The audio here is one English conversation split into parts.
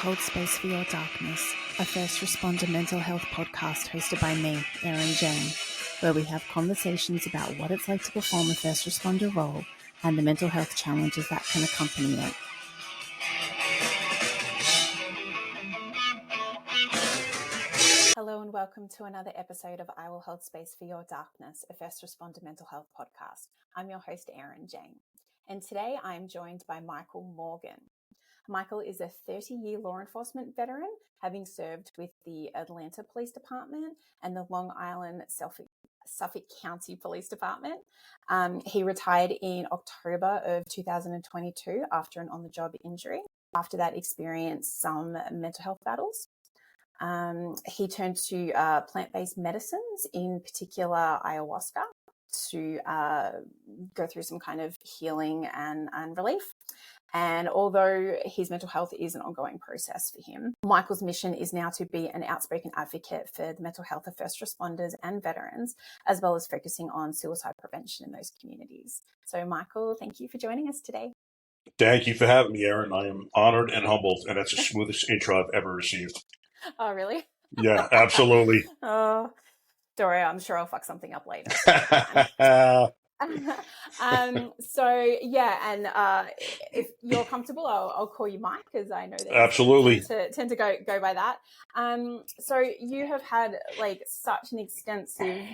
hold space for your darkness, a first responder mental health podcast hosted by me, Erin Jane, where we have conversations about what it's like to perform a first responder role and the mental health challenges that can accompany it. Hello and welcome to another episode of I Will Hold Space for Your Darkness, a first responder mental health podcast. I'm your host, Erin Jane, and today I am joined by Michael Morgan. Michael is a 30-year law enforcement veteran, having served with the Atlanta Police Department and the Long Island Suffolk County Police Department. He retired in October of 2022 after an on-the-job injury. After that, experienced some mental health battles. He turned to plant-based medicines, in particular ayahuasca, to go through some kind of healing and relief. And although his mental health is an ongoing process for him, Michael's mission is now to be an outspoken advocate for the mental health of first responders and veterans, as well as focusing on suicide prevention in those communities. So, Michael, thank you for joining us today. Thank you for having me, Erin. I am honored and humbled, and that's the smoothest intro I've ever received. Oh, really? Yeah, absolutely. Oh, don't worry, I'm sure I'll fuck something up later. So yeah, and if you're comfortable, I'll call you Mike, because I know that absolutely tend to go by that. So you have had like such an extensive,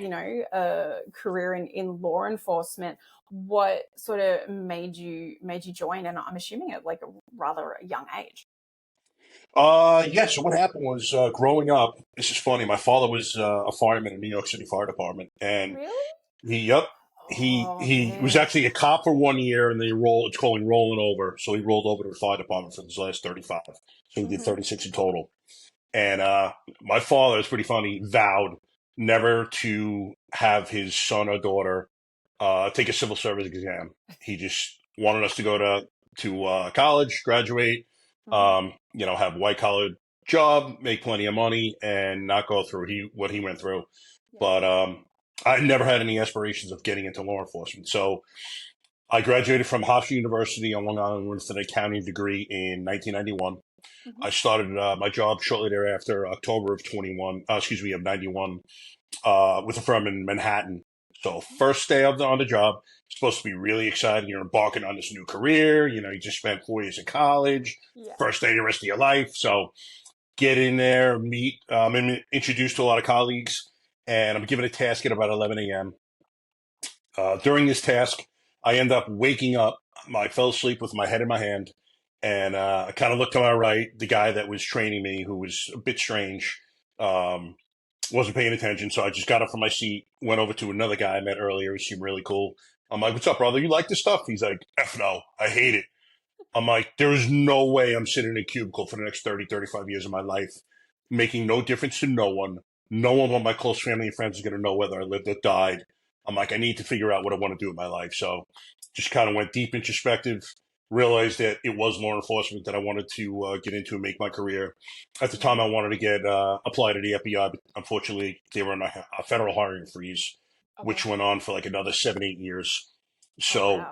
career in law enforcement. What sort of made you join? And I'm assuming at like a rather young age. So what happened was, growing up, this is funny. My father was a fireman in New York City Fire Department, and really? He was actually a cop for 1 year, and it's called rolling over. So he rolled over to the fire department for his last 35. So he did 36 in total. And my father, it's pretty funny, vowed never to have his son or daughter take a civil service exam. He just wanted us to go to college, graduate, have a white collar job, make plenty of money, and not go through what he went through. Yeah. But I never had any aspirations of getting into law enforcement. So I graduated from Hofstra University on Long Island with an accounting degree in 1991. Mm-hmm. I started my job shortly thereafter, October of 91, with a firm in Manhattan. So first day on the job, it's supposed to be really exciting. You're embarking on this new career. You just spent 4 years in college. Yeah. First day of the rest of your life. So get in there, meet, and introduced to a lot of colleagues. And I'm given a task at about 11 a.m. During this task, I end up waking up. I fell asleep with my head in my hand. And I kind of looked to my right. The guy that was training me, who was a bit strange, wasn't paying attention. So I just got up from my seat, went over to another guy I met earlier. He seemed really cool. I'm like, "What's up, brother? You like this stuff?" He's like, "F no, I hate it." I'm like, "There's no way I'm sitting in a cubicle for the next 30, 35 years of my life, making no difference to no one. No one but my close family and friends is going to know whether I lived or died." I'm like, I need to figure out what I want to do with my life. So just kind of went deep introspective, realized that it was law enforcement that I wanted to get into and make my career. At the time, I wanted to get apply to the FBI, but unfortunately, they were in a federal hiring freeze, which went on for like another 7-8 years. So,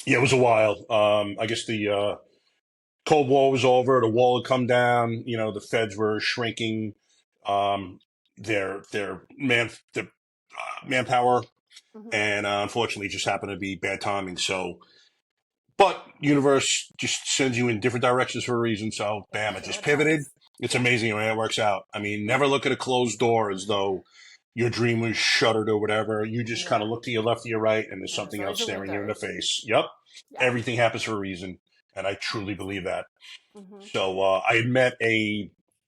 yeah, it was a while. I guess the Cold War was over. The wall had come down. The feds were shrinking their manpower, and unfortunately, it just happened to be bad timing. So. But universe just sends you in different directions for a reason. So, bam, I just pivoted. It's amazing when it works out. I mean, never look at a closed door as though your dream was shuttered or whatever. You just kind of look to your left, to your right, and there's something else staring you in the face. Yep. Yeah. Everything happens for a reason. And I truly believe that. So I had met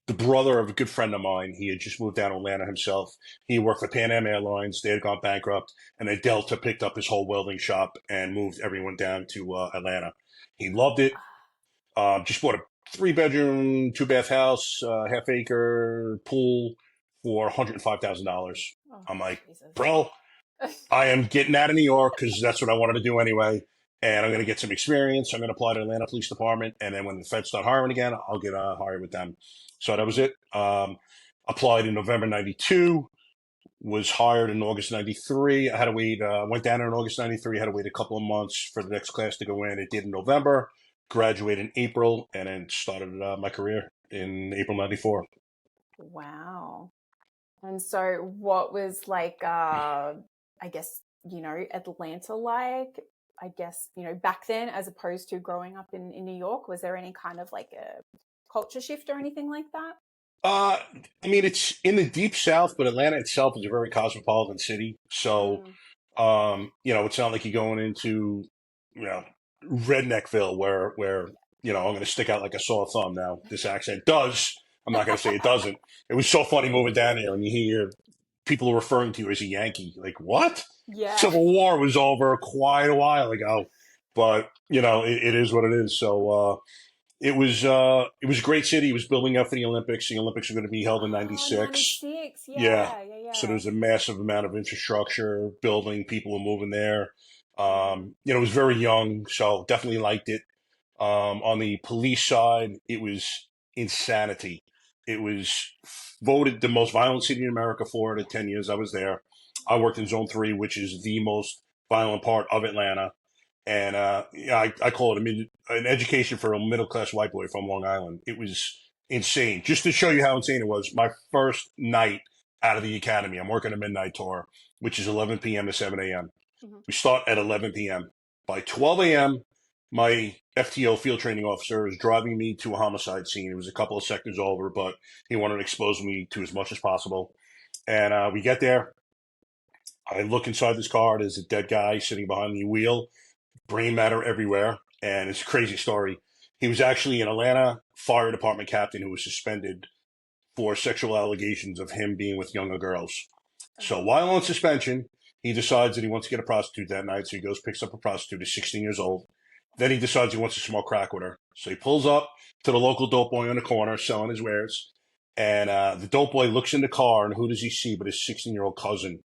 the brother of a good friend of mine. He had just moved down to Atlanta himself. He worked for Pan Am Airlines. They had gone bankrupt, and then Delta picked up his whole welding shop and moved everyone down to Atlanta. He loved it. Just bought a 3-bedroom, 2-bath house, half-acre pool for $105,000. I'm like, Jesus. Bro, I am getting out of New York because that's what I wanted to do anyway. And I'm going to get some experience. I'm going to apply to Atlanta Police Department. And then when the feds start hiring again, I'll get hired with them. So that was it. Applied in November 92, was hired in August 93. I had to wait, went down in August 93, had to wait a couple of months for the next class to go in. It did in November. graduated in April, and then started my career in April '94. Wow. And so what was like, I guess, Atlanta like, I guess, back then as opposed to growing up in New York? Was there any kind of like a culture shift or anything like that? Uh, I mean, it's in the deep South, but Atlanta itself is a very cosmopolitan city. So, Mm. it's not like you're going into, you know, Redneckville where, I'm going to stick out like a sore thumb. Now, this accent does. I'm not going to say it doesn't. It was so funny moving down here and you hear people referring to you as a Yankee. Like, what? Yeah. Civil War was over quite a while ago, but it is what it is. So, it was a great city. It was building up for the Olympics. The Olympics were going to be held in Oh, '96. 96. Yeah. Yeah, yeah, So yeah. there's a massive amount of infrastructure building. People were moving there. Mm-hmm. It was very young, so definitely liked it. On the police side, it was insanity. It was voted the most violent city in America for the 10 years I was there. I worked in Zone 3, which is the most violent part of Atlanta. And yeah, I call it an education for a middle class white boy from Long Island. It was insane. Just to show you how insane it was, my first night out of the academy, I'm working a midnight tour, which is 11 p.m. to 7 a.m. Mm-hmm. We start at 11 p.m. By 12 a.m., my FTO field training officer is driving me to a homicide scene. It was a couple of sectors over, but he wanted to expose me to as much as possible. And we get there. I look inside this car. There's a dead guy sitting behind the wheel, brain matter everywhere. And it's a crazy story. He was actually an Atlanta fire department captain who was suspended for sexual allegations of him being with younger girls. So Oh. while on suspension, he decides that he wants to get a prostitute that night. So he goes, picks up a prostitute who's 16 years old. Then he decides he wants to smoke crack with her. So he pulls up to the local dope boy on the corner selling his wares. And the dope boy looks in the car, and who does he see but his 16-year-old cousin?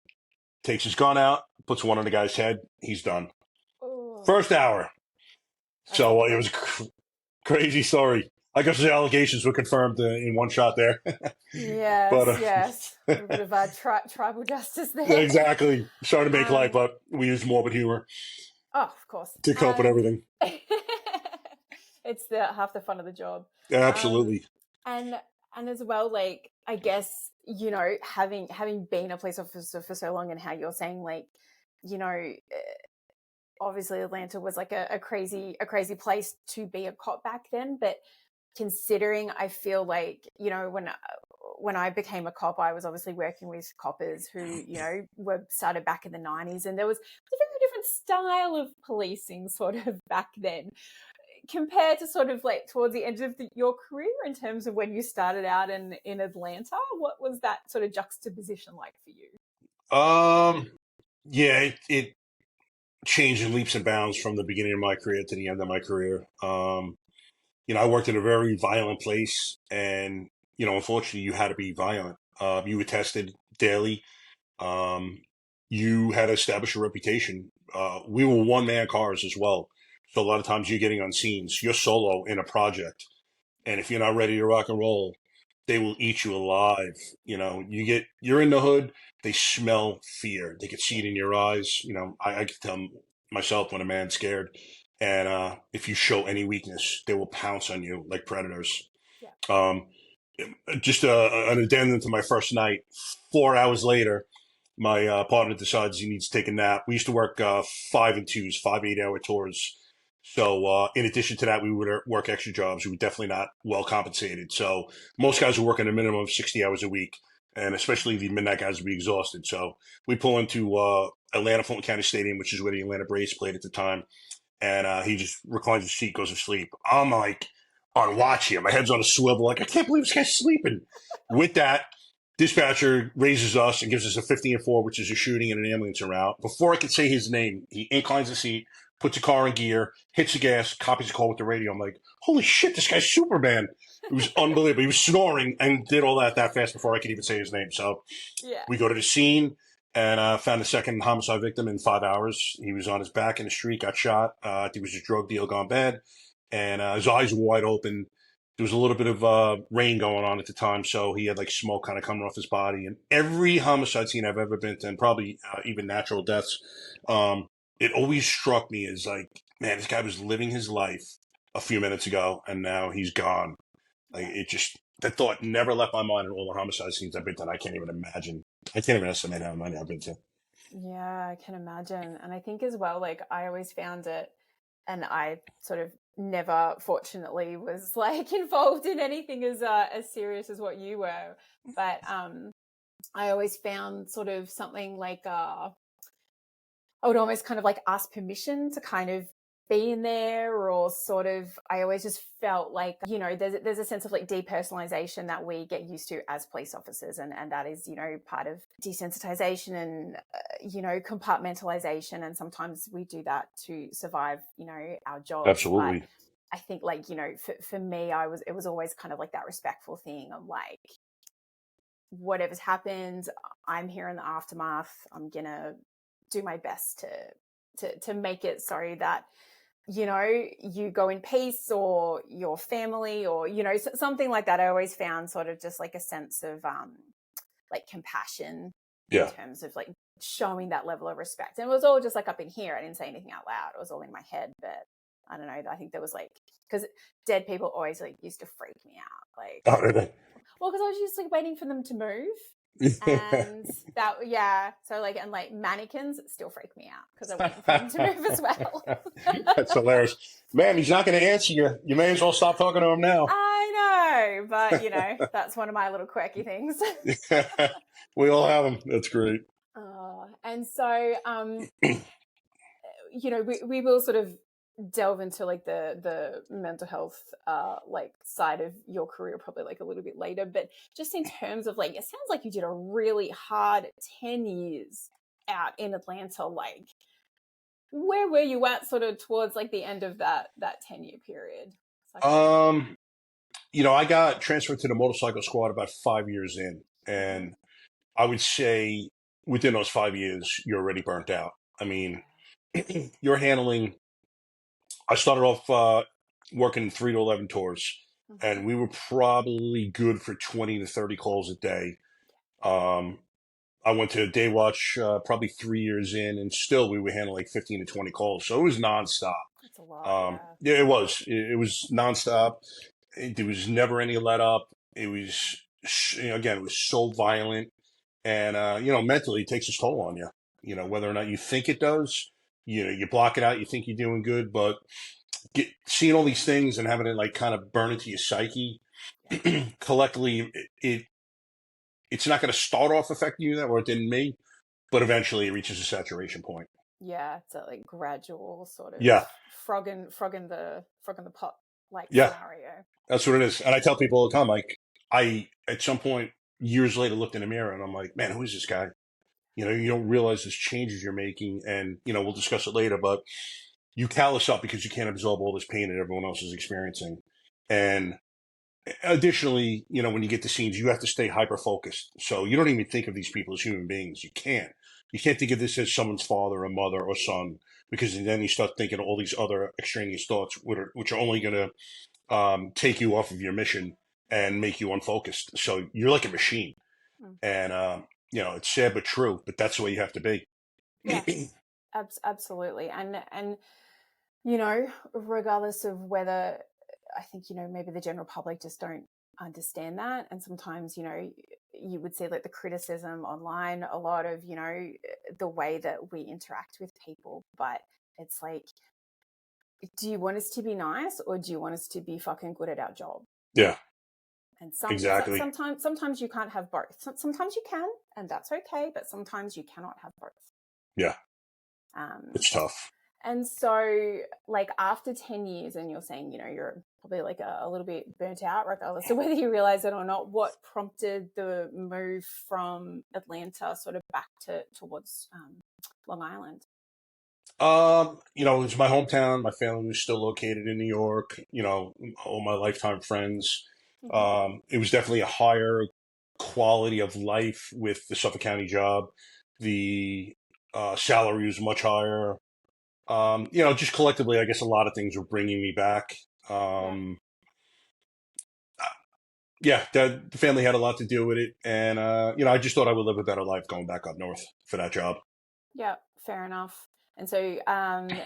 Takes his gun out, puts one on the guy's head. He's done. Oh. First hour. So it was a crazy story. I guess the allegations were confirmed in one shot there. but Yes, yes. A little bit of tribal justice there. exactly. Starting to make light, Um, but we use morbid humor oh, of course. to cope with everything. It's the half the fun of the job. Um, Absolutely. and and as well, like I guess having been a police officer for so long, and how you're saying like, you know, obviously Atlanta was like a crazy place to be a cop back then, but considering I feel like when I became a cop, I was obviously working with coppers who were started back in the 90s, and there was a very different style of policing sort of back then compared to sort of like towards the end of your career in terms of when you started out in Atlanta. What was that sort of juxtaposition like for you? Yeah, it changed in leaps and bounds from the beginning of my career to the end of my career. I worked in a very violent place, and unfortunately, you had to be violent. You were tested daily. Um, you had to establish a reputation. We were one man cars as well, so a lot of times you're getting on scenes. You're solo in a project, and if you're not ready to rock and roll, they will eat you alive. You're in the hood. They smell fear. They can see it in your eyes. I can tell myself when a man's scared, and if you show any weakness, they will pounce on you like predators. Yeah. Um, just an addendum to my first night. 4 hours later, my partner decides he needs to take a nap. We used to work 5 and 2s, 5 8-hour tours. So in addition to that, we would work extra jobs. We were definitely not well compensated. So most guys were working a minimum of 60 hours a week, and especially the midnight guys would be exhausted. So we pull into Atlanta Fulton County Stadium, which is where the Atlanta Braves played at the time, and he just reclines his seat, goes to sleep. I'm like on watch here. My head's on a swivel. Like, I can't believe this guy's sleeping. With that, dispatcher raises us and gives us a 50-4, which is a shooting and an ambulance en route. Before I could say his name, he inclines the seat, puts the car in gear, hits the gas, copies the call with the radio. I'm like, holy shit, this guy's Superman. It was unbelievable. He was snoring and did all that fast before I could even say his name. So Yeah. we go to the scene and found a second homicide victim in 5 hours. He was on his back in the street, got shot. I think it was a drug deal gone bad. And his eyes were wide open. There was a little bit of rain going on at the time, so he had like smoke kind of coming off his body. And every homicide scene I've ever been to, and probably even natural deaths, it always struck me as like, man, this guy was living his life a few minutes ago, and now he's gone. Like, Yeah. that thought never left my mind in all the homicide scenes I've been to. And I can't even imagine. I can't even estimate how many I've been to. Yeah, I can imagine. And I think as well, like I always found it, and I sort of never, fortunately, was like involved in anything as serious as what you were. But I always found sort of something like I would almost kind of like ask permission to kind of be in there, or sort of, I always just felt like, there's a sense of like depersonalization that we get used to as police officers. And that is, part of desensitization and, compartmentalization. And sometimes we do that to survive, our jobs. But Absolutely. I think like, for me, it was always kind of like that respectful thing of like, whatever's happened, I'm here in the aftermath. I'm going to do my best to make it so that, you go in peace, or your family, or, something like that. I always found sort of just like a sense of like compassion in Yeah. terms of like showing that level of respect. And it was all just like up in here. I didn't say anything out loud. It was all in my head. But I don't know. I think there was like, because dead people always like used to freak me out. Like, Oh, really? well, because I was just like waiting for them to move. And that, yeah. So like, and like mannequins still freak me out because I'm waiting for them to move as well. That's hilarious. Man, he's not going to answer you. You may as well stop talking to him now. I know, but that's one of my little quirky things. We all have them. That's great. And so, we will sort of delve into like the mental health like side of your career probably like a little bit later, but just in terms of like, it sounds like you did a really hard 10 years out in Atlanta. Like, where were you at sort of towards like the end of that 10-year period? I got transferred to the motorcycle squad about 5 years in, and I would say within those 5 years you're already burnt out. I mean, you're handling. I started off working 3 to 11 tours, and we were probably good for 20 to 30 calls a day. I went to day watch probably 3 years in, and still we would handle like 15 to 20 calls. So it was nonstop. That's a lot. Yeah, it was. It was nonstop. There was never any let up. It was, again, it was so violent. And, mentally it takes its toll on you, whether or not you think it does. You block it out. You think you're doing good, but seeing all these things and having it like kind of burn into your psyche, collectively, it's not going to start off affecting you that, or it didn't me, but eventually it reaches a saturation point. Yeah, it's a like gradual sort of frog in the pot like scenario. That's what it is. And I tell people all the time, like, I at some point years later looked in the mirror and I'm like, man, who is this guy? You don't realize this changes you're making, and we'll discuss it later, but you callous up because you can't absorb all this pain that everyone else is experiencing. And additionally, when you get to scenes, you have to stay hyper focused. So you don't even think of these people as human beings. You can't think of this as someone's father or mother or son, because then you start thinking all these other extraneous thoughts, which are only going to take you off of your mission and make you unfocused. So you're like a machine. And, it's sad but true, but that's the way you have to be. Yeah, absolutely. And regardless of whether, I think, maybe the general public just don't understand that. And sometimes, you would see like the criticism online, a lot of, the way that we interact with people. But it's like, do you want us to be nice, or do you want us to be fucking good at our job? Yeah. And exactly. Sometimes you can't have both. Sometimes you can, and that's okay. But sometimes you cannot have both. Yeah. It's tough. And so, like, after 10 years, and you're saying, you're probably like a little bit burnt out, regardless of whether you realize it or not, what prompted the move from Atlanta sort of back towards Long Island? It was my hometown. My family was still located in New York, all my lifetime friends. It was definitely a higher quality of life with the Suffolk County job. The salary was much higher. Just collectively, I guess a lot of things were bringing me back. The family had a lot to do with it. And, I just thought I would live a better life going back up north for that job. Yeah, fair enough. And so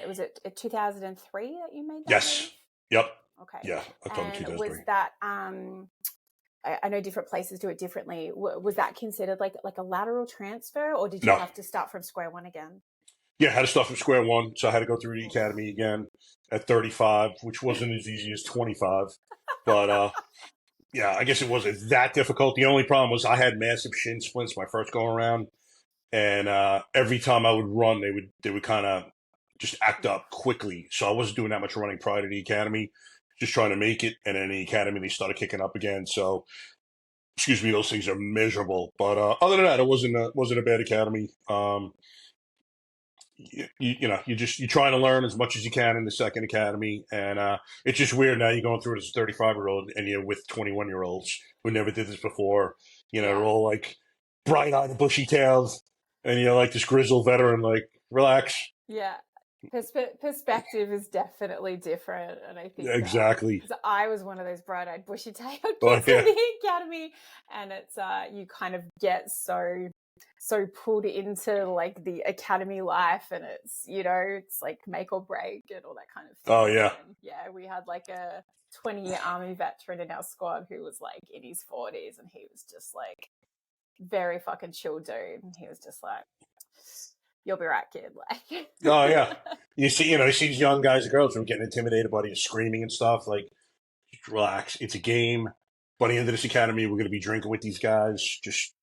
was it 2003 that you made that Yes. move? Yep. Okay. Yeah, October And was 2003. that I know different places do it differently. Was that considered like a lateral transfer, or did you No. have to start from square one again? Yeah, I had to start from square one, so I had to go through the academy again at 35, which wasn't as easy as 25. But yeah, I guess it wasn't that difficult. The only problem was I had massive shin splints my first go around, and every time I would run, they would kind of just act up quickly. So I wasn't doing that much running prior to the academy, just trying to make it. And then the academy they started kicking up again. So excuse me, those things are miserable. But other than that, it wasn't a bad academy. You know, you're trying to learn as much as you can in the second academy, and it's just weird now you're going through it as a 35-year-old and you're with 21-year-olds who never did this before. You know, they're Yeah. all like bright-eyed and bushy-tailed, and you're like this grizzled veteran, like relax. Yeah. Perspective is definitely different. And I think Exactly. because I was one of those bright-eyed, bushy-tailed Oh kids in yeah. the academy, and it's you kind of get so pulled into like the academy life, and it's it's like make or break and all that kind of Oh thing. yeah. And yeah, we had like a 20-year army veteran in our squad who was like in his 40s, and he was just like very fucking chill dude, and he was just like, you'll be right, kid. Like, Oh yeah. You see these young guys and girls who are getting intimidated by you screaming and stuff. Like, just relax. It's a game. By the end of this academy, we're going to be drinking with these guys. Just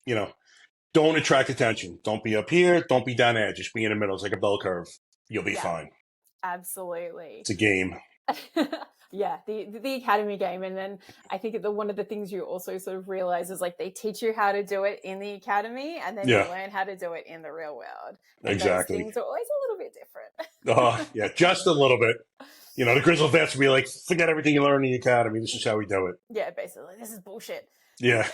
don't attract attention. Don't be up here. Don't be down there. Just be in the middle. It's like a bell curve. You'll be yeah, fine. absolutely. It's a game. Yeah, the academy game. And then I think one of the things you also sort of realize is like they teach you how to do it in the academy, and then you Yeah, learn how to do it in the real world, and those exactly. things are always a little bit different. Yeah, just a little bit. The grizzled vets will be like, forget everything you learned in the academy. This is how we do it. Yeah, basically, this is bullshit. Yeah.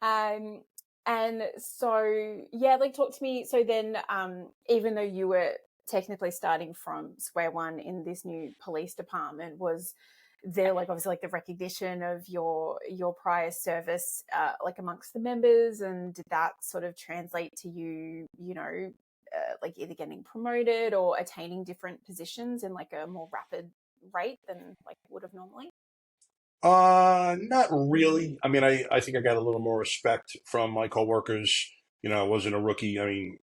um and so yeah, like talk to me. So then even though you were technically starting from square one in this new police department, was there like obviously like the recognition of your prior service like amongst the members, and did that sort of translate to like either getting promoted or attaining different positions in like a more rapid rate than like would have normally? Not really. I mean, I think I got a little more respect from my coworkers. I wasn't a rookie. I mean,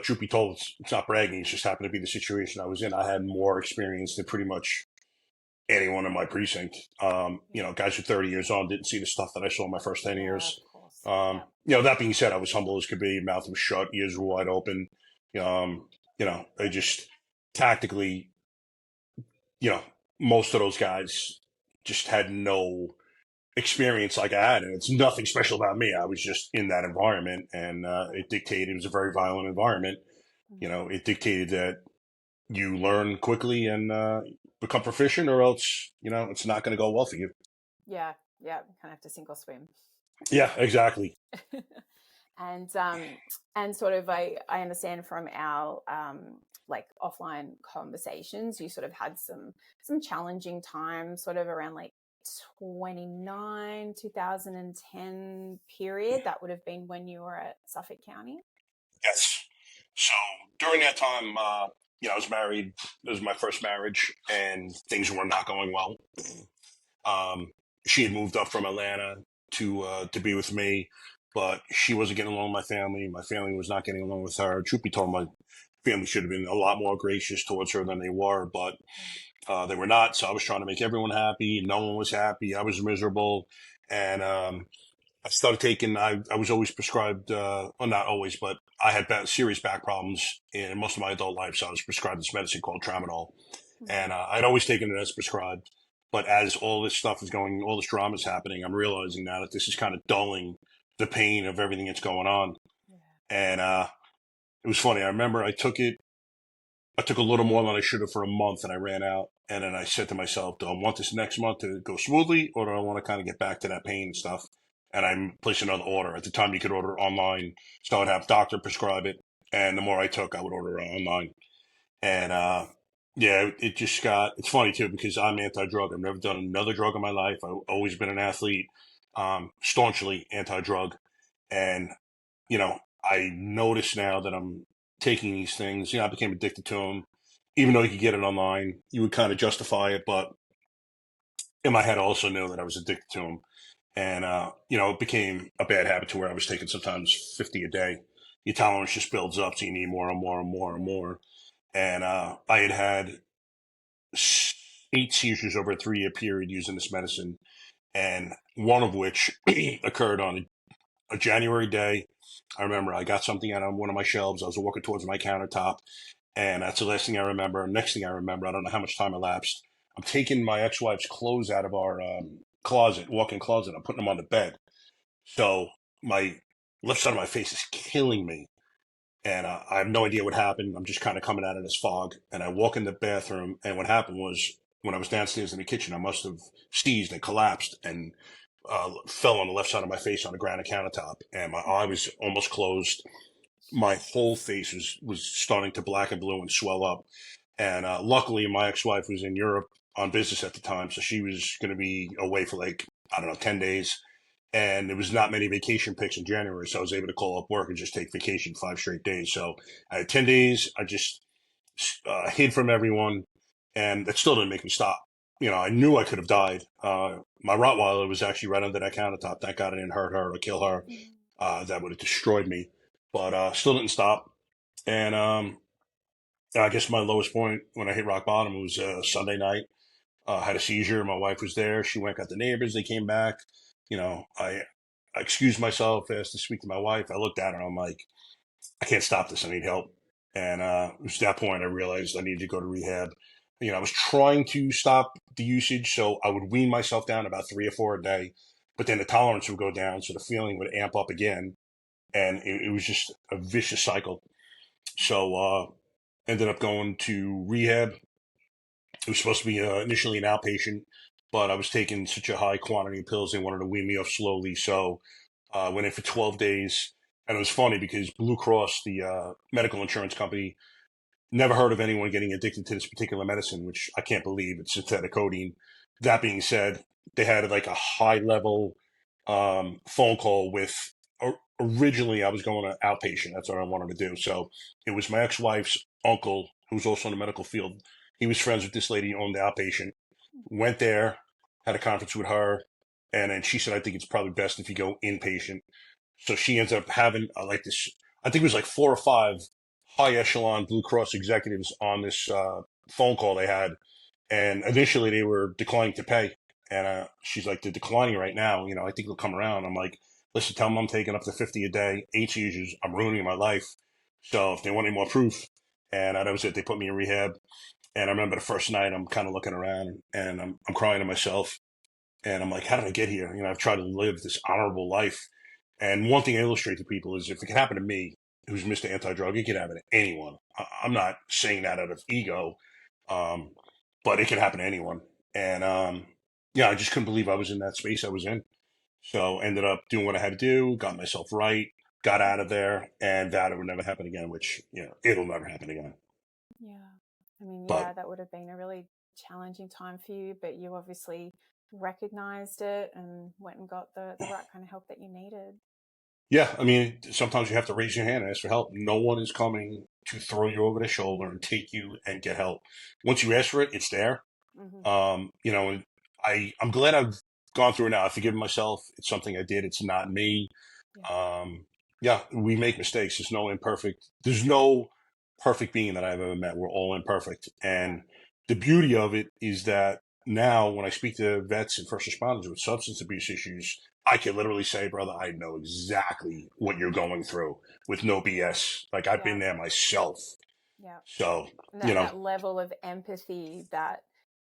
truth be told, it's not bragging. It just happened to be the situation I was in. I had more experience than pretty much anyone in my precinct. Guys who 30 years on didn't see the stuff that I saw in my first 10 Yeah, of years. course. Yeah. That being said, I was humble as could be, mouth was shut, ears were wide open. I just tactically, you know, most of those guys just had no experience like I had, and it's nothing special about me. I was just in that environment, and it dictated. It was a very violent environment. It dictated that you learn quickly and become proficient, or else it's not going to go well for you. Yeah, yeah, kind of have to sink or swim. Yeah, exactly. And sort of I understand from our like offline conversations, you sort of had some challenging times sort of around like 2010 period. That would have been when you were at Suffolk County. Yes. So during that time, I was married. It was my first marriage, and things were not going well. Um, she had moved up from Atlanta to be with me, but she wasn't getting along with my family. My family was not getting along with her. Truth be told, my family should have been a lot more gracious towards her than they were, but they were not. So I was trying to make everyone happy. No one was happy. I was miserable, and I started taking. I was always prescribed. Well, not always, but I had serious back problems in most of my adult life. So I was prescribed this medicine called tramadol, and I'd always taken it as prescribed. But as all this stuff is going, all this drama is happening, I'm realizing now that this is kind of dulling the pain of everything that's going on. Yeah. And it was funny. I remember I took it. I took a little more than I should have for a month, and I ran out. And then I said to myself, do I want this next month to go smoothly, or do I want to kind of get back to that pain and stuff? And I placed another order. At the time, you could order online, so I'd have doctor prescribe it. And the more I took, I would order it online. And yeah, it just got. It's funny too because I'm anti-drug. I've never done another drug in my life. I've always been an athlete, staunchly anti-drug, and I notice now that I'm taking these things. I became addicted to them, even though you could get it online, you would kind of justify it. But in my head, I also knew that I was addicted to them. And, it became a bad habit to where I was taking sometimes 50 a day. Your tolerance just builds up, so you need more and more and more and more. And I had 8 seizures over a 3-year period using this medicine, and one of which occurred on a January day. I remember I got something out on one of my shelves. I was walking towards my countertop, and that's the last thing I remember. Next thing I remember, I don't know how much time elapsed. I'm taking my ex-wife's clothes out of our closet, walk-in closet. I'm putting them on the bed. So my left side of my face is killing me. And I have no idea what happened. I'm just kind of coming out of this fog. And I walk in the bathroom. And what happened was when I was downstairs in the kitchen, I must have seized and collapsed and fell on the left side of my face on the granite countertop. And my eye was almost closed. My whole face was starting to black and blue and swell up. And luckily, my ex-wife was in Europe on business at the time. So she was going to be away for like, I don't know, 10 days. And there was not many vacation picks in January. So I was able to call up work and just take vacation 5 straight days. So I had 10 days. I just hid from everyone. And that still didn't make me stop. I knew I could have died. My Rottweiler was actually right under that countertop. Thank God I didn't hurt her or kill her. That would have destroyed me. But still didn't stop. And I guess my lowest point when I hit rock bottom was Sunday night. Had a seizure. My wife was there. She went, got the neighbors. They came back. I excused myself, asked to speak to my wife. I looked at her and I'm like, I can't stop this. I need help. And it was at that point I realized I needed to go to rehab. I was trying to stop the usage, so I would wean myself down about 3 or 4 a day, but then the tolerance would go down, so the feeling would amp up again, and it was just a vicious cycle. So ended up going to rehab. It was supposed to be initially an outpatient, but I was taking such a high quantity of pills, they wanted to wean me off slowly. So I went in for 12 days. And it was funny because Blue Cross, the medical insurance company, never heard of anyone getting addicted to this particular medicine, which I can't believe. It's synthetic codeine. That being said, they had like a high level phone call with. Originally, I was going to outpatient. That's what I wanted to do. So it was my ex-wife's uncle, who's also in the medical field. He was friends with this lady who owned the outpatient. Went there, had a conference with her, and then she said, "I think it's probably best if you go inpatient." So she ends up having like this. I think it was like 4 or 5 high echelon Blue Cross executives on this phone call they had, and initially they were declining to pay. And she's like, "They're declining right now. I think they'll come around." I'm like, "Listen, tell them I'm taking up to 50 a day, 8 seizures. I'm ruining my life. So if they want any more proof," and that was it. They put me in rehab. And I remember the first night, I'm kind of looking around and I'm crying to myself. And I'm like, how did I get here? I've tried to live this honorable life. And one thing I illustrate to people is if it can happen to me, who's Mr. Anti-Drug, it can happen to anyone. I'm not saying that out of ego, um, but it can happen to anyone. And yeah, I just couldn't believe I was in that space I was in. So ended up doing what I had to do, got myself right, got out of there, and that it would never happen again, which, it'll never happen again. Yeah. I mean, yeah, But that would have been a really challenging time for you, but you obviously recognized it and went and got the right kind of help that you needed. yeah, I mean, sometimes you have to raise your hand and ask for help. No one is coming to throw you over the shoulder and take you and get help. Once you ask for it, it's there. Mm-hmm. And I'm glad I've gone through it now. I've forgiven myself. It's something I did. It's not me. Yeah. Yeah, we make mistakes. There's no perfect being that I've ever met. We're all imperfect. Yeah. And the beauty of it is that now when I speak to vets and first responders with substance abuse issues, I can literally say, brother, I know exactly what you're going through with no BS. Like I've Yeah. been there myself. Yeah. So, And you know, that level of empathy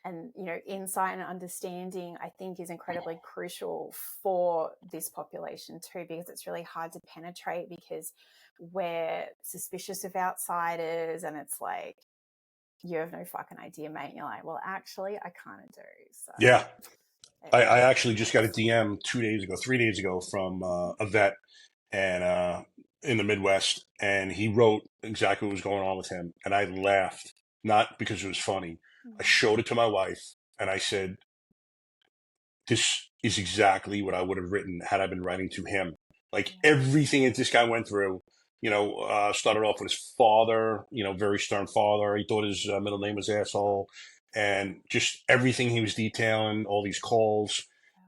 and insight and understanding, I think, is incredibly crucial for this population too, because it's really hard to penetrate because we're suspicious of outsiders, and it's like, you have no fucking idea, mate. And you're like, well, actually, I kind of do. So yeah, I it's actually just got a DM 2 days ago, 3 days ago from a vet and in the Midwest, and he wrote exactly what was going on with him, and I laughed, not because it was funny. I showed it to my wife, and I said, "This is exactly what I would have written had I been writing to him. Like everything that this guy went through, Started off with his father, very stern father. He thought his middle name was asshole, and just everything he was detailing, all these calls,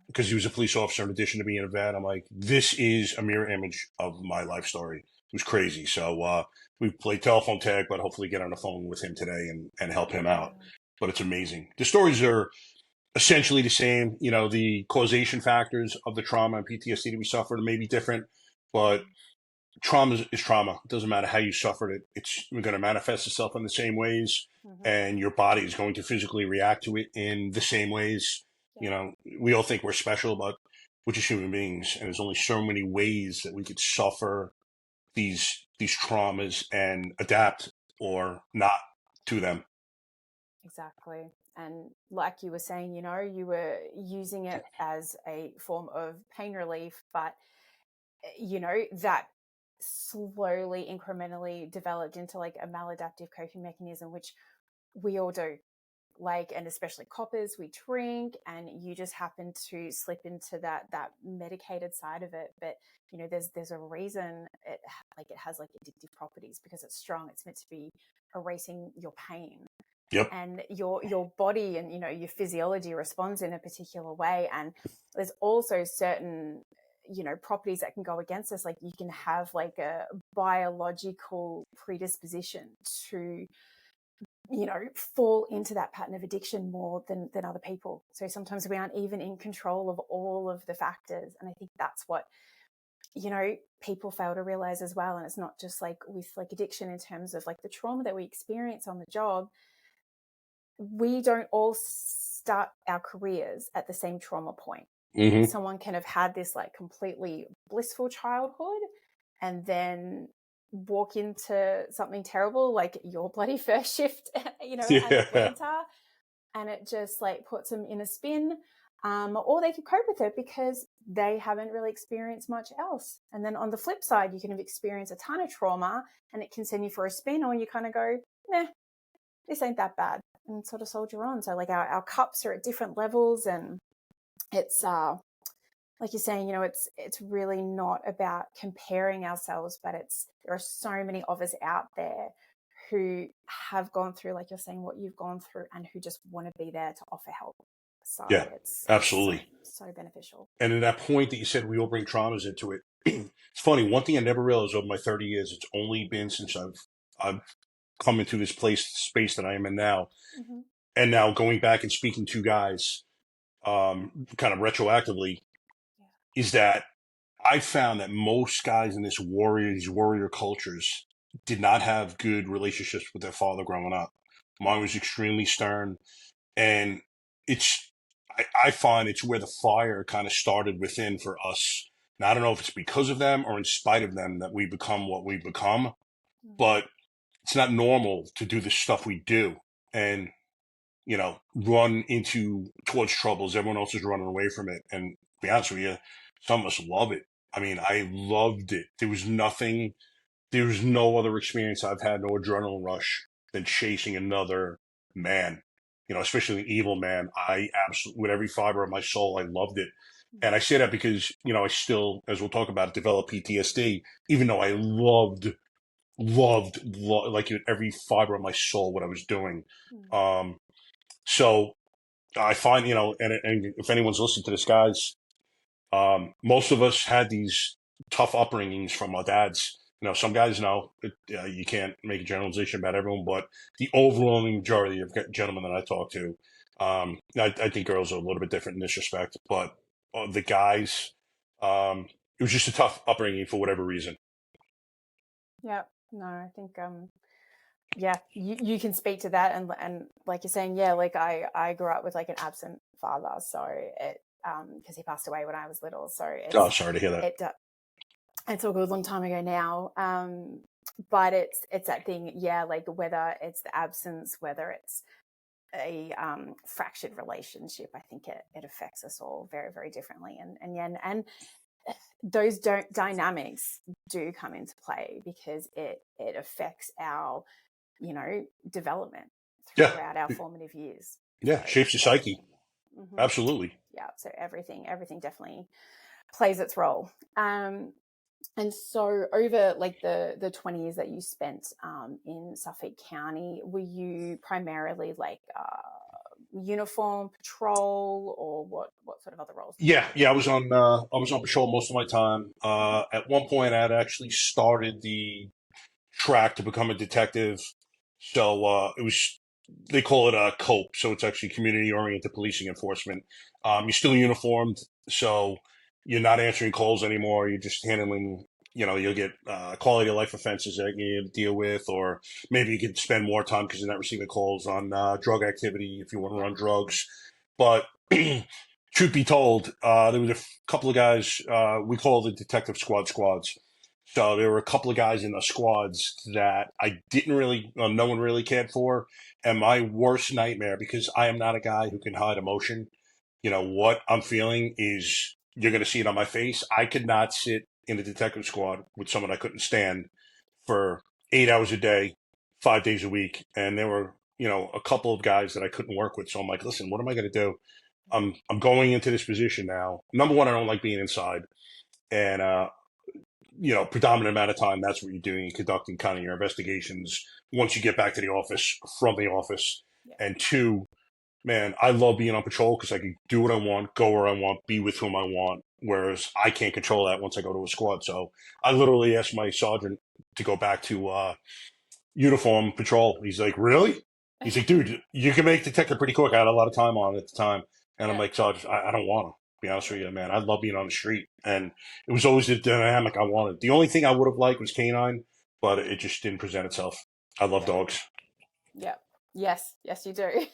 because he was a police officer in addition to being a vet. I'm like, this is a mirror image of my life story. It was crazy. So we played telephone tag, but hopefully get on the phone with him today and help him out. But it's amazing. The stories are essentially the same. The causation factors of the trauma and PTSD that we suffered may be different, but trauma is trauma. It doesn't matter how you suffered it. It's going to manifest itself in the same ways, and your body is going to physically react to it in the same ways. We all think we're special, but we're just human beings, and there's only so many ways that we could suffer these traumas and adapt or not to them. Exactly. And like you were saying, you were using it as a form of pain relief, but that slowly, incrementally developed into like a maladaptive coping mechanism, which we all do. And especially coppers, we drink, and you just happen to slip into that medicated side of it. But there's a reason it has like addictive properties, because it's strong. It's meant to be erasing your pain. Yep. And your body and your physiology responds in a particular way. And there's also certain properties that can go against us. Like you can have like a biological predisposition to fall into that pattern of addiction more than other people. So sometimes we aren't even in control of all of the factors. And I think that's what people fail to realize as well. And it's not just like with like addiction in terms of like the trauma that we experience on the job. We don't all start our careers at the same trauma point. Mm-hmm. Someone can have had this like completely blissful childhood and then walk into something terrible, like your bloody first shift, as a planter, and it just like puts them in a spin. Or they could cope with it because they haven't really experienced much else. And then on the flip side, you can have experienced a ton of trauma and it can send you for a spin, or you kind of go, nah, this ain't that bad, and sort of soldier on. So like our cups are at different levels, and it's like you're saying, it's really not about comparing ourselves, but there are so many of us out there who have gone through, like you're saying, what you've gone through, and who just want to be there to offer help. So yeah, absolutely. So beneficial. And at that point that you said we all bring traumas into it, it's funny. One thing I never realized over my 30 years, it's only been since I've come into this space that I am in now. Mm-hmm. And now going back and speaking to guys, kind of retroactively, is that I found that most guys in these warrior cultures did not have good relationships with their father growing up. Mine was extremely stern, and I find it's where the fire kind of started within for us. Now, I don't know if it's because of them or in spite of them that we become what we become, but it's not normal to do the stuff we do and, run towards troubles. Everyone else is running away from it. And to be honest with you, some of us love it. I mean, I loved it. There was no other experience I've had, no adrenaline rush than chasing another man, especially an evil man. I absolutely, with every fiber of my soul, I loved it. And I say that because, I still, as we'll talk about, develop PTSD, even though I loved like with every fiber of my soul what I was doing. So I find, and if anyone's listening to this, guys, most of us had these tough upbringings from our dads. Some guys know you can't make a generalization about everyone, but the overwhelming majority of gentlemen that I talk to, I think girls are a little bit different in this respect, but the guys, it was just a tough upbringing for whatever reason. Yeah, no, I think, yeah, you can speak to that. And like you're saying, yeah, like I grew up with like an absent father. So because he passed away when I was little. So Sorry to hear that. It's all good, a long time ago now. But it's that thing, yeah, like whether it's the absence, whether it's a fractured relationship, I think it affects us all very, very differently. And those dynamics do come into play because it affects our, development throughout our formative years. Yeah, so shapes your psyche. Mm-hmm. Absolutely. Yeah, so everything definitely plays its role. And so over like the 20 years that you spent in Suffolk County, were you primarily like uniform patrol, or what sort of other roles did you Yeah, I was on patrol most of my time. At one point, I'd actually started the track to become a detective. So it was they call it a COPE, so it's actually community oriented policing enforcement. You're still uniformed, so you're not answering calls anymore. You're just handling. You'll get quality of life offenses that you deal with, or maybe you could spend more time because you're not receiving calls on drug activity if you want to Yeah. run drugs. But truth be told, there was couple of guys we call the detective squads. So there were a couple of guys in the squads that I didn't really, no one really cared for. And my worst nightmare, because I am not a guy who can hide emotion, what I'm feeling is you're going to see it on my face. I could not sit in the detective squad with someone I couldn't stand for 8 hours a day, 5 days a week. And there were, a couple of guys that I couldn't work with. So I'm like, listen, what am I going to do? I'm going into this position now. Number one, I don't like being inside. And, predominant amount of time, that's what you're doing. You're conducting kind of your investigations once you get back to the office, from the office. Yeah. And two, man, I love being on patrol because I can do what I want, go where I want, be with whom I want. Whereas I can't control that once I go to a squad. So I literally asked my sergeant to go back to uniform patrol. He's like, really? He's like, dude, you can make detective pretty quick. I had a lot of time on it at the time. And I'm Yeah. like, Sarge, I don't want to be honest with you, man. I love being on the street. And it was always the dynamic I wanted. The only thing I would have liked was canine, but it just didn't present itself. I love Yeah. dogs. Yeah. Yes, you do.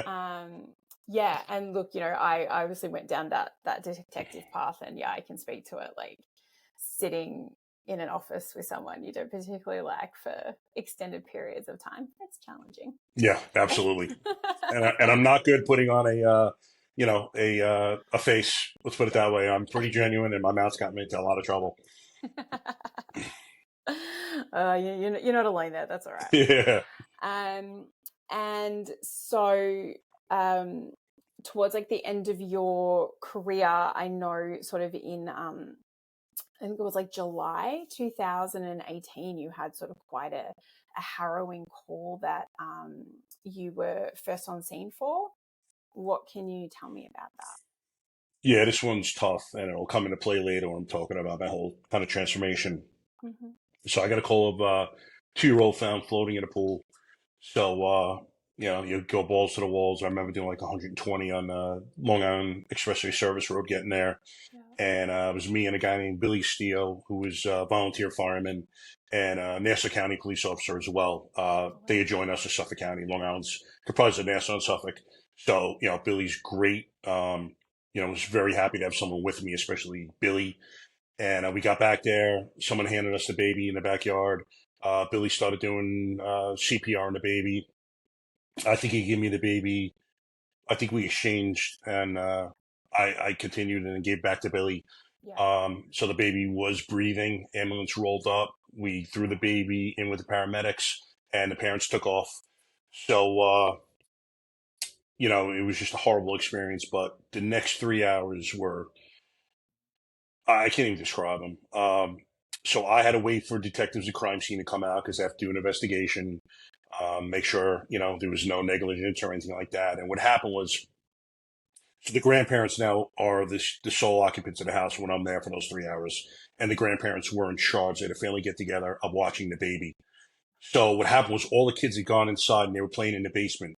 um, yeah, and look, I obviously went down that detective path, and yeah, I can speak to it. Like sitting in an office with someone you don't particularly like for extended periods of time, it's challenging. Yeah, absolutely. And I'm not good putting on a face. Let's put it that way. I'm pretty genuine, and my mouth's gotten me into a lot of trouble. You're not alone there. That's all right. Yeah. And so towards like the end of your career, I know sort of in I think it was like July 2018, you had sort of quite a harrowing call that you were first on scene for. What can you tell me about that? Yeah, this one's tough, and it'll come into play later when I'm talking about my whole kind of transformation. Mm-hmm. So I got a call of 2-year-old found floating in a pool. So, you go balls to the walls. I remember doing like 120 on Long Island Expressway Service Road getting there. Yeah. And it was me and a guy named Billy Steele, who was a volunteer fireman and a Nassau County police officer as well. They had joined us in Suffolk County. Long Island's comprised of Nassau and Suffolk. So, Billy's great. Was very happy to have someone with me, especially Billy. And we got back there. Someone handed us the baby in the backyard. Billy started doing CPR on the baby. I think he gave me the baby. I think we exchanged, and I continued and gave back to Billy. Yeah. So the baby was breathing. Ambulance rolled up. We threw the baby in with the paramedics, and the parents took off. So, it was just a horrible experience. But the next 3 hours were, I can't even describe them. So I had to wait for detectives at crime scene to come out because they have to do an investigation, make sure, there was no negligence or anything like that. And what happened was, so the grandparents now are the sole occupants of the house when I'm there for those 3 hours. And the grandparents were in charge. They had a family get together of watching the baby. So what happened was all the kids had gone inside and they were playing in the basement.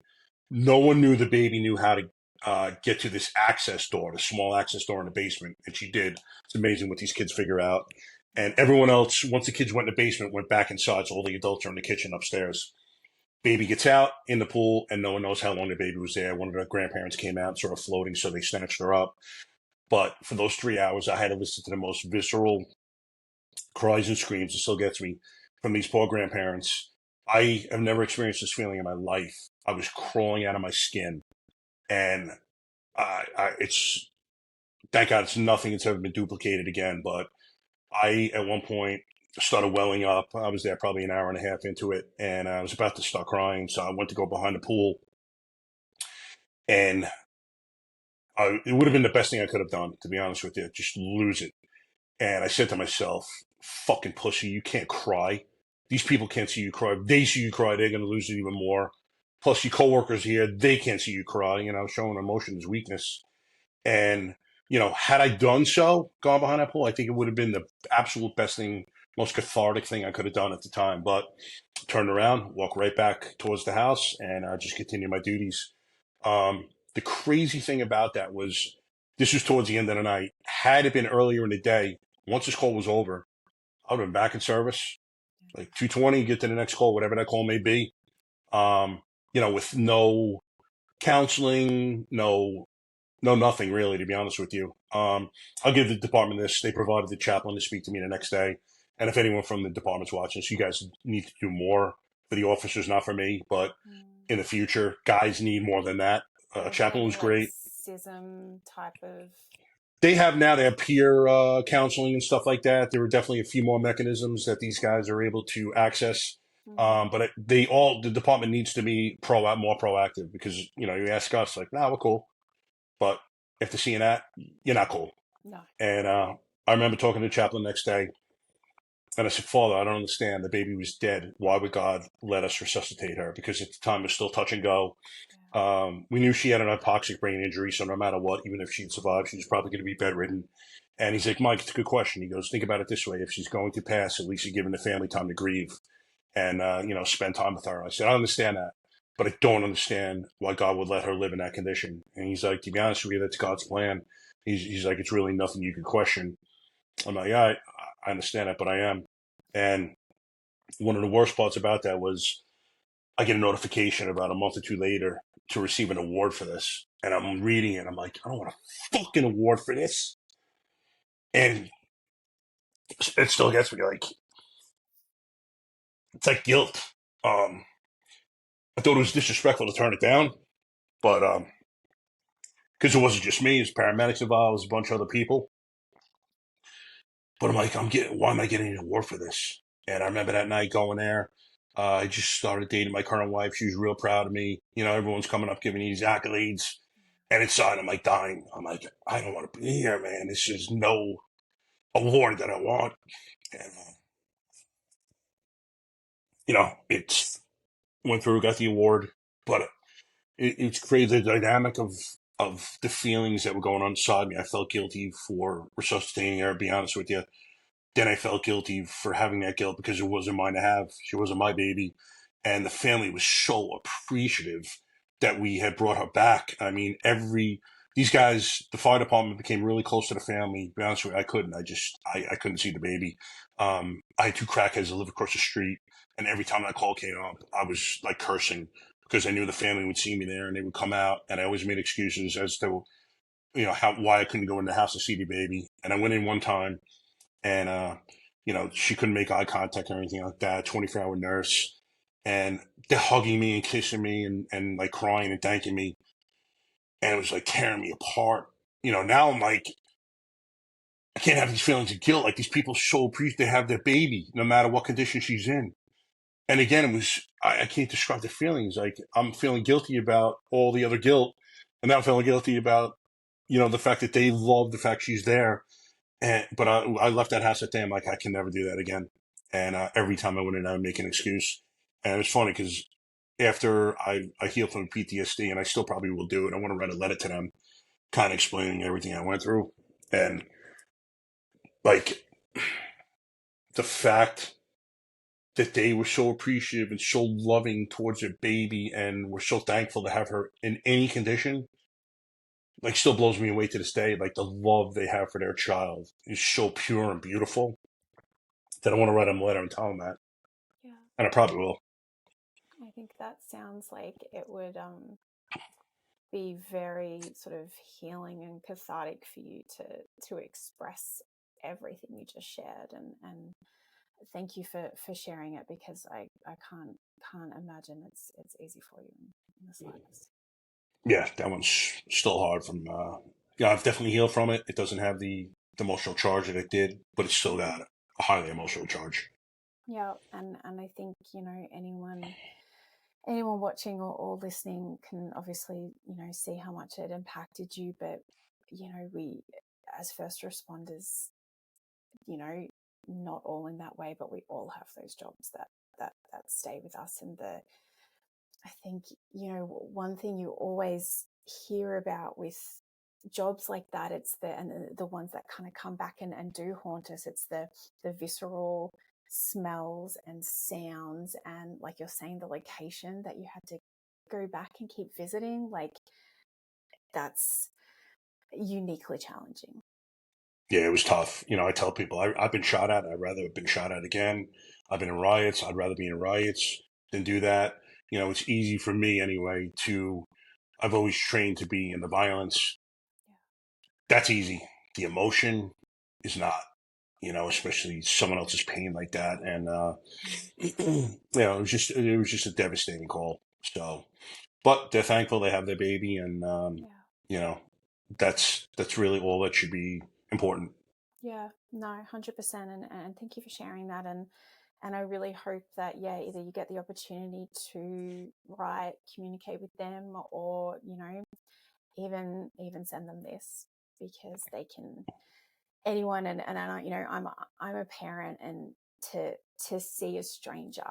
No one knew the baby knew how to get to this access door, the small access door in the basement. And she did. It's amazing what these kids figure out. And everyone else, once the kids went in the basement, went back inside. So all the adults are in the kitchen upstairs. Baby gets out in the pool, and no one knows how long the baby was there. One of the grandparents came out, sort of floating, so they snatched her up. But for those 3 hours, I had to listen to the most visceral cries and screams. It still gets me from these poor grandparents. I have never experienced this feeling in my life. I was crawling out of my skin, and it's thank God it's nothing that's ever been duplicated again. But I, at one point, started welling up. I was there probably an hour and a half into it, and I was about to start crying. So I went to go behind the pool, and it would have been the best thing I could have done, to be honest with you, just lose it. And I said to myself, fucking pussy, you can't cry. These people can't see you cry. If they see you cry, they're going to lose it even more. Plus, your coworkers here, they can't see you cry. Showing emotion is weakness. And, had I done so, gone behind that pole, I think it would have been the absolute best thing, most cathartic thing I could have done at the time. But turned around, walked right back towards the house, and just continued my duties. The crazy thing about that was this was towards the end of the night. Had it been earlier in the day, once this call was over, I would have been back in service, like 2:20, get to the next call, whatever that call may be. With no counseling, no, nothing really, to be honest with you. I'll give the department this. They provided the chaplain to speak to me the next day. And if anyone from the department's watching, so you guys need to do more for the officers, not for me, but in the future, guys need more than that. Is there Chaplain any was great. CISM type of? They have peer counseling and stuff like that. There were definitely a few more mechanisms that these guys are able to access. But the department needs to be more proactive because, you ask us like, nah, we're cool. But after seeing that, you're not cool. No. And I remember talking to the chaplain the next day, and I said, Father, I don't understand. The baby was dead. Why would God let us resuscitate her? Because at the time it was still touch and go. We knew she had an hypoxic brain injury, so no matter what, even if she'd survived, she was probably going to be bedridden. And he's like, Mike, it's a good question. He goes, think about it this way. If she's going to pass, at least you're giving the family time to grieve and, spend time with her. I said, I understand that, but I don't understand why God would let her live in that condition. And he's like, to be honest with you, that's God's plan. He's like, it's really nothing you can question. I'm like, yeah, I understand that, but I am. And one of the worst parts about that was I get a notification about a month or two later to receive an award for this. And I'm reading it. I'm like, I don't want a fucking award for this. And it still gets me like, it's like guilt. I thought it was disrespectful to turn it down, but because it wasn't just me, it was paramedics involved, it was a bunch of other people. But I'm like, why am I getting an award for this? And I remember that night going there. I just started dating my current wife. She was real proud of me. Everyone's coming up giving me these accolades. And inside, I'm like dying. I'm like, I don't want to be here, man. This is no award that I want. And, it's went through, got the award. But it's crazy, the dynamic of the feelings that were going on inside me. I felt guilty for resuscitating her, to be honest with you. Then I felt guilty for having that guilt because it wasn't mine to have. She wasn't my baby. And the family was so appreciative that we had brought her back. I mean, these guys, the fire department became really close to the family. To be honest with you, I couldn't. I couldn't see the baby. I had two crackheads that lived across the street. And every time that call came up, I was like cursing because I knew the family would see me there and they would come out. And I always made excuses as to, why I couldn't go in the house to see the baby. And I went in one time and she couldn't make eye contact or anything like that. 24-hour nurse, and they're hugging me and kissing me and like crying and thanking me, and it was like tearing me apart. Now I'm like, I can't have these feelings of guilt. Like these people so appreciate they have their baby, no matter what condition she's in. And again, it was I can't describe the feelings. Like I'm feeling guilty about all the other guilt, and now I'm feeling guilty about the fact that they love the fact she's there. But I left that house that day. I'm like, I can never do that again. And every time I went in, I would make an excuse. And it's funny because after I healed from PTSD, and I still probably will do it, I want to write a letter to them, kind of explaining everything I went through. And like the fact that they were so appreciative and so loving towards their baby and were so thankful to have her in any condition, like still blows me away to this day. Like the love they have for their child is so pure and beautiful that I want to write them a letter and tell them that. Yeah. And I probably will. I think that sounds like it would be very sort of healing and cathartic for you to express everything you just shared, and thank you for sharing it, because I can't imagine it's easy for you in the slightest. Yeah, that one's still hard from I've definitely healed from it. It doesn't have the emotional charge that it did, but it's still got a highly emotional charge. Yeah, and I think anyone watching or listening can obviously see how much it impacted you, but we as first responders not all in that way, but we all have those jobs that stay with us. And I think, one thing you always hear about with jobs like that, it's the ones that kind of come back and do haunt us. It's the visceral smells and sounds, and like you're saying, the location that you had to go back and keep visiting, like that's uniquely challenging. Yeah, it was tough. I tell people I've been shot at. I'd rather have been shot at again. I've been in riots. I'd rather be in riots than do that. It's easy for me anyway I've always trained to be in the violence. Yeah. That's easy. The emotion is not, especially someone else's pain like that. And, it was just a devastating call. So, but they're thankful they have their baby. And, Yeah. you know, that's really all that should be important. Yeah, no, 100%. And thank you for sharing that. And I really hope that, either you get the opportunity to write, communicate with them, or, even send them this, because they can, anyone, and I, I'm a parent, and to see a stranger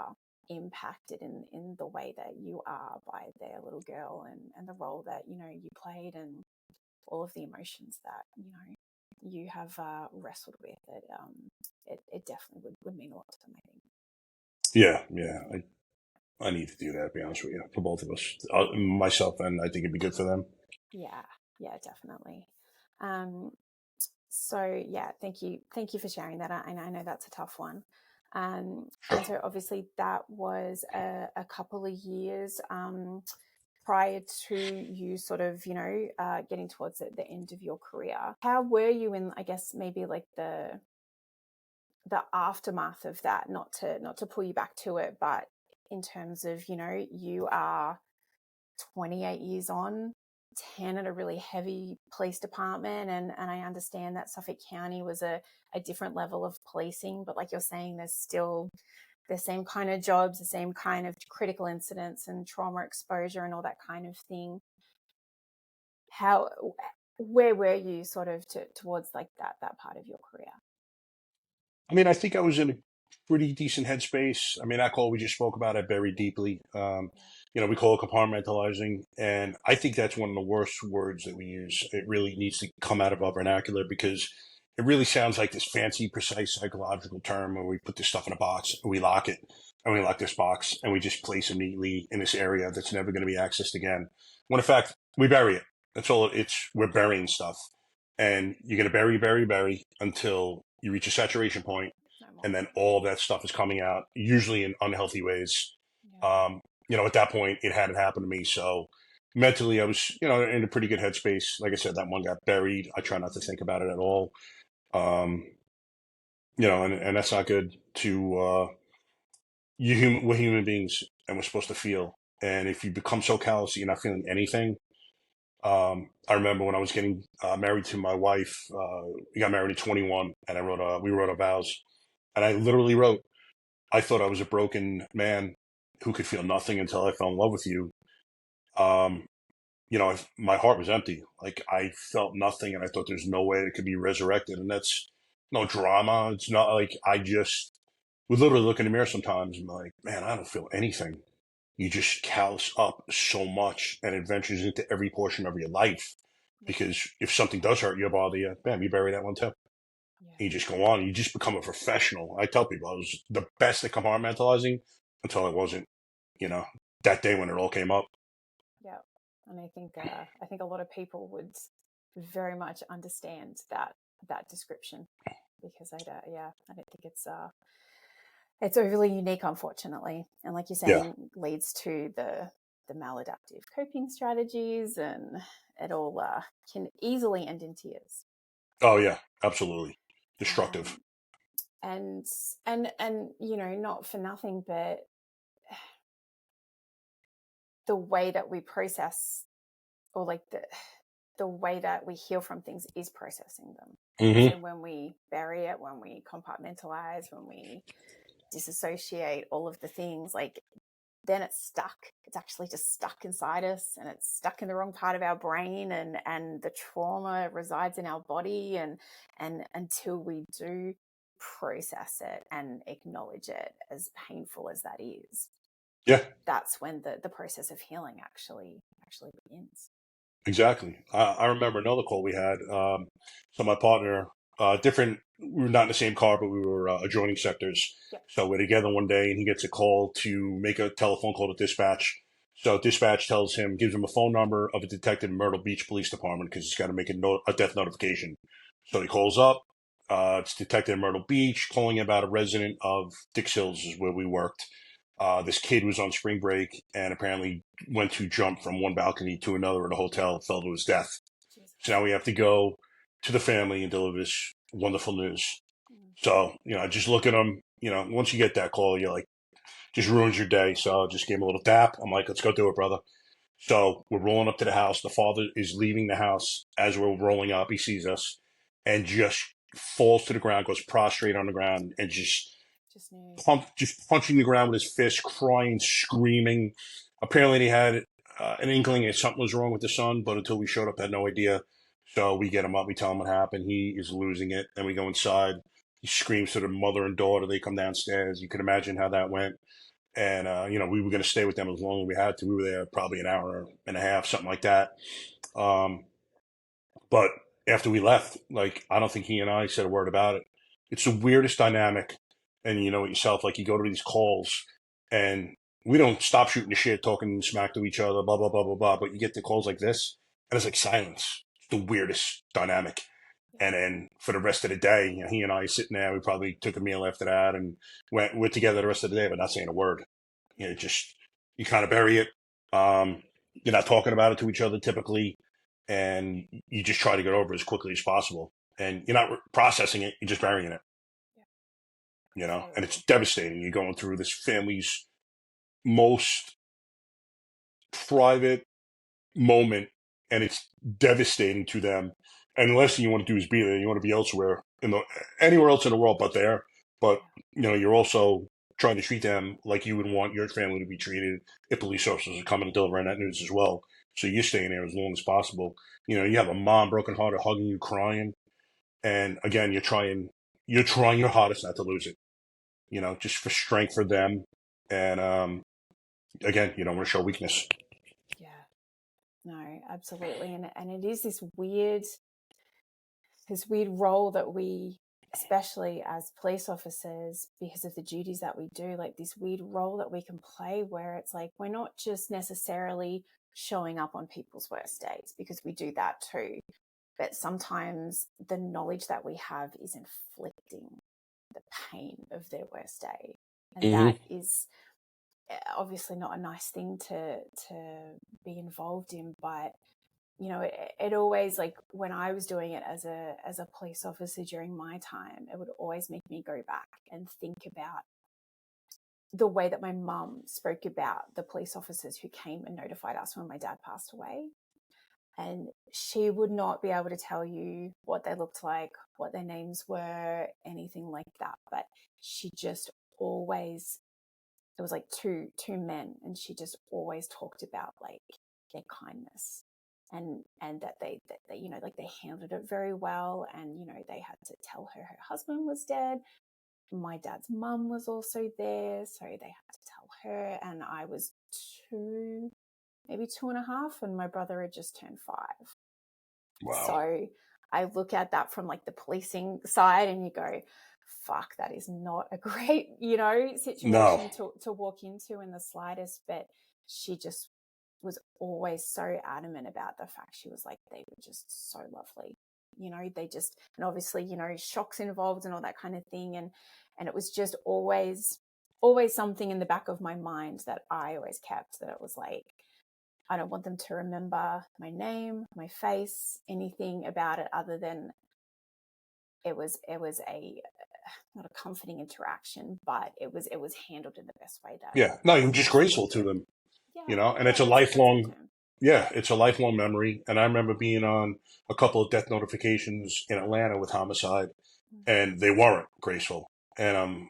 impacted in the way that you are by their little girl, and the role that, you played, and all of the emotions that, you have wrestled with it, it definitely would mean a lot to them, I think. Yeah. I need to do that, to be honest with you, for both of us, myself, and I think it'd be good for them. Yeah, definitely. So yeah, thank you for sharing that. I know that's a tough one. And so obviously that was a couple of years prior to you sort of, getting towards the end of your career. How were you in, I guess, maybe like the aftermath of that? Not to pull you back to it, but in terms of, you are 28 years on, 10 at a really heavy police department, and I understand that Suffolk County was a different level of policing, but like you're saying, there's still the same kind of jobs, the same kind of critical incidents and trauma exposure and all that kind of thing. Where were you sort of towards like that part of your career? I mean, I think I was in a pretty decent headspace. I mean, that call we just spoke about, I buried deeply. We call it compartmentalizing. And I think that's one of the worst words that we use. It really needs to come out of our vernacular, because it really sounds like this fancy, precise psychological term where we put this stuff in a box and we lock it, and we lock this box and we just place it neatly in this area that's never going to be accessed again. When in fact, we bury it. That's all we're burying stuff. And you're going to bury until you reach a saturation point, No more. and then all of that stuff is coming out, usually in unhealthy ways. Yeah. At that point, it hadn't happened to me, so mentally, I was, in a pretty good headspace. Like I said, that one got buried. I try not to think about it at all. Um, and that's not good to we're human beings, and we're supposed to feel. And if you become so callous that you're not feeling anything, I remember when I was getting married to my wife. We got married at 21, and we wrote our vows, and I literally wrote, "I thought I was a broken man who could feel nothing until I fell in love with you." Um, my heart was empty. Like, I felt nothing, and I thought there's no way it could be resurrected. And that's no drama. It's not like I just would literally look in the mirror sometimes and be like, man, I don't feel anything. You just callous up so much, and it ventures into every portion of your life. Yeah. Because if something does hurt you, bother you, bam, you bury that one too. Yeah. And you just go on. You just become a professional. I tell people I was the best at compartmentalizing until I wasn't. You know, that day when it all came up. Yeah. And I think a lot of people would very much understand that description, because I don't think it's overly unique, unfortunately, and like you're Yeah. saying, leads to the maladaptive coping strategies, and it all can easily end in tears. Oh yeah, absolutely. Destructive. Um, and not for nothing, but the way that we process, or like the way that we heal from things, is processing them. Mm-hmm. So when we bury it, when we compartmentalize, when we disassociate all of the things, like, then it's stuck. It's actually just stuck inside us, and it's stuck in the wrong part of our brain, and the trauma resides in our body, and until we do process it and acknowledge it, as painful as that is, Yeah, that's when the process of healing actually begins. exactly. I remember another call we had. So my partner, we were not in the same car, but we were adjoining sectors. Yep. So we're together one day, and he gets a call to make a telephone call to dispatch. So dispatch gives him a phone number of a detective in Myrtle Beach Police Department because he's got to make a death notification. So he calls up. It's detective in Myrtle Beach calling about a resident of Dix Hills, is where we worked. This kid was on spring break and apparently went to jump from one balcony to another at a hotel, fell to his death. Jesus. So now we have to go to the family and deliver this wonderful news. So, I just look at him, once you get that call, you're like, just ruins your day. So I just gave him a little tap. I'm like, let's go do it, brother. So we're rolling up to the house. The father is leaving the house as we're rolling up. He sees us and just falls to the ground, goes prostrate on the ground, and just punching the ground with his fist, crying, screaming. Apparently, he had an inkling that something was wrong with the son, but until we showed up, had no idea. So we get him up, we tell him what happened. He is losing it. Then we go inside. He screams to the mother and daughter. They come downstairs. You can imagine how that went. And, we were going to stay with them as long as we had to. We were there probably an hour and a half, something like that. But after we left, like, I don't think he and I said a word about it. It's the weirdest dynamic. And you know it yourself, like you go to these calls and we don't stop shooting the shit, talking smack to each other, blah, blah, blah, blah, blah. But you get the calls like this and it's like silence. It's the weirdest dynamic. And then for the rest of the day, he and I sitting there, we probably took a meal after that and we're together the rest of the day, but not saying a word. You kind of bury it. You're not talking about it to each other typically, and you just try to get over it as quickly as possible. And you're not processing it; you're just burying it. And it's devastating. You're going through this family's most private moment, and it's devastating to them. And the last thing you want to do is be there. You want to be elsewhere, anywhere else in the world but there. But you're also trying to treat them like you would want your family to be treated if police officers are coming and delivering that news as well. So you're staying there as long as possible. You have a mom broken hearted hugging you, crying, and again, you're trying your hardest not to lose it. Just for strength for them, and again, you don't want to show weakness. Yeah, no, absolutely, and it is this weird role that we, especially as police officers, because of the duties that we do, like this weird role that we can play where it's like we're not just necessarily showing up on people's worst days, because we do that too, but sometimes the knowledge that we have is inflicting the pain of their worst day, and that is obviously not a nice thing to be involved in. But it always, like when I was doing it as a police officer during my time, it would always make me go back and think about the way that my mum spoke about the police officers who came and notified us when my dad passed away. And she would not be able to tell you what they looked like, what their names were, anything like that. But she just always, it was like two men, and she just always talked about like their kindness and that they like they handled it very well. And they had to tell her husband was dead. My dad's mum was also there, so they had to tell her. And I was maybe 2.5, and my brother had just turned 5. Wow. So I look at that from like the policing side, and you go, fuck, that is not a great, situation to walk into in the slightest. But she just was always so adamant about the fact, she was like, they were just so lovely. They just, and obviously, shocks involved and all that kind of thing. And it was just always something in the back of my mind that I always kept, that it was like, I don't want them to remember my name, my face, anything about it other than it was a not a comforting interaction, but it was handled in the best way that. Yeah, no, you're just grateful to them, and it's a lifelong. Yeah, it's a lifelong memory. And I remember being on a couple of death notifications in Atlanta with homicide, and they weren't graceful. And I'm,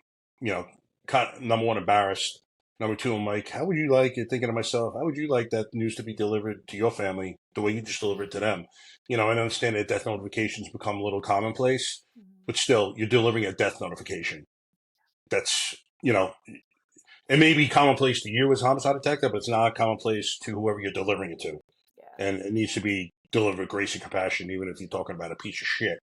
kind of, number one, embarrassed. Number two, I'm like, how would you like it? Thinking to myself, how would you like that news to be delivered to your family the way you just delivered it to them? You know, I understand that death notifications become a little commonplace, Mhm. but still, you're delivering a death notification. That's, you know, it may be commonplace to you as a homicide detective, but it's not commonplace to whoever you're delivering it to. Yeah, And it needs to be delivered with grace and compassion, even if you're talking about a piece of shit.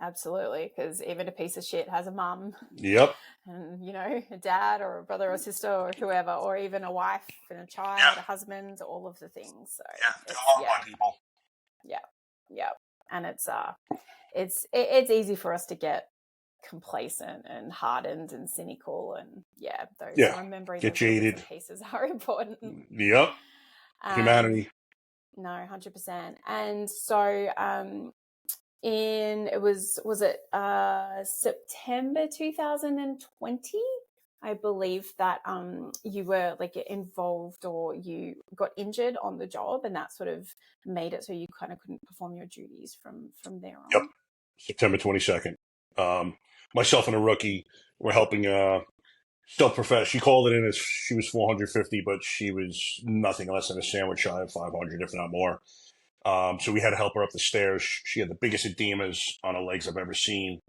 absolutely. Because even a piece of shit has a mum, Yep. and a dad or a brother or sister or whoever, or even a wife and a child, Yeah. a husband, all of the things. So Yeah. They're it's loved by people. yeah, yeah, and it's easy for us to get complacent and hardened and cynical, and those Yeah. remembering Get those little bits and jaded. pieces are important. Yep. um Humanity. no, 100%. And so in it was it September 2020, I believe, that you were like involved, or you got injured on the job, and that sort of made it so you kind of couldn't perform your duties from there Yep. on. September 22nd. Um, Myself and a rookie were helping still profess. She called it in as she was 450, but she was nothing less than a sandwich shy of 500, if not more. So we had to help her up the stairs. She had the biggest edemas on her legs I've ever seen.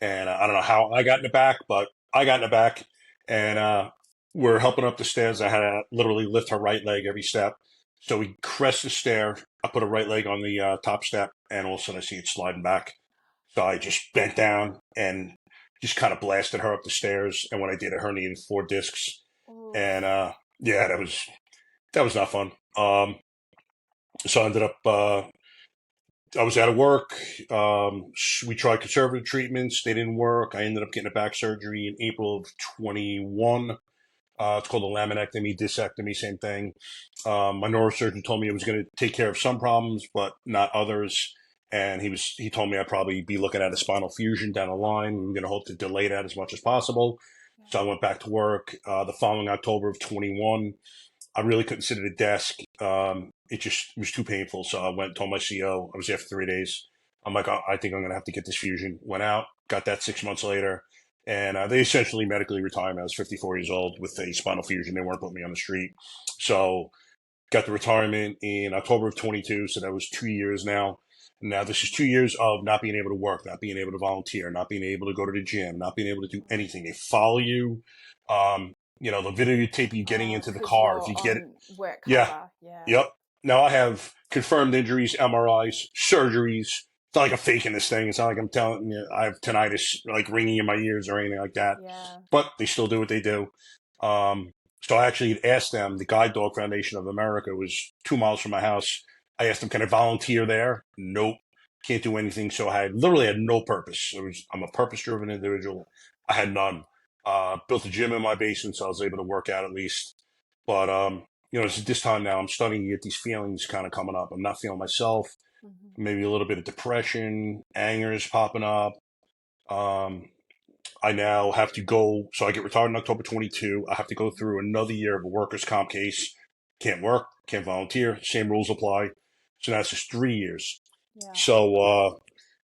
And I don't know how I got in the back, but I got in the back. And we're helping her up the stairs. I had to literally lift her right leg every step. So we crest the stair. I put her right leg on the top step, and all of a sudden I see it sliding back. So I just bent down and just kind of blasted her up the stairs. And when I did, I herniated 4 discs. And Oof. yeah, that was not fun. So I ended up I was out of work. We tried conservative treatments; they didn't work. I ended up getting a back surgery in April of 21. It's called a laminectomy, discectomy, same thing. My neurosurgeon told me it was going to take care of some problems, but not others. And he told me I'd probably be looking at a spinal fusion down the line. We were going to hope to delay that as much as possible. Yeah. So I went back to work the following October of 21. I really couldn't sit at a desk. It was too painful. So I went and told my CO. I was there for 3 days. I'm like, I think I'm going to have to get this fusion. Went out, got that 6 months later. And they essentially medically retired me. I was 54 years old with a spinal fusion. They weren't putting me on the street. So got the retirement in October of 22. So that was 2 years now. Now this is 2 years of not being able to work, not being able to volunteer, not being able to go to the gym, not being able to do anything. They follow you. The videotape you getting Oh, into the because car. If you're you get it, on work yeah, cover. Yeah. yep. Now I have confirmed injuries, MRIs, surgeries. It's not like I'm faking this thing. It's not like I'm telling you I have tinnitus, like ringing in my ears or anything like that. Yeah. But they still do what they do. Um, so I actually asked them. The Guide Dog Foundation of America was 2 miles from my house. I asked them, "Can I volunteer there?" Nope, can't do anything. So I literally had no purpose. I'm a purpose-driven individual. I had none. Built a gym in my basement, so I was able to work out at least. But it's at this time now I'm starting to get these feelings kind of coming up. I'm not feeling myself. Hmm. Maybe a little bit of depression, anger is popping up. Um, I now have to go. So I get retired in October 22. I have to go through another year of a workers' comp case. Can't work, can't volunteer. Same rules apply. So that's just 3 years. Yeah. So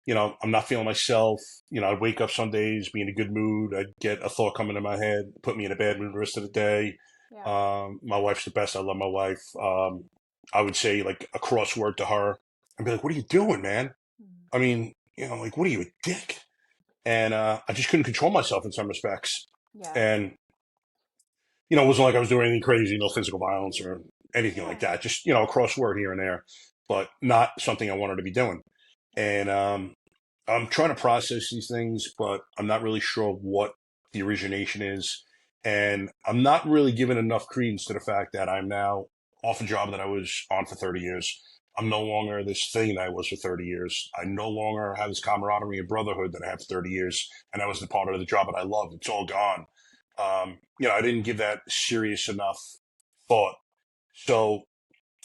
I'm not feeling myself. I'd wake up some days, be in a good mood. I'd get a thought coming in my head, put me in a bad mood the rest of the day. Yeah. My wife's the best. I love my wife. I would say like a crossword to her and be like, "What are you doing, man?" Mm. I mean, like, what are you, a dick? And I just couldn't control myself in some respects. Yeah. And it wasn't like I was doing anything crazy, no physical violence or anything like Yeah. that. Just a crossword here and there, but not something I wanted to be doing. And I'm trying to process these things, but I'm not really sure what the origination is. And I'm not really giving enough credence to the fact that I'm now off a job that I was on for 30 years. I'm no longer this thing that I was for 30 years. I no longer have this camaraderie and brotherhood that I had for 30 years. And that was the part of the job that I loved. It's all gone. I didn't give that serious enough thought. So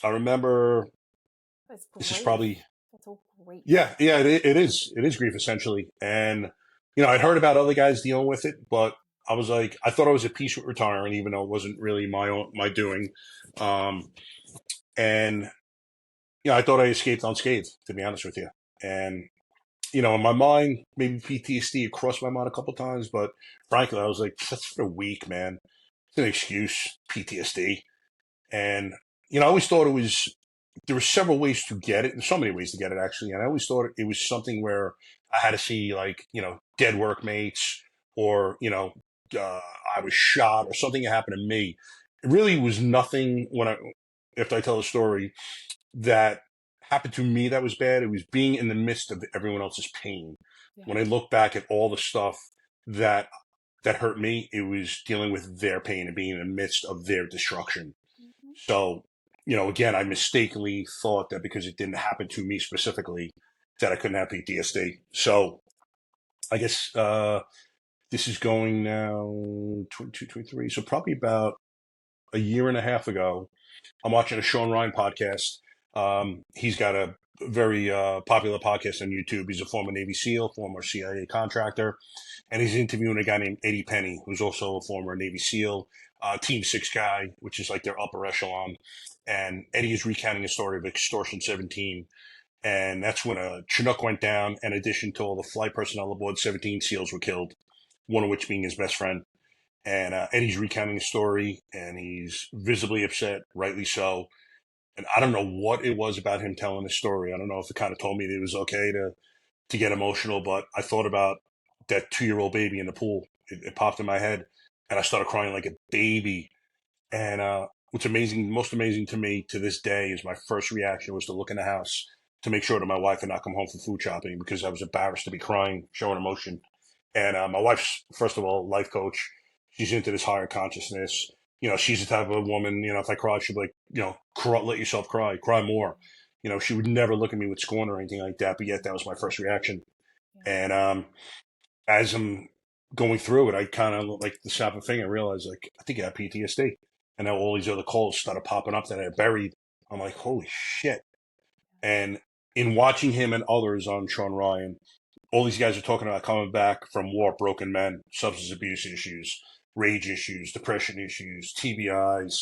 I remember That's this is grief. probably That's all grief. yeah, it is. It is grief essentially. And, I'd heard about other guys dealing with it, but I was like, I thought I was at peace with retiring, even though it wasn't really my doing. Um, and, I thought I escaped unscathed, to be honest with you. And, in my mind, maybe PTSD crossed my mind a couple times, but frankly, I was like, that's for the weak, man. an excuse, PTSD. And, I always thought there were several ways to get it, and so many ways to get it actually. And I always thought it was something where I had to see like, dead workmates or, I was shot or something that happened to me. It really was nothing after I tell the story that happened to me that was bad. It was being in the midst of everyone else's pain. Yeah. When I look back at all the stuff that hurt me, it was dealing with their pain and being in the midst of their destruction. Mm-hmm. So, again, I mistakenly thought that because it didn't happen to me specifically, that I couldn't have PTSD. So I guess this is going now 22, 23. So probably about a year and a half ago, I'm watching a Sean Ryan podcast. He's got a very popular podcast on YouTube. He's a former Navy SEAL, former CIA contractor, and he's interviewing a guy named Eddie Penny, who's also a former Navy SEAL, Team 6 guy, which is like their upper echelon. And Eddie is recounting the story of Extortion 17. And that's when a Chinook went down. In addition to all the flight personnel aboard, 17 SEALs were killed, one of which being his best friend. And Eddie's recounting the story, and he's visibly upset, rightly so. And I don't know what it was about him telling the story. I don't know if it kind of told me that it was okay to get emotional, but I thought about that 2-year-old baby in the pool. It popped in my head, and I started crying like a baby. And what's amazing, most amazing to me to this day is my first reaction was to look in the house to make sure that my wife had not come home from food shopping because I was embarrassed to be crying, showing emotion. And my wife's, first of all, life coach. She's into this higher consciousness. She's the type of woman, if I cry, she'd be like, let yourself cry more. She would never look at me with scorn or anything like that. But yet that was my first reaction. Yeah. And as I'm going through it, I kind of like the snap of a finger, realized like, I think I have PTSD. And now all these other calls started popping up that I buried. I'm like, holy shit. And in watching him and others on Sean Ryan, all these guys are talking about coming back from war, broken men, substance abuse issues, rage issues, depression issues, TBIs,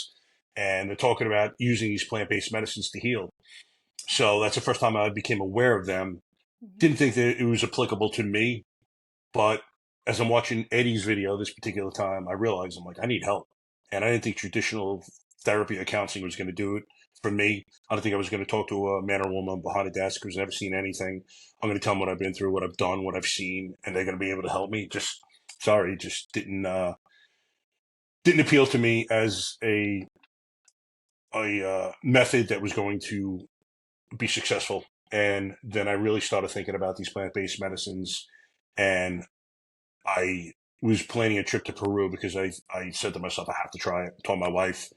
and they're talking about using these plant-based medicines to heal. So that's the first time I became aware of them. Mm-hmm. Didn't think that it was applicable to me, but as I'm watching Eddie's video this particular time, I realized I'm like, I need help. And I didn't think traditional therapy or counseling was going to do it for me. I don't think I was going to talk to a man or woman behind a desk who's never seen anything. I'm going to tell them what I've been through, what I've done, what I've seen, and they're going to be able to help me. Just didn't appeal to me as a method that was going to be successful. And then I really started thinking about these plant-based medicines, and I was planning a trip to Peru because I said to myself, I have to try it. I told my wife,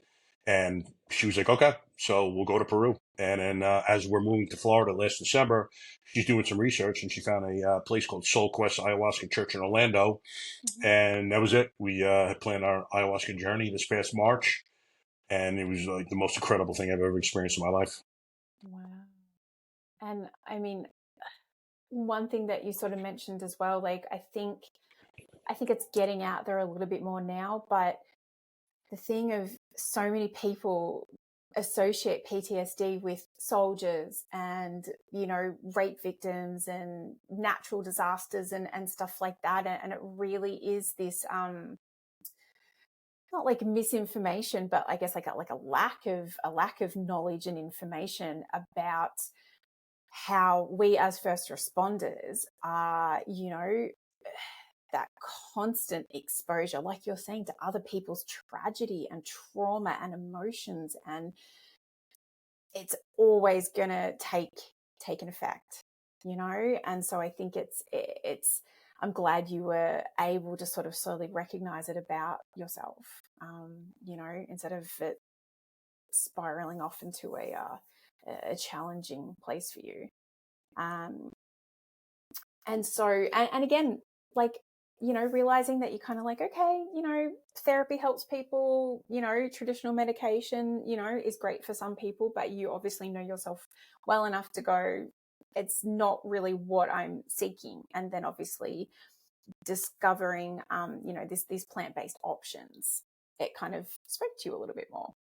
and she was like, okay, so we'll go to Peru. And then as we're moving to Florida last December, she's doing some research, and she found a place called Soul Quest Ayahuasca Church in Orlando. Mm-hmm. And that was it. We had planned our ayahuasca journey this past March, and it was like the most incredible thing I've ever experienced in my life. Wow. And I mean, one thing that you sort of mentioned as well, like I think it's getting out there a little bit more now, but the thing of so many people associate PTSD with soldiers and, rape victims and natural disasters and stuff like that. And it really is this, not like misinformation, but I guess like a lack of knowledge and information about how we as first responders are, that constant exposure, like you're saying, to other people's tragedy and trauma and emotions, and it's always going to take an effect, and so I think it's I'm glad you were able to sort of slowly recognize it about yourself, instead of it spiraling off into a challenging place for you. And so, and again, like, realizing that you're kind of like, okay, therapy helps people, traditional medication, is great for some people, but you obviously know yourself well enough to go, it's not really what I'm seeking. And then obviously discovering, these plant-based options, it kind of spoke to you a little bit more.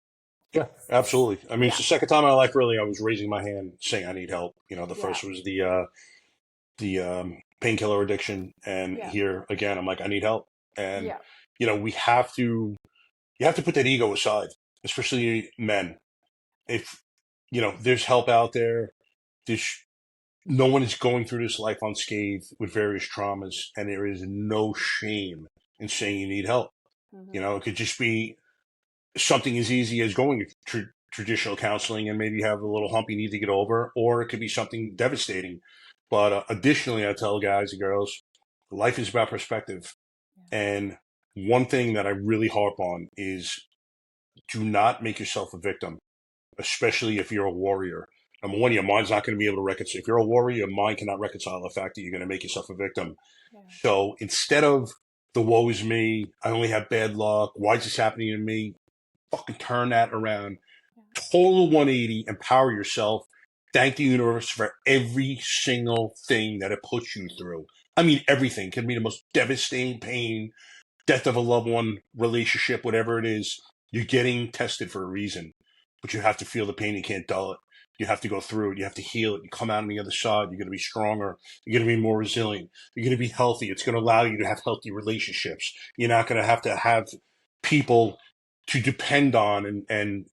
Yeah, absolutely. I mean, Yeah. it's the second time in my life, really, I was raising my hand saying I need help. The first was the painkiller addiction, and here again, I'm like, I need help. And Yeah. we have to you have to put that ego aside, especially men. If, there's help out there, there's no one is going through this life unscathed with various traumas, and there is no shame in saying you need help. It could just be something as easy as going to traditional counseling and maybe you have a little hump you need to get over, or it could be something devastating. But additionally, I tell guys and girls, life is about perspective. Yeah. And one thing that I really harp on is do not make yourself a victim, especially if you're a warrior. Number one, your mind's not going to be able to reconcile. If you're a warrior, your mind cannot reconcile the fact that you're going to make yourself a victim. Yeah. So instead of the woe is me, I only have bad luck, why is this happening to me? Fucking turn that around. Yeah. Total 180, empower yourself. Thank the universe for every single thing that it puts you through. I mean, everything. It can be the most devastating pain, death of a loved one, relationship, whatever it is. You're getting tested for a reason, but you have to feel the pain. You can't dull it. You have to go through it. You have to heal it. You come out on the other side. You're going to be stronger. You're going to be more resilient. You're going to be healthy. It's going to allow you to have healthy relationships. You're not going to have people to depend on and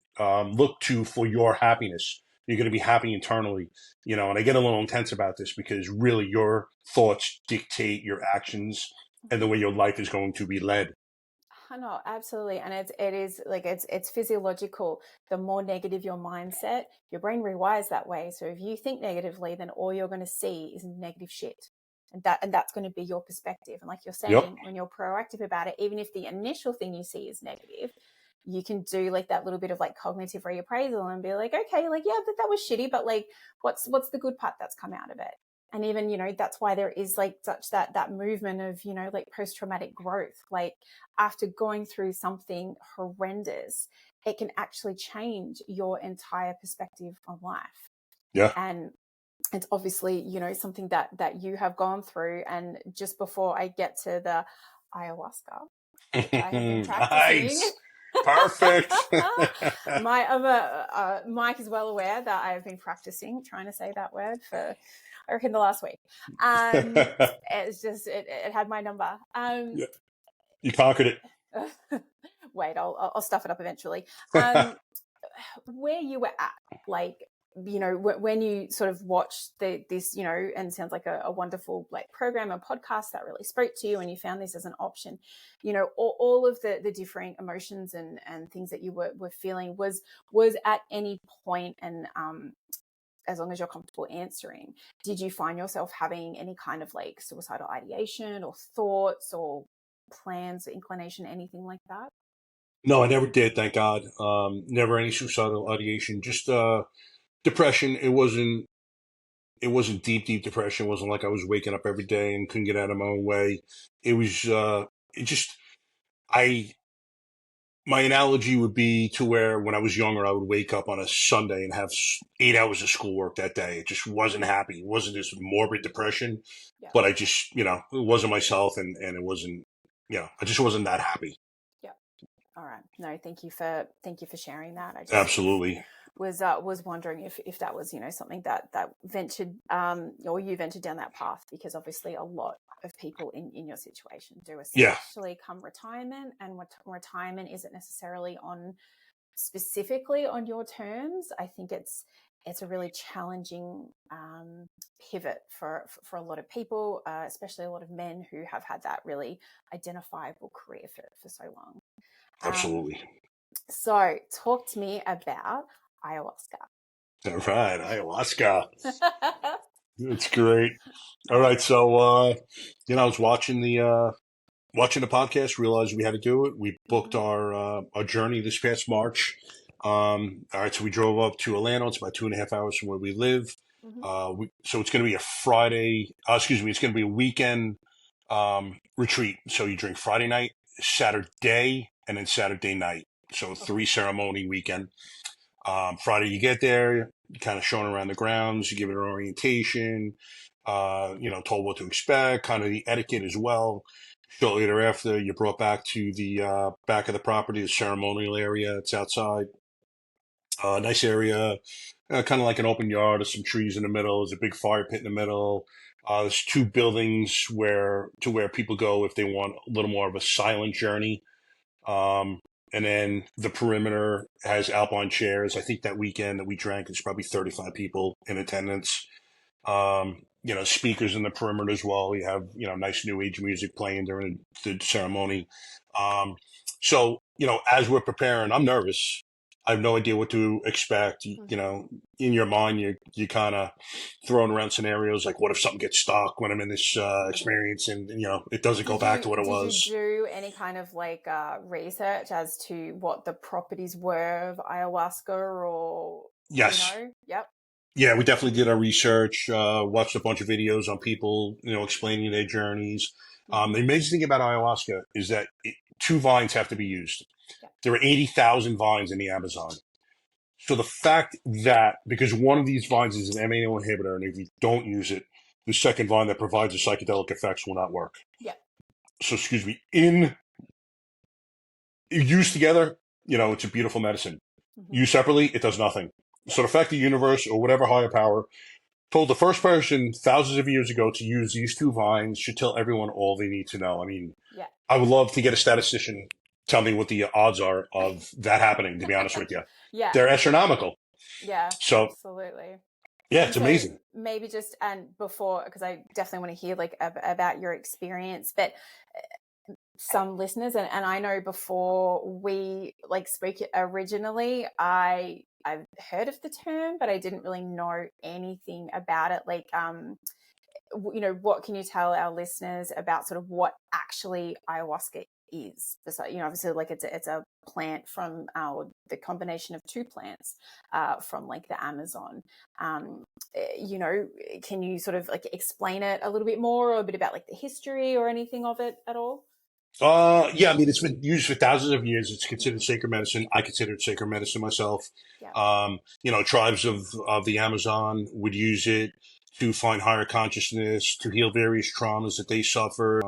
look to for your happiness. You're going to be happy internally, and I get a little intense about this because really your thoughts dictate your actions and the way your life is going to be led. No, absolutely. And it's physiological. The more negative your mindset, your brain rewires that way. So if you think negatively, then all you're going to see is negative shit. And that's going to be your perspective. And like you're saying, Yep. when you're proactive about it, even if the initial thing you see is negative, you can do like that little bit of like cognitive reappraisal and be like, okay, like, yeah, that was shitty, but like, what's the good part that's come out of it? And even, that's why there is like such that movement of, like post-traumatic growth. Like after going through something horrendous, it can actually change your entire perspective on life. Yeah. And it's obviously, something that you have gone through. And just before I get to the ayahuasca, which I have been practicing. Nice. Perfect. Mike is well aware that I have been practicing trying to say that word for, I reckon, the last week. It's just it had my number. Yeah. You conquered it. Wait, I'll stuff it up eventually. Where you were at, like, when you sort of watched this, and it sounds like a wonderful like program, a podcast that really spoke to you, and you found this as an option, all of the different emotions and things that you were feeling was at any point, and as long as you're comfortable answering, did you find yourself having any kind of like suicidal ideation or thoughts or plans, inclination, anything like that? No, I never did, thank God. Never any suicidal ideation, just depression. It wasn't deep depression. It wasn't like I was waking up every day and couldn't get out of my own way. It was it just I my analogy would be to where when I was younger, I would wake up on a Sunday and have 8 hours of schoolwork that day. It just wasn't happy. It wasn't this morbid depression, Yeah. but I just, it wasn't myself, and it wasn't, I just wasn't that happy. Yeah. All right. No, thank you for sharing that. I just Absolutely. was wondering if that was, something that ventured, or you ventured down that path, because obviously a lot of people in your situation do, especially come retirement, and retirement isn't necessarily specifically on your terms. I think it's a really challenging pivot for a lot of people, especially a lot of men who have had that really identifiable career for so long. Absolutely. So talk to me about ayahuasca. All right, ayahuasca. It's great. All right, so I was watching the podcast, realized we had to do it. We booked our journey this past March. All right, so we drove up to Atlanta. It's about 2.5 hours from where we live. So it's going to be a Friday. It's going to be a weekend retreat. So you drink Friday night, Saturday, and then Saturday night. So 3-ceremony weekend. Friday you get there, you kind of shown around the grounds, you give it an orientation, told what to expect, kind of the etiquette as well. Shortly thereafter, you're brought back to the back of the property, the ceremonial area. It's outside. Nice area, kind of like an open yard. There's some trees in the middle. There's a big fire pit in the middle. There's 2 buildings where people go if they want a little more of a silent journey. And then the perimeter has alpine chairs. I think that weekend that we drank, there's probably 35 people in attendance. Speakers in the perimeter as well. You have, nice new age music playing during the ceremony. Um, as we're preparing, I'm nervous. I have no idea what to expect. In your mind, you kind of throwing around scenarios like, what if something gets stuck when I'm in this experience, and it doesn't go back to what it Did was. you do any kind of research as to what the properties were of ayahuasca, or Yes. Yep. Yeah, we definitely did our research, watched a bunch of videos on people, explaining their journeys. The amazing thing about ayahuasca is that two vines have to be used. Yeah. There are 80,000 vines in the Amazon. So the fact that, because one of these vines is an MAO inhibitor, and if you don't use it, the second vine that provides the psychedelic effects will not work. Yeah. So, excuse me, in used together, it's a beautiful medicine. Used separately, it does nothing. So the fact the universe or whatever higher power told the first person thousands of years ago to use these two vines should tell everyone all they need to know. I mean, I would love to get a statistician tell me what the odds are of that happening, to be honest with you. Yeah. They're astronomical. Yeah, so absolutely. Yeah, it's amazing. Maybe just, and before, because I definitely want to hear about your experience, but some listeners, and I know before we spoke originally, I've heard of the term, but I didn't really know anything about it. What can you tell our listeners about sort of what actually ayahuasca is? Obviously, it's a plant from the combination of two plants from the Amazon. Can you sort of explain it a little bit more, or a bit about the history or anything of it at all? Yeah, I mean, it's been used for thousands of years. It's considered sacred medicine. I consider it sacred medicine myself. Yeah. Tribes of the Amazon would use it to find higher consciousness, to heal various traumas that they suffer.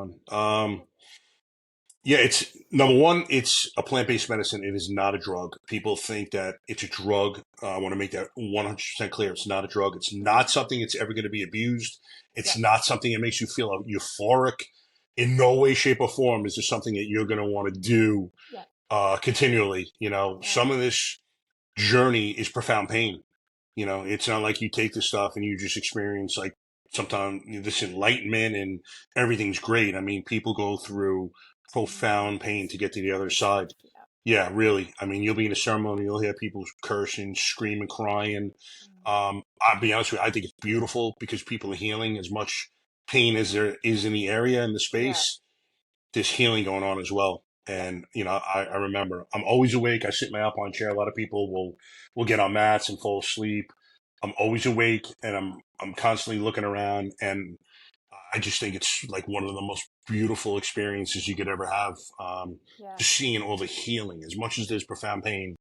It's number one, it's a plant-based medicine. It is not a drug. People think that it's a drug. I want to make that 100% clear. It's not a drug. It's not something that's ever going to be abused. It's not something that makes you feel euphoric. In no way, shape, or form is this something that you're going to want to do continually. Some of this journey is profound pain. It's not like you take this stuff and you just experience sometimes this enlightenment and everything's great. I mean, people go through profound pain to get to the other side. Yeah, really. I mean, you'll be in a ceremony, you'll hear people cursing, screaming, crying. I'll be honest with you, I think it's beautiful because people are healing. As much pain as there is in the area, in the space, there's healing going on as well. And, I remember I'm always awake. I sit in my alpine chair. A lot of people will get on mats and fall asleep. I'm always awake, and I'm constantly looking around, and I just think it's one of the most beautiful experiences you could ever have. Just seeing all the healing, as much as there's profound pain,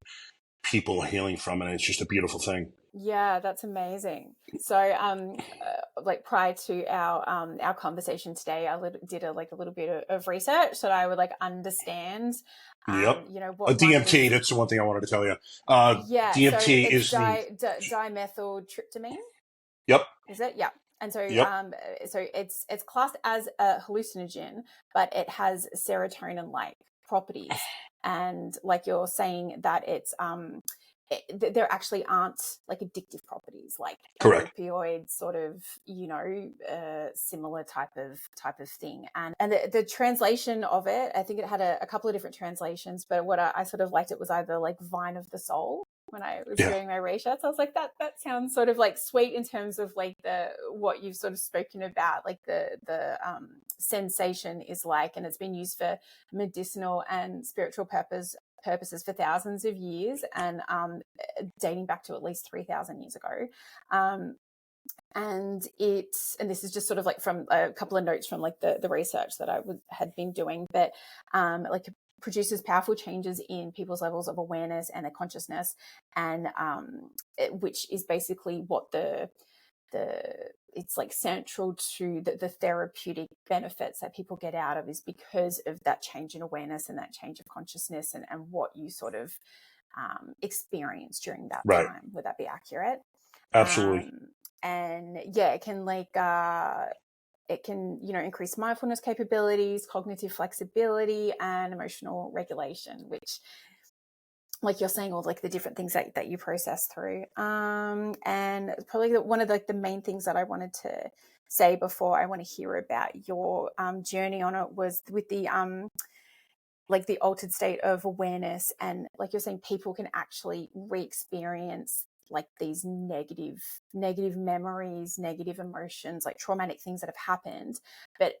people are healing from it. It's just a beautiful thing. Yeah, that's amazing. So, prior to our conversation today, I did a little bit of research so that I would understand. Yep. What A DMT. That's the one thing I wanted to tell you. so DMT it's is dimethyltryptamine. Yep. Is it? Yeah. And so, Yep. So it's classed as a hallucinogen, but it has serotonin-like properties. And you're saying that it's there actually aren't addictive properties like Correct. opioid sort of similar type of thing. And the translation of it, I think it had a couple of different translations, but what I sort of liked, it was either vine of the soul. When I was doing my research, I was like, that sounds sort of sweet in terms of what you've sort of spoken about, the sensation is and it's been used for medicinal and spiritual purposes for thousands of years, and dating back to at least 3,000 years ago. And this is just sort of from a couple of notes from the research that I had been doing, but produces powerful changes in people's levels of awareness and their consciousness, and which is basically what it's central to the therapeutic benefits that people get out of, is because of that change in awareness and that change of consciousness, and what you sort of experience during that time. Would that be accurate? Absolutely. And yeah, it can it can, increase mindfulness capabilities, cognitive flexibility, and emotional regulation, which, like you're saying, all like the different things that you process through. And probably one of the main things that I wanted to say before I want to hear about your journey on it was with the like the altered state of awareness, and like you're saying, people can actually re-experience like these negative memories, negative emotions, like traumatic things that have happened. But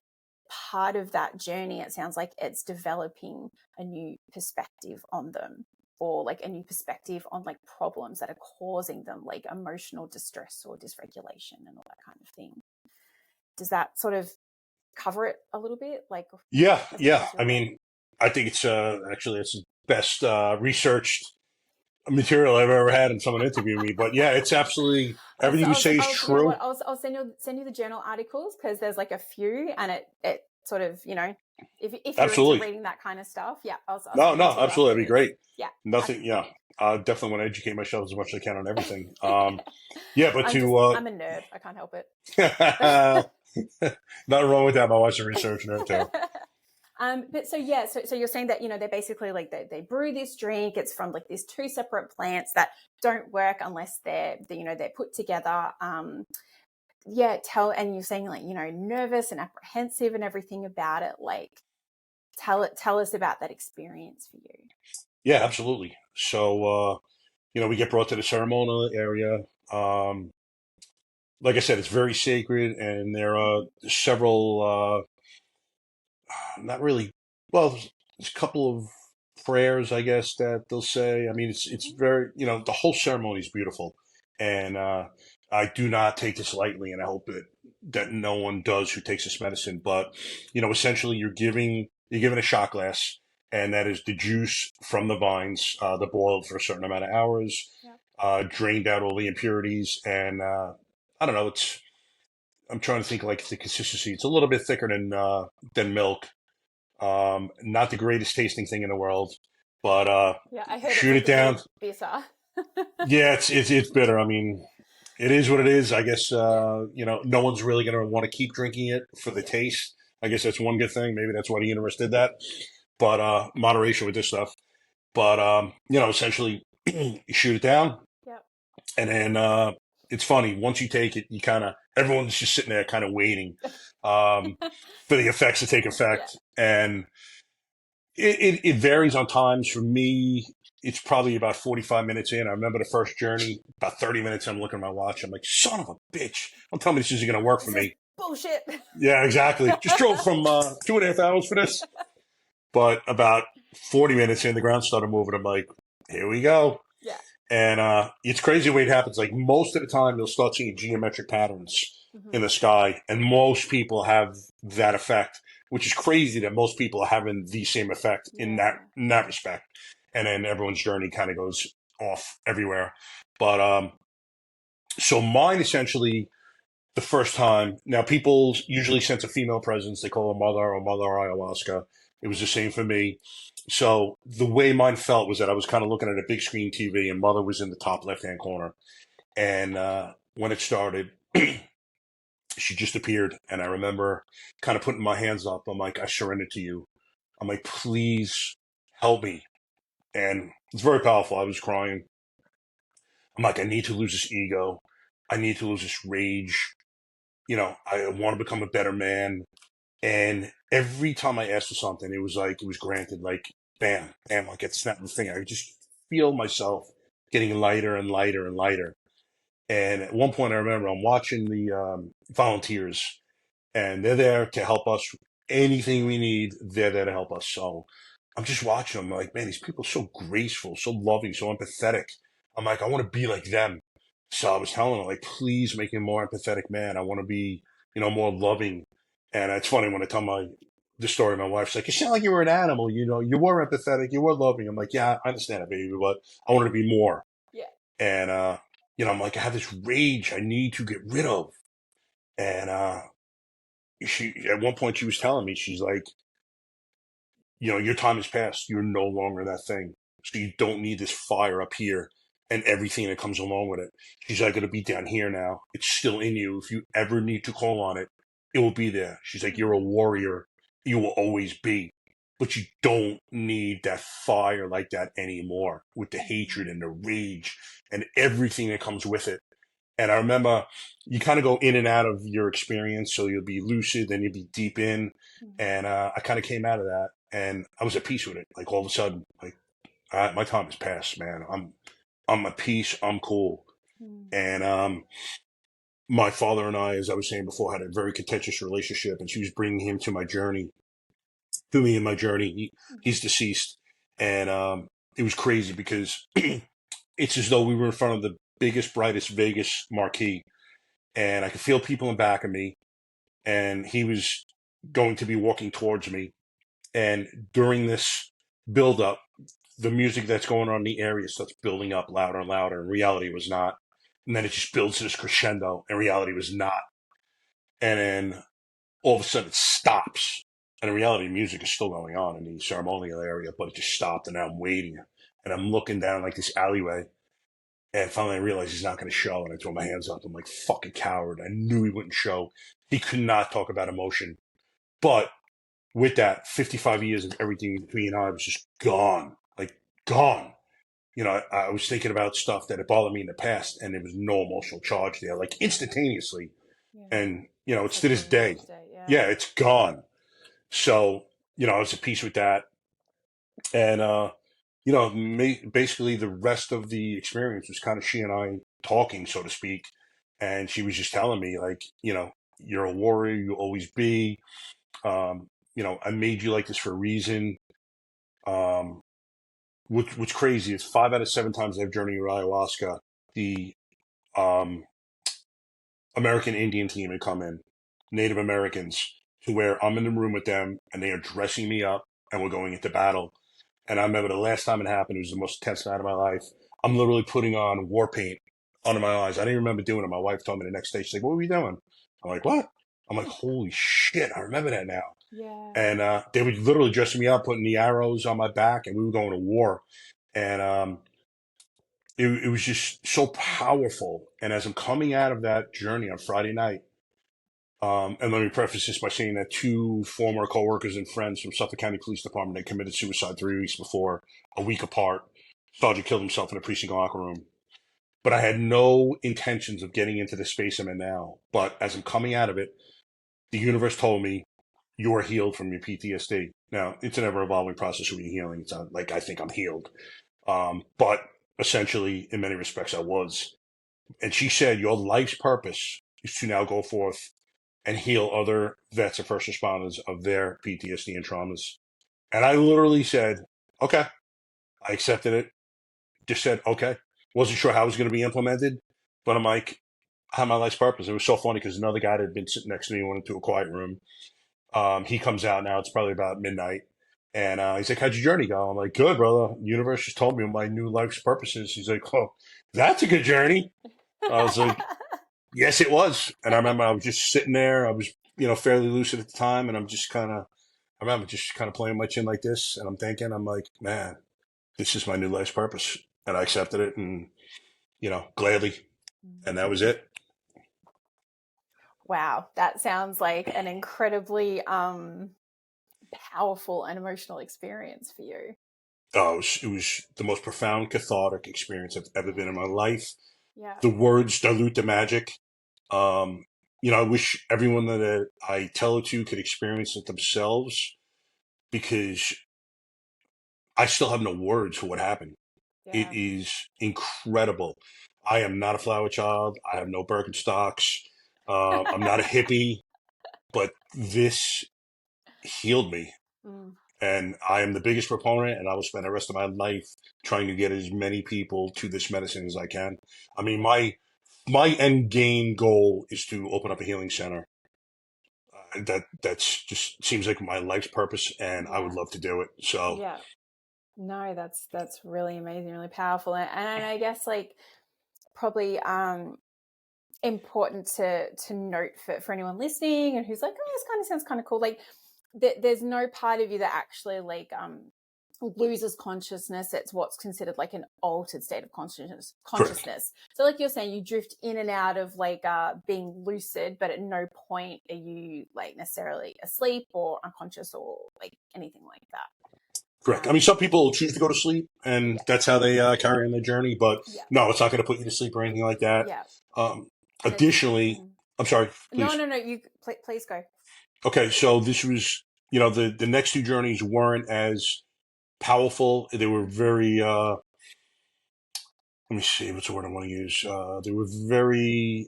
part of that journey, it sounds like it's developing a new perspective on them, or like a new perspective on like problems that are causing them like emotional distress or dysregulation and all that kind of thing. Does that sort of cover it a little bit? Like, Yeah. I mean, I think it's actually it's the best researched material I've ever had in someone interview me. But yeah, it's absolutely everything you say is true. You know what? I'll send you the journal articles, because there's like a few, and it sort of, if you're Absolutely. into reading that kind of stuff, yeah. No, absolutely, that'd be great. Yeah, nothing. Yeah, I definitely want to educate myself as much as I can on everything. Yeah, but I'm a nerd. I can't help it. Nothing wrong with that. My wife's a research nerd too. But so you're saying that, they're basically like they brew this drink. It's from like these two separate plants that don't work unless they're put together. And you're saying like, nervous and apprehensive and everything about it. Like, tell us about that experience for you. Yeah, absolutely. So we get brought to the ceremonial area. Like I said, it's very sacred, and there are several not really. Well, there's a couple of prayers, I guess, that they'll say. I mean, it's very, the whole ceremony is beautiful, and I do not take this lightly, and I hope that no one does who takes this medicine. But essentially, you're given a shot glass, and that is the juice from the vines, that boiled for a certain amount of hours, drained out all the impurities, and I don't know. I'm trying to think like the consistency. It's a little bit thicker than milk. Not the greatest tasting thing in the world, but I heard shoot it down. Bitter. Yeah, it's bitter. I mean, it is what it is. I guess no one's really going to want to keep drinking it for the taste. I guess that's one good thing. Maybe that's why the universe did that. But moderation with this stuff. But essentially, you shoot it down, and then it's funny. Once you take it, you kind of everyone's just sitting there, kind of waiting for the effects to take effect, and it varies on times. For me, it's probably about 45 minutes in. I remember the first journey, about 30 minutes. I'm looking at my watch. I'm like, son of a bitch! Don't tell me this isn't going to work for me. Bullshit. Yeah, exactly. Just drove from 2.5 hours for this, but about 40 minutes in, the ground started moving. I'm like, here we go. Yeah. And it's crazy the way it happens. Like most of the time, you'll start seeing geometric patterns in the sky, and most people have that effect, which is crazy that most people are having the same effect in that respect. And then everyone's journey kind of goes off everywhere. But so mine essentially the first time. Now people usually sense a female presence. They call her mother or mother ayahuasca. It was the same for me. So the way mine felt was that I was kind of looking at a big screen TV, and mother was in the top left-hand corner. And when it started, she just appeared. And I remember kind of putting my hands up. I'm like, I surrender to you. I'm like, please help me. And it's very powerful. I was crying. I'm like, I need to lose this ego. I need to lose this rage. I want to become a better man. And every time I asked for something, it was granted, like, bam, bam, like it's snapping the thing. I could just feel myself getting lighter and lighter and lighter. And at one point, I remember I'm watching the volunteers, and they're there to help us. Anything we need, they're there to help us. So I'm just watching them. I'm like, man, these people are so graceful, so loving, so empathetic. I'm like, I want to be like them. So I was telling them, like, please make me a more empathetic man. I want to be, more loving. And it's funny when I tell the story, my wife's like, you sound like you were an animal. You were empathetic, you were loving. I'm like, yeah, I understand it, baby, but I want to be more. Yeah. And, I'm like, I have this rage I need to get rid of. And she, at one point, she was telling me, she's like, your time has passed. You're no longer that thing. So you don't need this fire up here and everything that comes along with it. She's like, going to be down here now. It's still in you. If you ever need to call on it, it will be there. She's like, you're a warrior. You will always be. But you don't need that fire like that anymore, with the hatred and the rage and everything that comes with it. And I remember you kind of go in and out of your experience. So you'll be lucid, then you'll be deep in. And I kind of came out of that and I was at peace with it. Like all of a sudden, like my time has passed, man. I'm at peace. I'm cool. And my father and I, as I was saying before, had a very contentious relationship, and she was bringing him to me in my journey. He's deceased, and it was crazy because it's as though we were in front of the biggest, brightest Vegas marquee, and I could feel people in back of me, and he was going to be walking towards me, and during this build up, the music that's going on in the area starts building up louder and louder. In reality, it was not. And then it just builds to this crescendo. In reality, it was not. And then all of a sudden it stops. And in reality, music is still going on in the ceremonial area, but it just stopped. And now I'm waiting. And I'm looking down like this alleyway. And finally I realized he's not going to show. And I throw my hands up. I'm like, fucking coward. I knew he wouldn't show. He could not talk about emotion. But with that, 55 years of everything between I was just gone. Like, gone. You know, I was thinking about stuff that had bothered me in the past, and there was no emotional charge there, like instantaneously. And, you know, it's to this day. Yeah, it's gone. So, you know, I was at peace with that. And, you know, basically the rest of the experience was kind of she and I talking, so to speak. And she was just telling me, like, you know, you're a warrior, you'll always be. You know, I made you like this for a reason. Um, what's crazy is 5 out of 7 times I've journeyed with ayahuasca, the um, American Indian team had come in, Native Americans, to where I'm in the room with them and they are dressing me up and we're going into battle. And I remember the last time it happened, it was the most tense night of my life. I'm literally putting on war paint under my eyes. I didn't remember doing it. My wife told me the next day, she's like, what were you doing? I'm like, what? I'm like, holy shit, I remember that now. And they were literally dressing me up, putting the arrows on my back, and we were going to war. And it was just so powerful. And as I'm coming out of that journey on Friday night, and let me preface this by saying that 2 former coworkers and friends from Suffolk County Police Department had committed suicide 3 weeks before, a week apart. Sergeant killed himself in a precinct locker room. But I had no intentions of getting into the space I'm in now. But as I'm coming out of it, the universe told me, you are healed from your PTSD. Now, it's an ever-evolving process with your healing. It's not like I think I'm healed. But essentially, in many respects, I was. And she said, your life's purpose is to now go forth and heal other vets or first responders of their PTSD and traumas. And I literally said, okay. I accepted it. Just said, okay. Wasn't sure how it was going to be implemented, but I'm like, I have my life's purpose. It was so funny because another guy that had been sitting next to me went into a quiet room. He comes out now. It's probably about midnight. And he's like, how'd your journey go? I'm like, good, brother. The universe just told me what my new life's purpose is. He's like, oh, that's a good journey. I was like, yes, it was. And I remember I was just sitting there. I was, you know, fairly lucid at the time. And I remember just kind of playing my chin like this. And I'm thinking, I'm like, man, this is my new life's purpose. And I accepted it and, you know, gladly. And that was it. Wow. That sounds like an incredibly powerful and emotional experience for you. Oh, it was the most profound cathartic experience I've ever been in my life. Yeah. The words dilute the magic. You know, I wish everyone that I tell it to could experience it themselves because I still have no words for what happened. It is incredible. I am not a flower child. I have no Birkenstocks. I'm not a hippie, but this healed me. And I am the biggest proponent, and I will spend the rest of my life trying to get as many people to this medicine as I can. I mean, my end game goal is to open up a healing center. That's just seems like my life's purpose, and I would love to do it. So yeah, no, that's really amazing, really powerful, and I guess like probably important to note for anyone listening and who's like, oh, this kind of sounds kind of cool. Like there's no part of you that actually like loses consciousness, it's what's considered like an altered state of consciousness. Correct. So like you're saying, you drift in and out of like being lucid, but at no point are you like necessarily asleep or unconscious or like anything like that. Correct. I mean, some people choose to go to sleep, and Yeah. that's how they carry on their journey. But Yeah. no, it's not going to put you to sleep or anything like that. Yeah. Additionally, I'm sorry, please. No. You please go. Okay, so this was, the next two journeys weren't as powerful. They were very, let me see, what's the word I want to use? They were very,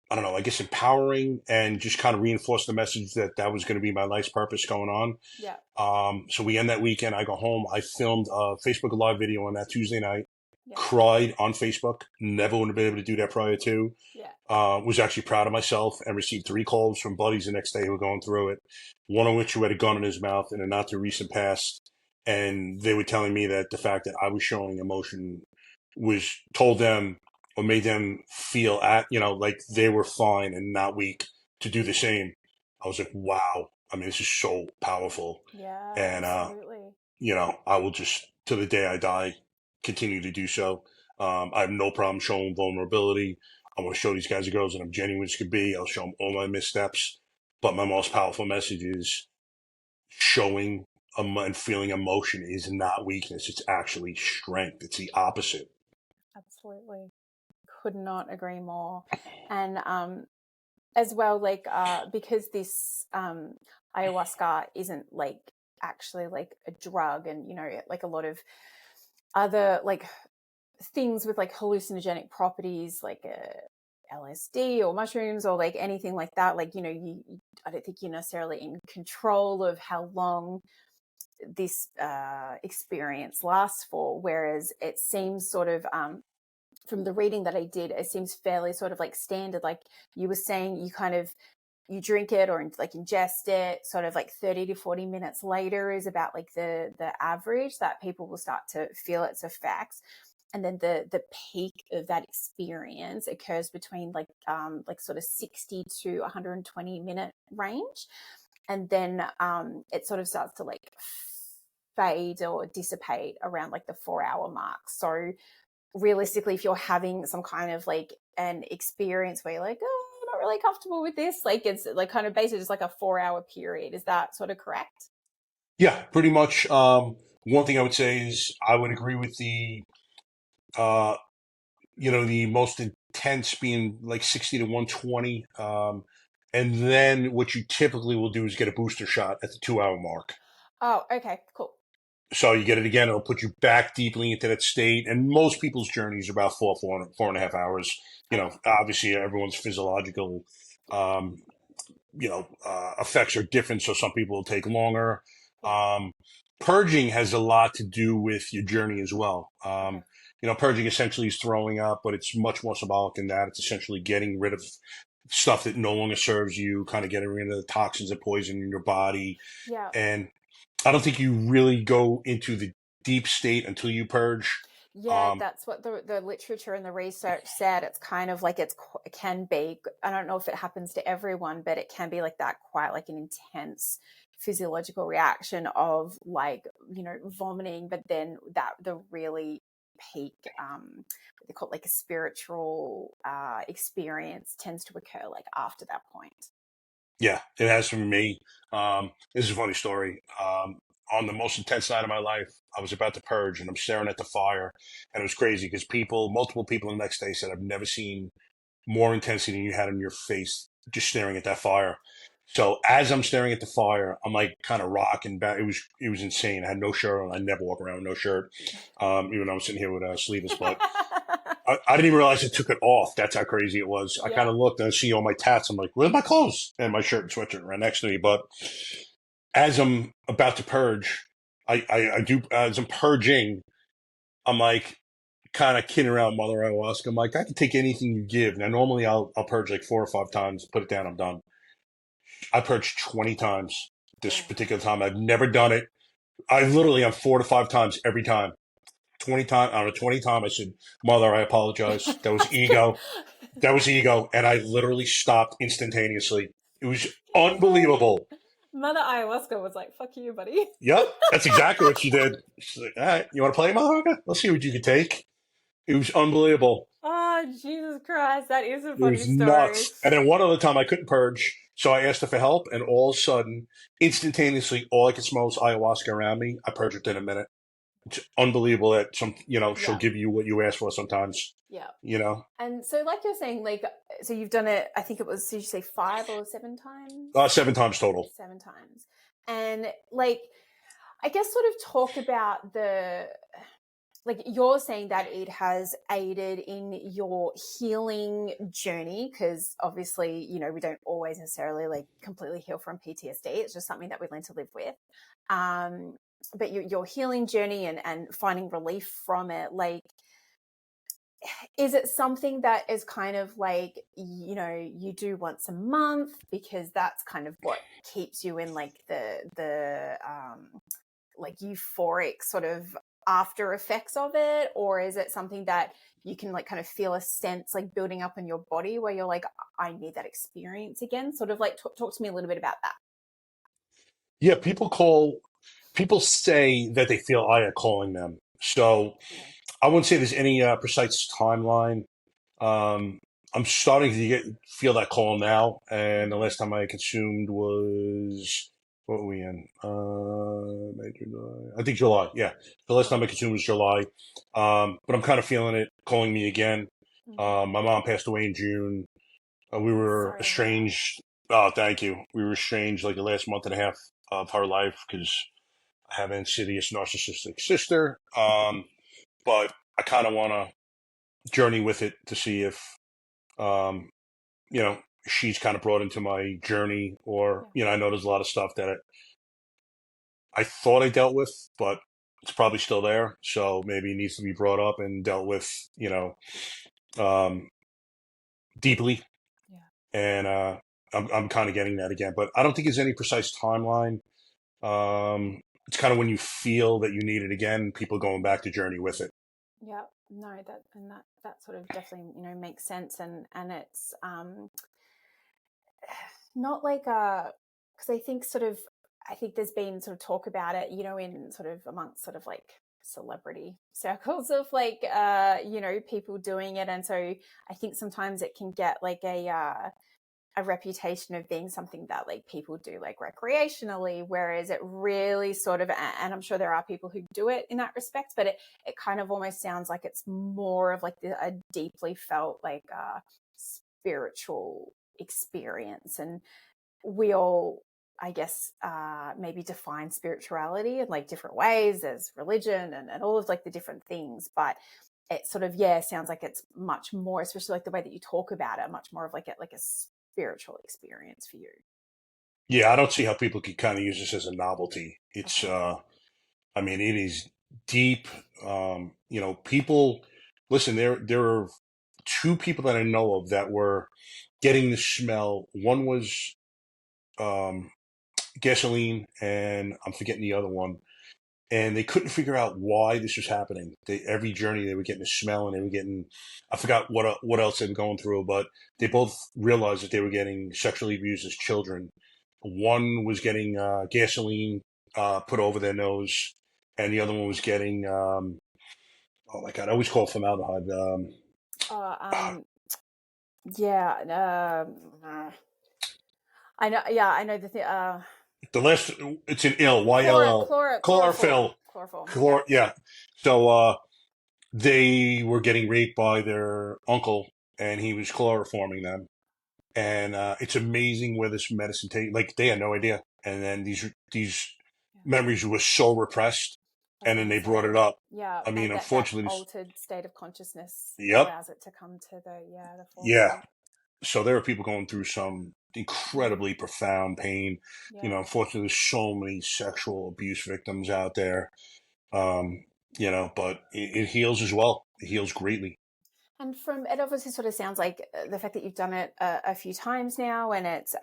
I don't know, I guess empowering, and just kind of reinforced the message that was going to be my life's purpose going on. Yeah. So we end that weekend. I go home. I filmed a Facebook Live video on that Tuesday night. Yeah. Cried on Facebook. Never would have been able to do that prior to. Yeah. Was actually proud of myself, and received 3 calls from buddies the next day who were going through it. One of which who had a gun in his mouth in a not too recent past. And they were telling me that the fact that I was showing emotion told them or made them feel like they were fine and not weak to do the same. I was like, wow. I mean, this is so powerful. Yeah, And, absolutely. I will just, to the day I die, continue to do so. I have no problem showing vulnerability. I want to show these guys and girls that I'm genuine as could be. I'll show them all my missteps. But my most powerful message is showing and feeling emotion is not weakness. It's actually strength. It's the opposite. Absolutely. Could not agree more. And as well, like because this ayahuasca isn't like actually like a drug, and like a lot of other like things with like hallucinogenic properties like LSD or mushrooms or like anything like that, like I don't think you're necessarily in control of how long this experience lasts for, whereas it seems sort of from the reading that I did, it seems fairly sort of like standard. Like you were saying, you drink it or like ingest it sort of like 30 to 40 minutes later is about like the average that people will start to feel its effects. And then the peak of that experience occurs between like sort of 60 to 120 minute range. And then it sort of starts to like fade or dissipate around like the 4-hour mark. So realistically, if you're having some kind of like an experience where you're like, oh, I'm not really comfortable with this, like it's like kind of basically just like a 4-hour period. Is that sort of correct? Yeah, pretty much. One thing I would say is I would agree with uh, the most intense being like 60 to 120. And then what you typically will do is get a booster shot at the 2-hour mark. Oh, okay, cool. So you get it again, it'll put you back deeply into that state. And most people's journeys are about 4.5 hours. Okay. Obviously everyone's physiological, effects are different. So some people will take longer. Yeah. Purging has a lot to do with your journey as well. Okay. Purging essentially is throwing up, but it's much more symbolic than that. It's essentially getting rid of stuff that no longer serves you, kind of getting rid of the toxins and poison in your body. Yeah. And I don't think you really go into the deep state until you purge. Yeah, that's what the literature and the research said. It's kind of like it can be, I don't know if it happens to everyone, but it can be like that, quite like an intense physiological reaction of like, vomiting, but then the really peak, what they call it, like a spiritual experience tends to occur like after that point. Yeah, it has for me. This is a funny story. On the most intense night of my life, I was about to purge and I'm staring at the fire. And it was crazy because multiple people the next day said, I've never seen more intensity than you had in your face just staring at that fire. So as I'm staring at the fire, I'm like kind of rocking back. It was insane. I had no shirt on. I never walk around with no shirt, even though I'm sitting here with a sleeveless. But I didn't even realize I took it off. That's how crazy it was. I kind of looked and I see all my tats. I'm like, where's my clothes? And my shirt and sweatshirt right next to me. But as I'm about to purge, I do, as I'm purging, I'm like kind of kidding around Mother Ayahuasca. I'm like, I can take anything you give. Now, normally I'll purge like 4 or 5 times, put it down, I'm done. I purged 20 times this particular time. I've never done it. I literally am 4 to 5 times every time. 20 times, on a 20 time, I said, Mother, I apologize. That was ego. That was ego. And I literally stopped instantaneously. It was unbelievable. Mother Ayahuasca was like, fuck you, buddy. Yep, that's exactly what she did. She's like, all right, you want to play, motherfucker? Let's see what you can take. It was unbelievable. Oh, Jesus Christ. That is a It funny was story. nuts. And then one other time I couldn't purge, so I asked her for help, and all of a sudden, instantaneously, all I could smell was ayahuasca around me. I purged within a minute. It's unbelievable that she'll Yeah. give you what you ask for sometimes. Yeah. And so like you're saying, like, so you've done it, I think it was, did you say 5 or 7 times? 7 times total. 7 times. And like, I guess sort of talk about like you're saying that it has aided in your healing journey, because obviously, we don't always necessarily like completely heal from PTSD. It's just something that we learn to live with. But your healing journey and finding relief from it, like, is it something that is kind of like, you do once a month because that's kind of what keeps you in like the like euphoric sort of after effects of it? Or is it something that you can like kind of feel a sense like building up in your body where you're like, I need that experience again? Sort of like talk to me a little bit about that. Yeah, people say that they feel Aya calling them. So I wouldn't say there's any precise timeline. Um, I'm starting to feel that call now, and the last time I consumed was what were we in? May, July. I think July. Yeah, the last time I consumed was July. But I'm kind of feeling it calling me again. My mom passed away in June. We were Sorry to hear that. estranged. Oh, thank you. We were estranged like the last month and a half of her life because I have an insidious narcissistic sister. But I kind of want to journey with it to see if um, she's kind of brought into my journey, or I know there's a lot of stuff that I thought I dealt with, but it's probably still there. So maybe it needs to be brought up and dealt with, um, deeply. Yeah. And I'm kind of getting that again, but I don't think there's any precise timeline. It's kind of when you feel that you need it again, people going back to journey with it. Yeah, no, that sort of definitely makes sense, and it's not like because I think there's been sort of talk about it, in sort of amongst sort of like celebrity circles of like people doing it, and so I think sometimes it can get like a reputation of being something that like people do like recreationally, whereas it really sort of, and I'm sure there are people who do it in that respect, but it kind of almost sounds like it's more of like a deeply felt like spiritual experience. And we all, I guess, maybe define spirituality in like different ways. There's religion and all of like the different things, but it sort of, sounds like it's much more, especially like the way that you talk about it, much more of like a spiritual experience for you. Yeah, I don't see how people could kind of use this as a novelty. It's, Okay. I mean, it is deep. People, listen, there are two people that I know of that were getting the smell. One was um, gasoline, and I'm forgetting the other one. And they couldn't figure out why this was happening. Every journey they were getting a smell, and they were getting, I forgot what else they were going through, but they both realized that they were getting sexually abused as children. One was getting gasoline put over their nose, and the other one was getting, oh my God, I always call it formaldehyde. Oh, yeah. I know. Yeah, I know the thing. The last, it's an ill, YLL, chlorophyll. Chloroform. Yeah. Yeah. So they were getting raped by their uncle, and he was chloroforming them. And it's amazing where this medicine take. Like they had no idea, and then these memories were so repressed, I was and then gonna they brought it say, up. yeah, I mean, that unfortunately, altered state of consciousness yep, allows it to come to the yeah. forefront. So there are people going through some incredibly profound pain. Yeah. Unfortunately, there's so many sexual abuse victims out there. Um, but it heals as well. It heals greatly. And from it obviously sort of sounds like the fact that you've done it a few times now, and it's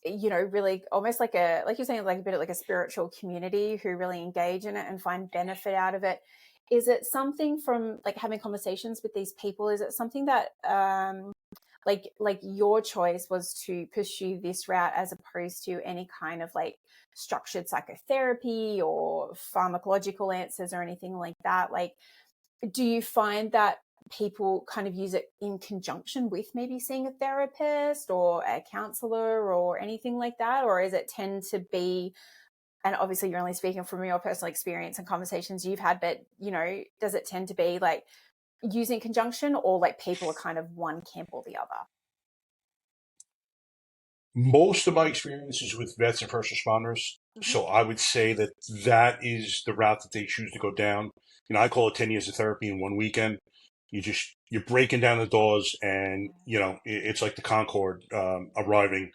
really almost like like you're saying, like a bit of like a spiritual community who really engage in it and find benefit out of it. Is it something from like having conversations with these people? Is it something that like your choice was to pursue this route as opposed to any kind of like structured psychotherapy or pharmacological answers or anything like that. Like, do you find that people kind of use it in conjunction with maybe seeing a therapist or a counselor or anything like that? Or is it tend to be, and obviously you're only speaking from your personal experience and conversations you've had, but, you know, does it tend to be like using conjunction, or like people are kind of one camp or the other? Most of my experiences with vets and first responders. So I would say that that is the route that they choose to go down. You know, I call it 10 years of therapy in one weekend. You're breaking down the doors, and, you know, it's like the Concorde arriving.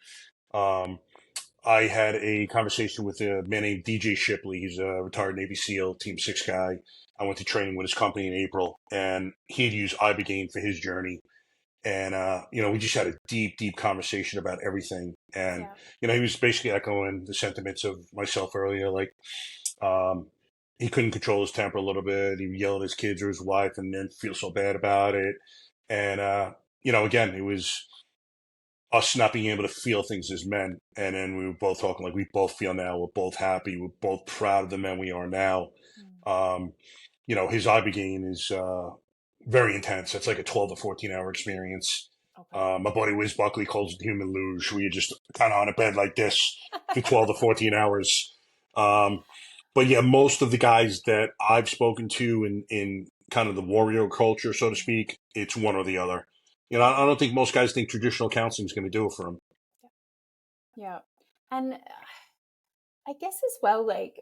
Um, I had a conversation with a man named DJ Shipley. He's a retired Navy SEAL, Team 6 guy. I went to training with his company in April, and he'd used Ibogaine for his journey. And, you know, we just had a deep, deep conversation about everything. And, Yeah. you know, he was basically echoing the sentiments of myself earlier. Like, um, he couldn't control his temper a little bit. He would yell at his kids or his wife and then feel so bad about it. And, you know, again, it was us not being able to feel things as men. And then we were both talking like we both feel now. We're both happy. We're both proud of the men we are now. Um, you know, his Ibogaine is very intense. It's like a 12 to 14 hour experience. Okay. My buddy Wiz Buckley calls it the human luge, where you're just kind of on a bed like this for 12 to 14 hours. Um, but yeah, most of the guys that I've spoken to in kind of the warrior culture, so to speak, it's one or the other. You know, I don't think most guys think traditional counseling is going to do it for them. Yeah. And I guess as well, like,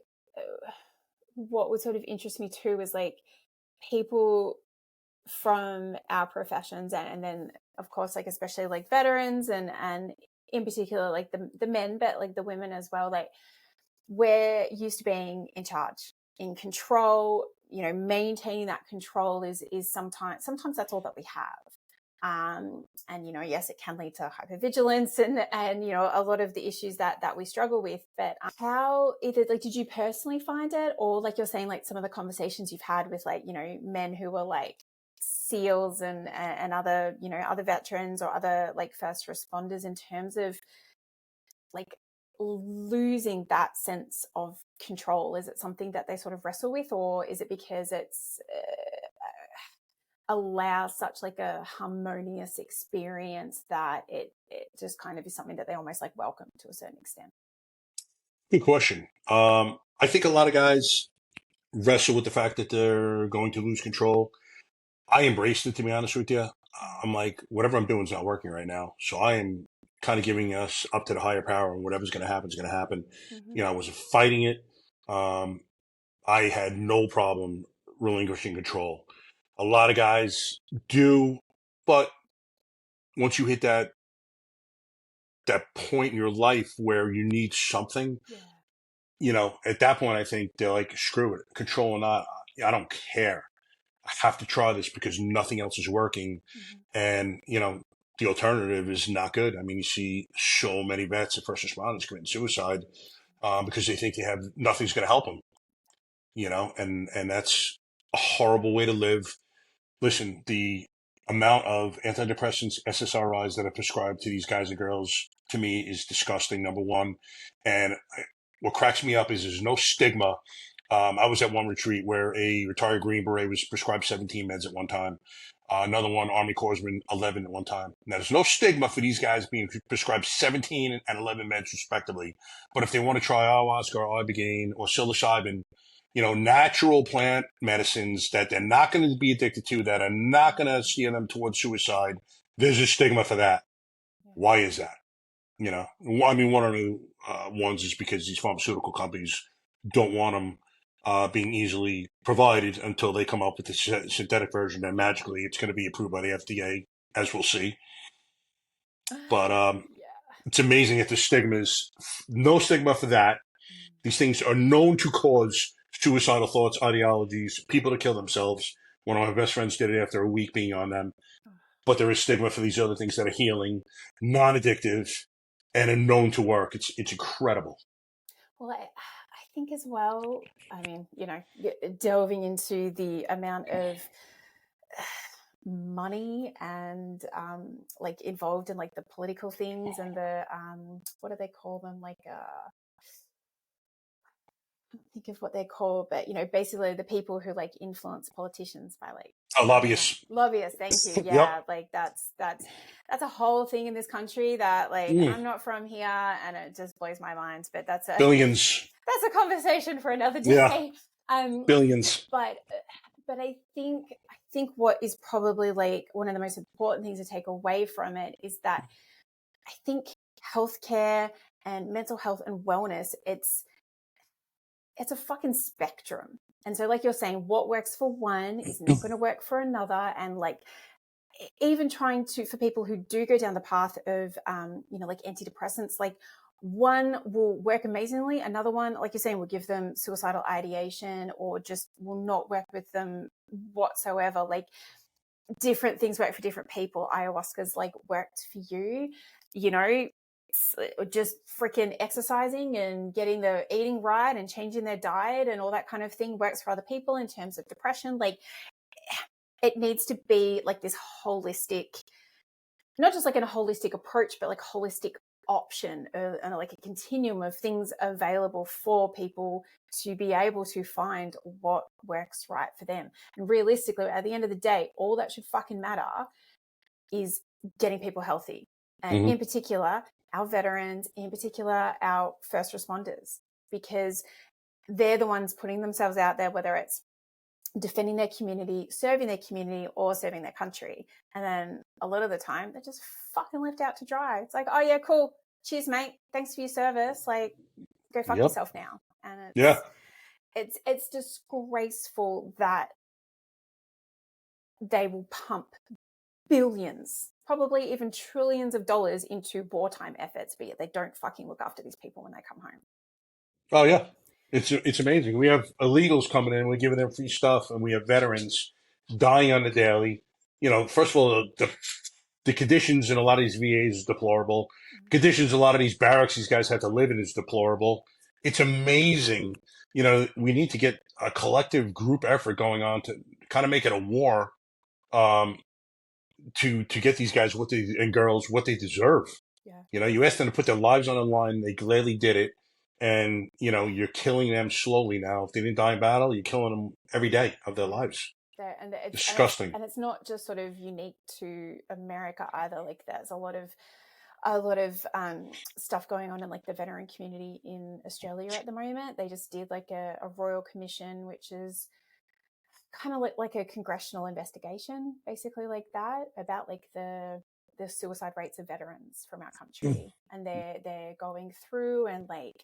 what would sort of interest me too is like people from our professions, and then of course like especially like veterans and in particular like the men, but like the women as well. Like, we're used to being in charge, in control, you know, maintaining that control is sometimes that's all that we have. And you know, yes, it can lead to hypervigilance and you know, a lot of the issues that we struggle with. But how, either like, did you personally find it, or like you're saying, like some of the conversations you've had with like, you know, men who were like SEALs and other, you know, other veterans or other like first responders, in terms of like losing that sense of control? Is it something that they sort of wrestle with, or is it because it's allows such like a harmonious experience that it just kind of is something that they almost like welcome to a certain extent? Good question. I think a lot of guys wrestle with the fact that they're going to lose control. I embraced it, to be honest with you. I'm like, whatever I'm doing is not working right now. So I am kind of giving us up to the higher power, and whatever's going to happen is going to happen. Mm-hmm. You know, I wasn't fighting it. Um, I had no problem relinquishing control. A lot of guys do, but once you hit that point in your life where you need something, Yeah. you know, at that point, I think they're like, screw it, control or not, I don't care. I have to try this because nothing else is working. Mm-hmm. And, you know, the alternative is not good. I mean, you see so many vets and first responders committing suicide because they think they have nothing's going to help them, you know, and that's a horrible way to live. Listen, the amount of antidepressants, SSRIs that are prescribed to these guys and girls, to me, is disgusting, number one. And what cracks me up is there's no stigma. I was at one retreat where a retired Green Beret was prescribed 17 meds at one time. Another one, Army Corpsman, 11 at one time. Now, there's no stigma for these guys being prescribed 17 and 11 meds, respectively. But if they want to try ayahuasca or ibogaine or psilocybin, you know, natural plant medicines that they're not going to be addicted to, that are not going to steer them towards suicide, there's a stigma for that. Yeah. Why is that? You know, I mean, one of the ones is because these pharmaceutical companies don't want them being easily provided until they come up with the synthetic version. Then magically, it's going to be approved by the FDA, as we'll see. But Yeah. it's amazing that the stigma is no stigma for that. These things are known to cause suicidal thoughts, ideologies, people to kill themselves. One of my best friends did it after a week being on them. But there is stigma for these other things that are healing, non-addictive, and are known to work. It's incredible. Well, I think as well, I mean, you know, delving into the amount of money and like involved in like the political things and the what do they call them, like think of what they're called, but basically the people who like influence politicians by like Lobbyists. Lobbyists, thank you. Yep. Yeah, like that's a whole thing in this country that like I'm not from here, and it just blows my mind. But that's a Billions. that's a conversation for another Yeah. day. Billions. But I think what is probably like one of the most important things to take away from it is that I think healthcare and mental health and wellness, it's a fucking spectrum. And so like you're saying, what works for one is not going to work for another. And like even trying to, for people who do go down the path of, like antidepressants, like one will work amazingly. Another one, like you're saying, will give them suicidal ideation or just will not work with them whatsoever. Like different things work for different people. Ayahuasca's like worked for you, just freaking exercising and getting the eating right and changing their diet and all that kind of thing works for other people in terms of depression. Like it needs to be like this holistic, not just like a holistic approach, but like holistic option and like a continuum of things available for people to be able to find what works right for them. And realistically, at the end of the day, all that should fucking matter is getting people healthy. And in particular, our veterans, in particular, our first responders, because they're the ones putting themselves out there, whether it's defending their community, serving their community, or serving their country. And then a lot of the time, they're just fucking left out to dry. It's like, oh yeah, cool. Cheers, mate. Thanks for your service. Like, go fuck yourself now. And it's disgraceful that they will pump billions, probably even trillions of dollars into wartime efforts, but yet they don't fucking look after these people when they come home. Oh yeah, it's amazing. We have illegals coming in, we're giving them free stuff, and we have veterans dying on the daily. First of all, the conditions in a lot of these VAs is deplorable. Conditions a lot of these barracks these guys have to live in is deplorable. It's amazing. We need to get a collective group effort going on to kind of make it a war, to get these guys and girls what they deserve. Yeah. You asked them to put their lives on the line, they gladly did it. And, you're killing them slowly now. If they didn't die in battle, you're killing them every day of their lives. And Disgusting. And it's not just sort of unique to America either. Like there's a lot of stuff going on in like the veteran community in Australia at the moment. They just did like a royal commission, which is kind of like a congressional investigation, basically like that, about like the suicide rates of veterans from our country. And they're going through and like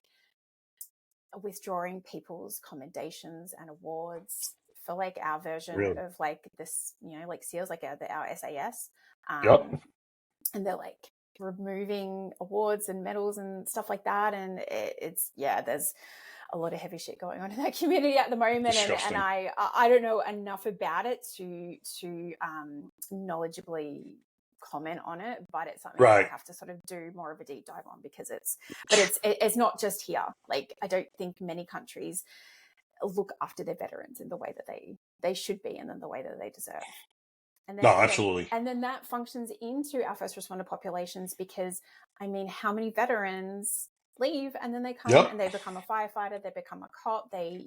withdrawing people's commendations and awards for like our version of like this, like SEALs, like our SAS. And they're like removing awards and medals and stuff like that. And there's a lot of heavy shit going on in that community at the moment. And I don't know enough about it to knowledgeably comment on it, but it's something that I have to sort of do more of a deep dive on, because it's not just here. Like I don't think many countries look after their veterans in the way that they should be and in the way that they deserve. And then, absolutely. And then that functions into our first responder populations, because I mean, how many veterans leave and then they come and they become a firefighter, they become a cop, they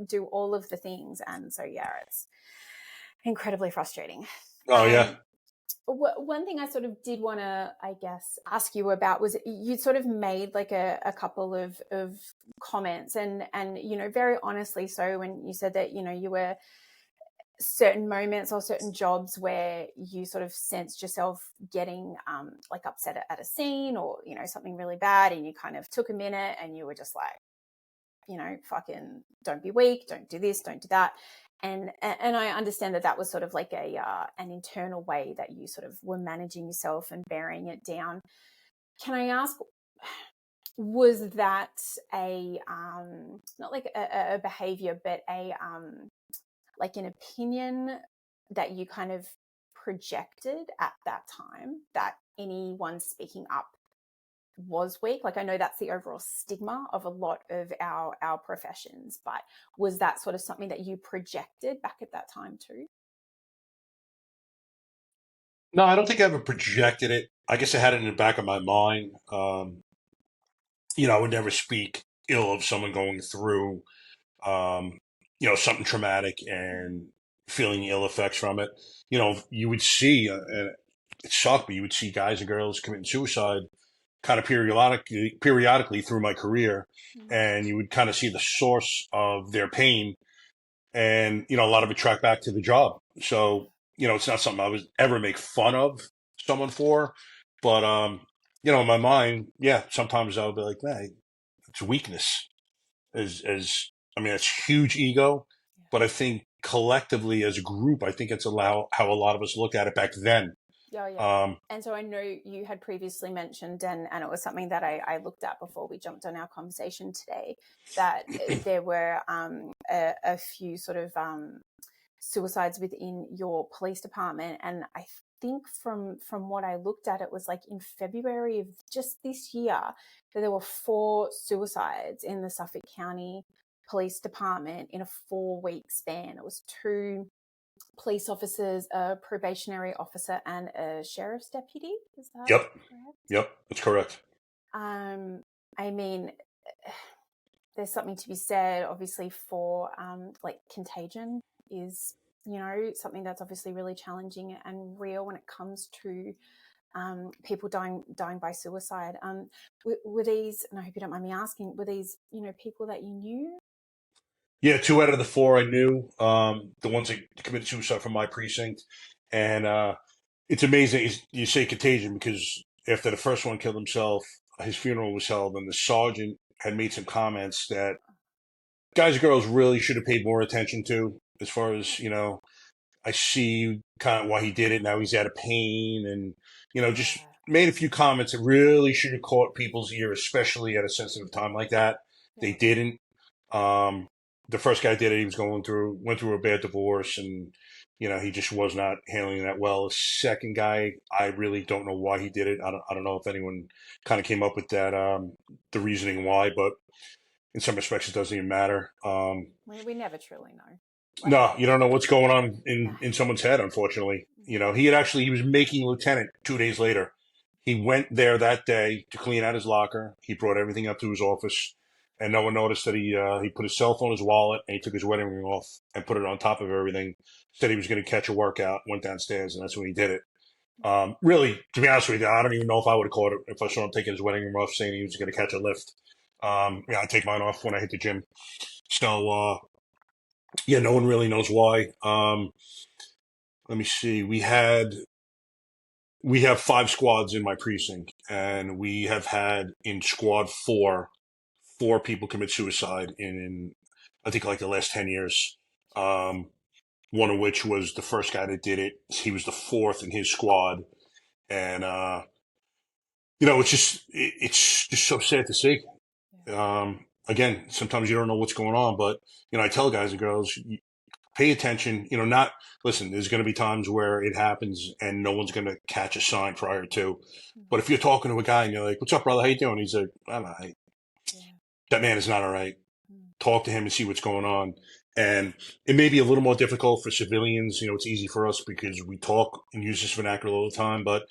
do all of the things. And so it's incredibly frustrating. One thing I sort of did want to, I guess, ask you about was you sort of made like a couple of comments and very honestly so, when you said that you were certain moments or certain jobs where you sort of sensed yourself getting like upset at a scene or something really bad, and you kind of took a minute and you were just like, fucking don't be weak, don't do this, don't do that. And I understand that was sort of like an internal way that you sort of were managing yourself and bearing it down. Can I ask, was that a not like a behavior, but a like an opinion that you kind of projected at that time, that anyone speaking up was weak? Like I know that's the overall stigma of a lot of our professions, but was that sort of something that you projected back at that time too? No, I don't think I ever projected it. I guess I had it in the back of my mind. I would never speak ill of someone going through, um, something traumatic and feeling ill effects from it. You would see, and it sucked, but you would see guys and girls committing suicide kind of periodically through my career, Mm. and you would kind of see the source of their pain, and a lot of it tracked back to the job. So it's not something I would ever make fun of someone for, but in my mind, yeah, sometimes I would be like, man, it's weakness. As I mean, it's huge ego, but I think collectively as a group, I think it's how a lot of us look at it back then. Yeah, yeah. Um, And so I know you had previously mentioned, and it was something that I looked at before we jumped on our conversation today, that there were a few sort of suicides within your police department. And I think from what I looked at, it was like in February of just this year that there were 4 suicides in the Suffolk County Police Department in a 4-week span. It was 2 police officers, a probationary officer, and a sheriff's deputy. Is that yep, correct? yep, that's correct. I mean, there's something to be said, obviously, for like contagion is, something that's obviously really challenging and real when it comes to people dying by suicide. Were these, and I hope you don't mind me asking, were these, people that you knew? Yeah, 2 out of the 4 I knew. The ones that committed suicide from my precinct, and it's amazing. You say contagion because after the first one killed himself, his funeral was held, and the sergeant had made some comments that guys and girls really should have paid more attention to. As far as I see kind of why he did it. Now he's out of pain, and just Yeah, made a few comments that really should have caught people's ear, especially at a sensitive time like that. They yeah, didn't. Um, the first guy did it. He was went through a bad divorce, and he just was not handling that well. The second guy, I really don't know why he did it. I don't know if anyone kind of came up with that, the reasoning why, but in some respects, it doesn't even matter. we never truly know. Like, No, you don't know what's going on nah. in someone's head, unfortunately. Yeah, He was making lieutenant 2 days later. He went there that day to clean out his locker. He brought everything up to his office, and no one noticed that he put his cell phone, his wallet, and he took his wedding ring off and put it on top of everything. Said he was going to catch a workout, went downstairs, and that's when he did it. Really, to be honest with you, I don't even know if I would have caught it if I saw him taking his wedding ring off, saying he was going to catch a lift. I take mine off when I hit the gym. So, yeah, no one really knows why. Let me see. We have 5 squads in my precinct, and we have had in squad 4 people commit suicide in I think like the last 10 years. Um, one of which was the first guy that did it. He was the 4th in his squad, and it's just so sad to see. Again, sometimes you don't know what's going on, but I tell guys and girls, pay attention. Not listen. There's going to be times where it happens, and no one's going to catch a sign prior to. But if you're talking to a guy and you're like, "What's up, brother? How you doing?" He's like, "I'm all right." yeah, That man is not all right. mm, Talk to him and see what's going on. And it may be a little more difficult for civilians. It's easy for us because we talk and use this vernacular all the time. But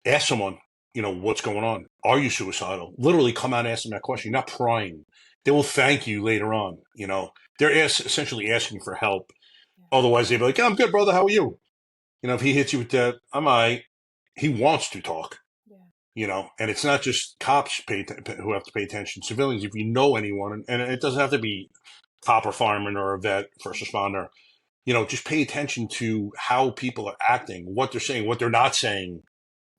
ask someone, what's going on? Are you suicidal? Literally, come out and ask them that question. You're not prying. They will thank you later on. They're essentially asking for help. yeah, Otherwise, they'd be like, "Yeah, I'm good, brother. How are you?" If he hits you with that, I'm all right. He wants to talk, yeah, and it's not just cops who have to pay attention. Civilians, if you know anyone, and it doesn't have to be cop or fireman or a vet, first responder, just pay attention to how people are acting, what they're saying, what they're not saying.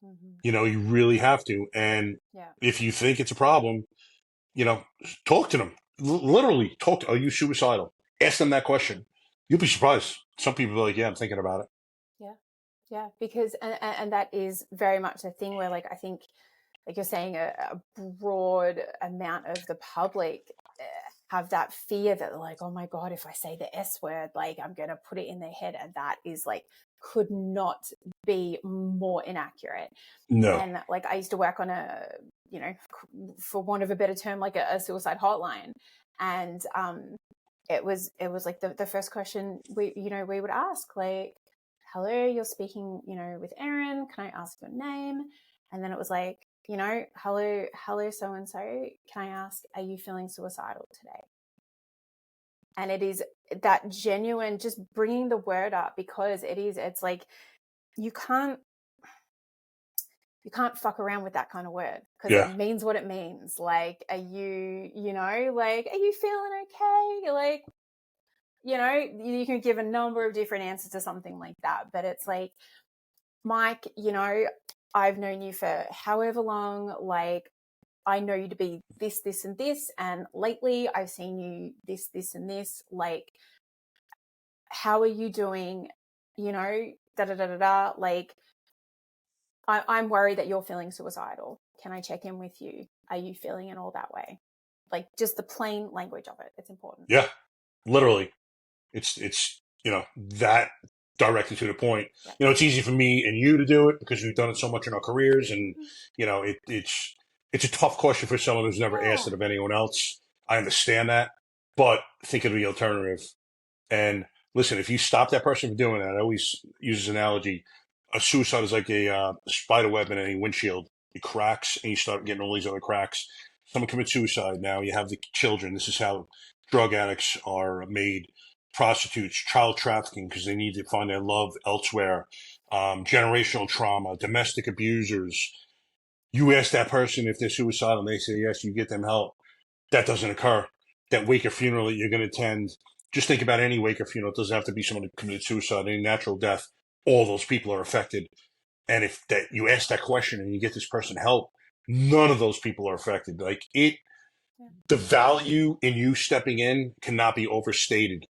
mm-hmm. You really have to. And Yeah, if you think it's a problem, you know, talk to them. Literally, talk to, are you suicidal? Ask them that question. You'll be surprised. Some people are like, yeah, I'm thinking about it. yeah, yeah. Because and that is very much a thing where, like, I think, like you're saying, a broad amount of the public have that fear that, like, oh my god, if I say the S word, like, I'm gonna put it in their head, and that is like could not be more inaccurate. No. And like, I used to work on for want of a better term, like a suicide hotline, and it was like the first question we would ask, like, hello, you're speaking, with Erin. Can I ask your name? And then it was like, hello, so-and-so. Can I ask, are you feeling suicidal today? And it is that genuine, just bringing the word up, because it's like, you can't fuck around with that kind of word, because it means what it means. Like, are you, like, are you feeling okay? Like, you can give a number of different answers to something like that, but it's like, Mike, I've known you for however long, like, I know you to be this, this, and this, and lately I've seen you this, this, and this, like, how are you doing? Da da da da da. Like, I'm worried that you're feeling suicidal. Can I check in with you? Are you feeling it all that way? Like, just the plain language of it. It's important. Yeah, literally. It's that directly to the point. Yep. It's easy for me and you to do it because we've done it so much in our careers, and it's a tough question for someone who's never asked it of anyone else. I understand that, but think of the alternative. And listen, if you stop that person from doing that, I always use this analogy. A suicide is like a spider web in a windshield. It cracks, and you start getting all these other cracks. Someone commits suicide. Now you have the children. This is how drug addicts are made. Prostitutes, child trafficking, because they need to find their love elsewhere. Generational trauma, domestic abusers. You ask that person if they're suicidal, and they say yes. You get them help. That doesn't occur. That wake or funeral that you're going to attend, just think about any wake or funeral. It doesn't have to be someone who committed suicide, any natural death. All those people are affected. And if that you ask that question and you get this person help, none of those people are affected. Like the value in you stepping in cannot be overstated.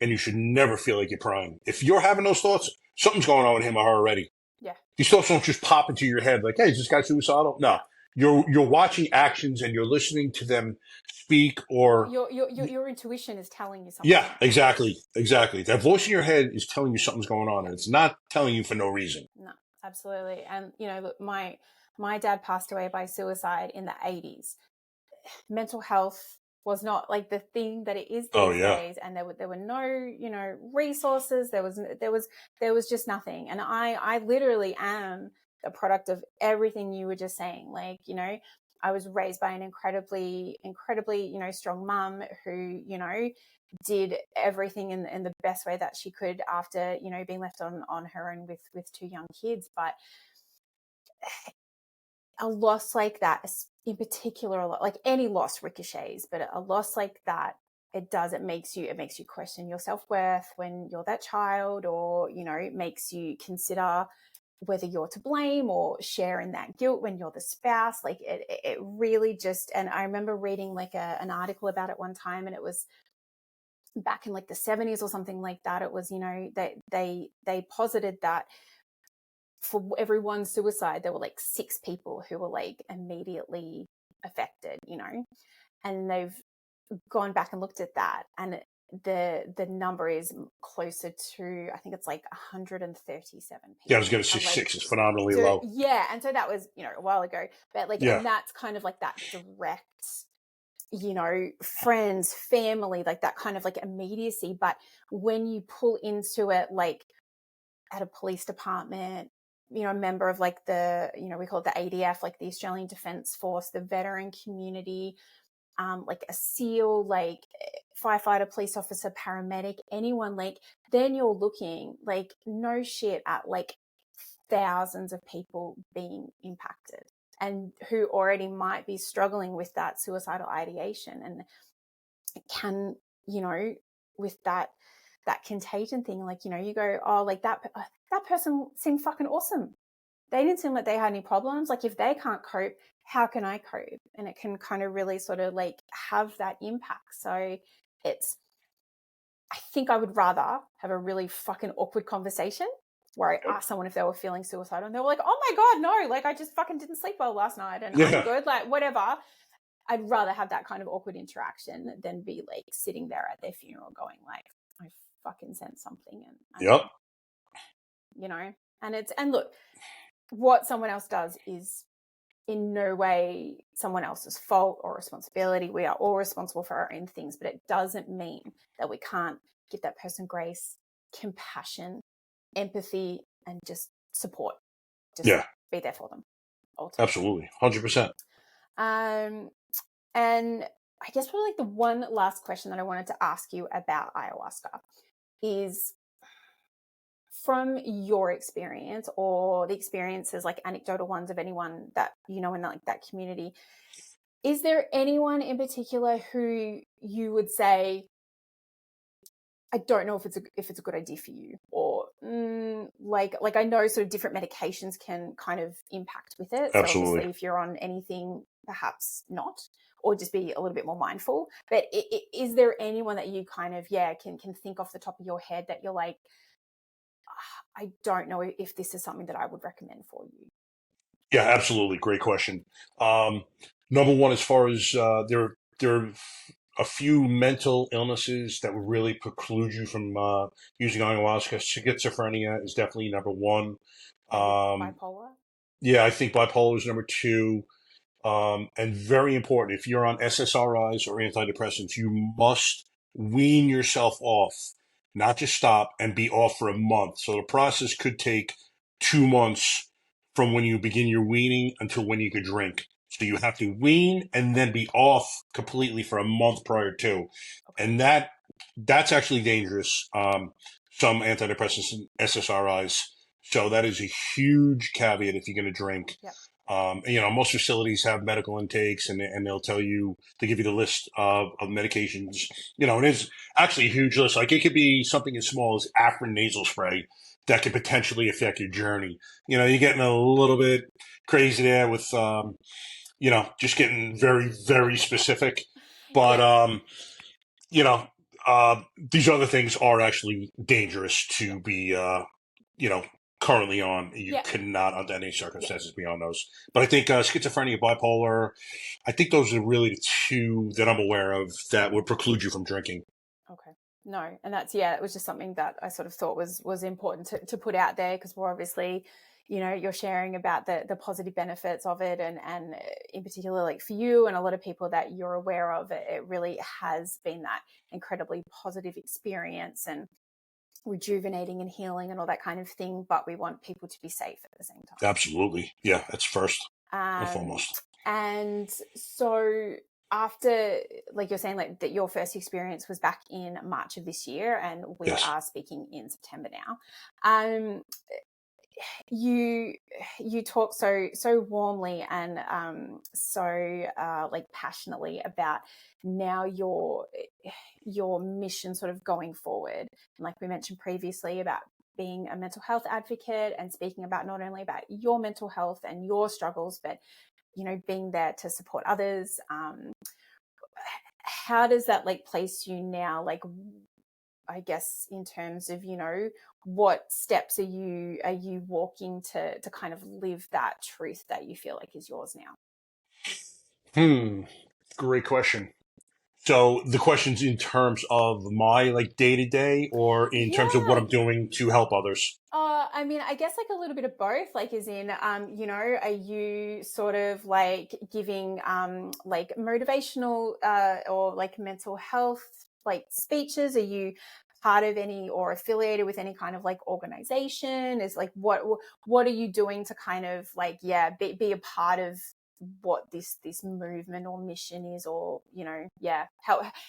And you should never feel like you're prying. If you're having those thoughts, something's going on with him or her already. Yeah. These thoughts don't just pop into your head like, hey, is this guy suicidal? No. You're watching actions and you're listening to them speak, or your intuition is telling you something. Yeah, exactly. That voice in your head is telling you something's going on, and it's not telling you for no reason. No, absolutely. And look, my dad passed away by suicide in the 80s. Mental health was not like the thing that it is these days, and there were no resources. There was just nothing. And I literally am the product of everything you were just saying. Like, I was raised by an incredibly strong mum who did everything in the best way that she could after being left on her own with two young kids. But a loss like that, in particular, like any loss ricochets, but a loss like that, it makes you question your self-worth when you're that child, or it makes you consider whether you're to blame or share in that guilt when you're the spouse. Like it really just, and I remember reading like an article about it one time, and it was back in like the 70s or something like that. It was, they posited that for every one suicide, there were like 6 people who were like immediately affected, and they've gone back and looked at that, and the number is closer to, I think it's like 137 people. Yeah, I was going to say 6 is phenomenally low. Yeah, and so that was a while ago, but like, and that's kind of like that direct, friends, family, like that kind of like immediacy. But when you pull into it, like at a police department, a member of like the, we call it the ADF, like the Australian Defence Force, the veteran community, like a SEAL, like firefighter, police officer, paramedic, anyone, like then you're looking like no shit at like thousands of people being impacted and who already might be struggling with that suicidal ideation, and can, with that contagion thing, like, you go, oh, like that person seemed fucking awesome. They didn't seem like they had any problems. Like, if they can't cope, how can I cope? And it can kind of really sort of like have that impact. So I think I would rather have a really fucking awkward conversation where I asked someone if they were feeling suicidal, and they were like, oh my God, no, like I just fucking didn't sleep well last night and I'm good, like whatever. I'd rather have that kind of awkward interaction than be like sitting there at their funeral going like, I fucking sent something, and and look, what someone else does is in no way someone else's fault or responsibility. We are all responsible for our own things, but it doesn't mean that we can't give that person grace, compassion, empathy and just support. Just Yeah, be there for them. Ultimately. absolutely. 100%. And I guess probably like the one last question that I wanted to ask you about ayahuasca is, from your experience or the experiences, like anecdotal ones of anyone that you know in that community, is there anyone in particular who you would say, I don't know if it's a good idea for you, or like I know sort of different medications can kind of impact with it. So Absolutely. obviously if you're on anything, perhaps not, or just be a little bit more mindful. But is there anyone that you kind of, can think off the top of your head that you're like, I don't know if this is something that I would recommend for you? Yeah, absolutely. Great question. Number one, as far as there are a few mental illnesses that would really preclude you from using ayahuasca. Schizophrenia is definitely number one. Maybe Um, bipolar? yeah, I think bipolar is number two. And very important, if you're on SSRIs or antidepressants, you must wean yourself off, not just stop and be off for a month. So the process could take 2 months from when you begin your weaning until when you could drink. So you have to wean and then be off completely for a month prior to. Okay. And that's actually dangerous. Some antidepressants and SSRIs. So that is a huge caveat if you're going to drink. Yep. Most facilities have medical intakes, and they'll tell you, to give you the list of medications. It is actually a huge list. Like, it could be something as small as Afrin nasal spray that could potentially affect your journey. You're getting a little bit crazy there with, just getting very, very specific. But, these other things are actually dangerous to be, currently on. You cannot, under any circumstances, be on those. But I think schizophrenia, bipolar, I think those are really the two that I'm aware of that would preclude you from drinking. Okay. No, and it was just something that I sort of thought was important to put out there, because we're obviously, you're sharing about the positive benefits of it, and in particular, like for you and a lot of people that you're aware of, it really has been that incredibly positive experience and rejuvenating and healing and all that kind of thing. But we want people to be safe at the same time. Absolutely. Yeah, that's first and foremost. And so, after, like you're saying, like that your first experience was back in March of this year, and we are speaking in September now. You talk so warmly and so like passionately about now your mission sort of going forward, and like we mentioned previously about being a mental health advocate and speaking about not only about your mental health and your struggles, but being there to support others. How does that like place you now, like I guess in terms of what steps are you walking to kind of live that truth that you feel like is yours now? Great question. So the question's in terms of my like day to day, or in terms of what I'm doing to help others? I mean, I guess like a little bit of both, like as in, are you sort of like giving like motivational or like mental health like speeches? Are you part of any or affiliated with any kind of like organization? Is like what are you doing to kind of like be a part of what this movement or mission is, or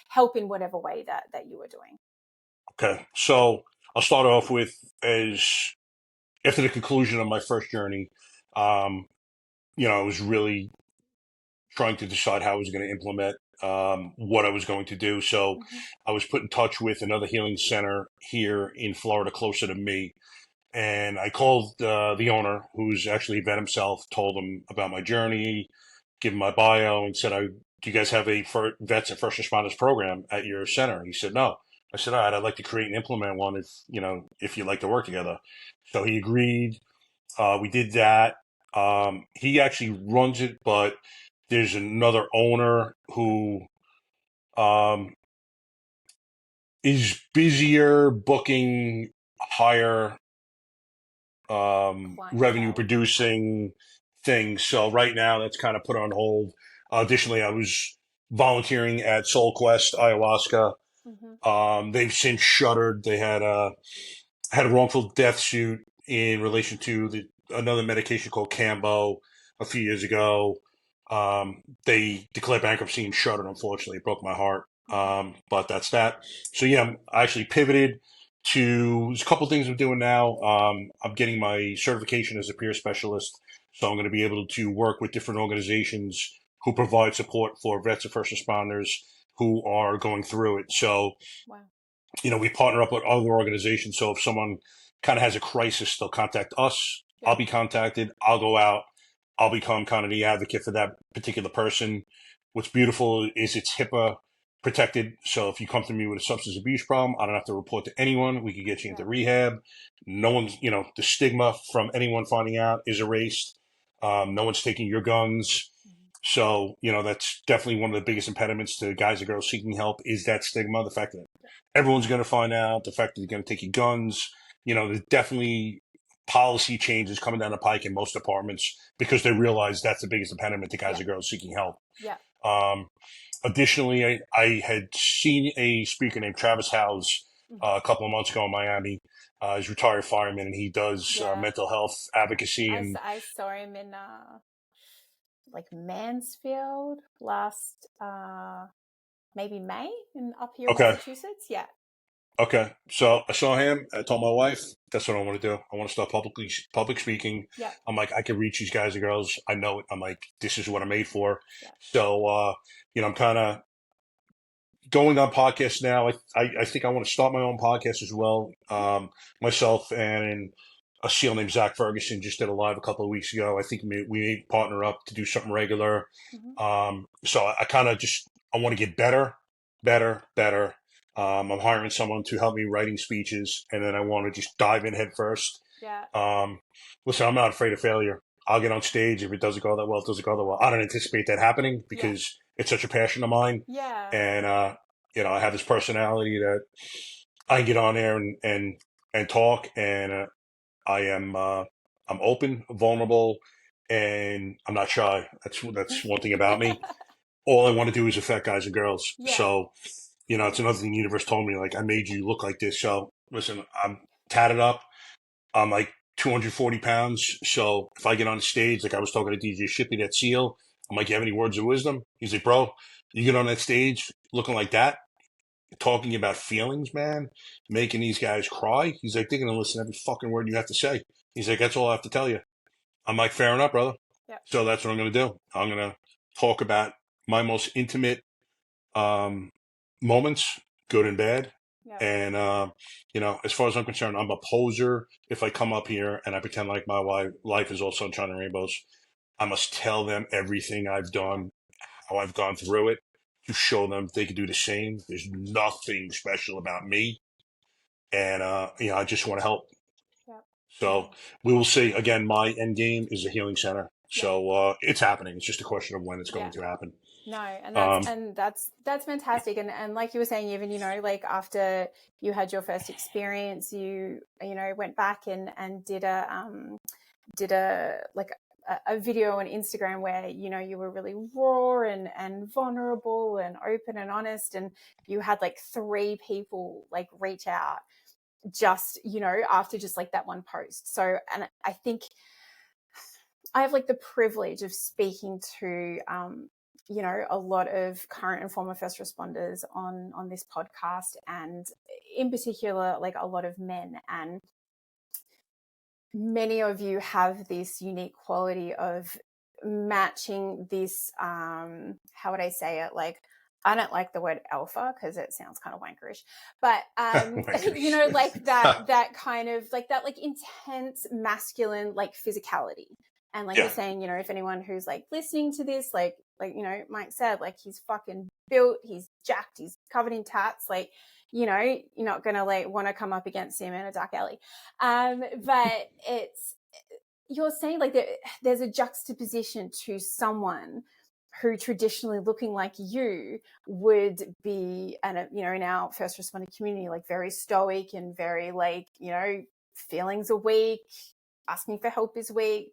help in whatever way that you are doing? Okay, so I'll start off with, as after the conclusion of my first journey, I was really trying to decide how I was going to implement what I was going to do. So I was put in touch with another healing center here in Florida, closer to me. And I called the owner, who's actually a vet himself, told him about my journey, give him my bio, and said, do you guys have a vets and first responders program at your center? He said, no. I said, all right, I'd like to create and implement one if you'd like to work together. So he agreed. We did that. He actually runs it, but there's another owner who is busier booking higher revenue producing things. So right now that's kind of put on hold. Additionally, I was volunteering at Soul Quest Ayahuasca. They've since shuttered. They had had a wrongful death suit in relation to another medication called Cambo a few years ago. They declared bankruptcy and shut it. Unfortunately, it broke my heart. But that's that. So yeah, I actually pivoted to there's a couple things I'm doing now. I'm getting my certification as a peer specialist, so I'm going to be able to work with different organizations who provide support for vets and first responders who are going through it. So Wow. we partner up with other organizations. So if someone kind of has a crisis, they'll contact us. Yeah. I'll be contacted. I'll go out. I'll become kind of the advocate for that particular person. What's beautiful is it's HIPAA protected. So if you come to me with a substance abuse problem, I don't have to report to anyone. We can get you into rehab. No one's, the stigma from anyone finding out is erased. No one's taking your guns. So, that's definitely one of the biggest impediments to guys and girls seeking help is that stigma, the fact that everyone's going to find out, the fact that they're going to take your guns. There's definitely policy changes coming down the pike in most departments because they realize that's the biggest impediment to guys and girls seeking help. Yeah. Additionally, I had seen a speaker named Travis Howes a couple of months ago in Miami. He's a retired fireman, and he does mental health advocacy. I saw him in like Mansfield last maybe May up here in Massachusetts. Yeah. Okay. So I saw him. I told my wife, that's what I want to do. I want to start public speaking. Yeah. I'm like, I can reach these guys and girls. I know it. I'm like, this is what I'm made for. Yeah. So, I'm kind of going on podcasts now. I think I want to start my own podcast as well. Myself and a SEAL named Zach Ferguson just did a live a couple of weeks ago. I think we may partner up to do something regular. So I kind of I want to get better. I'm hiring someone to help me writing speeches, and then I want to just dive in head first. Yeah. Listen, I'm not afraid of failure. I'll get on stage. If it doesn't go that well, it doesn't go that well. I don't anticipate that happening because it's such a passion of mine. Yeah. And, I have this personality that I can get on there and talk, and I'm open, vulnerable, and I'm not shy. That's one thing about me. All I want to do is affect guys and girls. Yeah. So, it's another thing the universe told me, like, I made you look like this. So listen, I'm tatted up. I'm like 240 pounds. So if I get on stage, like I was talking to DJ Shippy, that SEAL, I'm like, you have any words of wisdom? He's like, bro, you get on that stage looking like that, talking about feelings, man, making these guys cry. He's like, they're going to listen to every fucking word you have to say. He's like, that's all I have to tell you. I'm like, fair enough, brother. Yep. So that's what I'm going to do. I'm going to talk about my most intimate moments, good and bad. Yep. And, as far as I'm concerned, I'm a poser. If I come up here and I pretend like my life is all sunshine and rainbows, I must tell them everything I've done, how I've gone through it, to show them they can do the same. There's nothing special about me. And, I just want to help. Yep. So we will see. Again, my end game is a healing center. Yep. So it's happening. It's just a question of when it's going to happen. No, and that's fantastic. And like you were saying, even, like after you had your first experience, you went back and did a video on Instagram where, you were really raw and vulnerable and open and honest. And you had like 3 people like reach out just, after just like that one post. So, and I think I have like the privilege of speaking to, a lot of current and former first responders on this podcast, and in particular, like a lot of men. And many of you have this unique quality of matching this, how would I say it? Like, I don't like the word alpha because it sounds kind of wankerish, but, like that kind of like that, like intense masculine, like physicality. And like you're saying, if anyone who's like listening to this, like, Mike said, like he's fucking built, he's jacked, he's covered in tats, like, you're not going to like want to come up against him in a dark alley. But you're saying like there's a juxtaposition to someone who traditionally looking like you would be, and in our first responder community, like very stoic and very like, feelings are weak, asking for help is weak,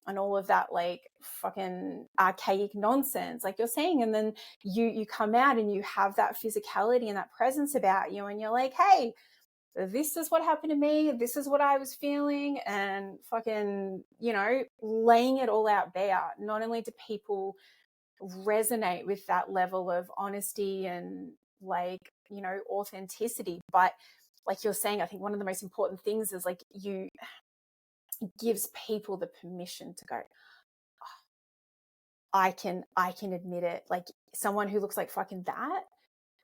and all of that like fucking archaic nonsense, like you're saying. And then you come out and you have that physicality and that presence about you, and you're like, hey, this is what happened to me, this is what I was feeling, and fucking, laying it all out there. Not only do people resonate with that level of honesty and authenticity, but like you're saying, I think one of the most important things is like it gives people the permission to go, oh, I can admit it. Like someone who looks like fucking that,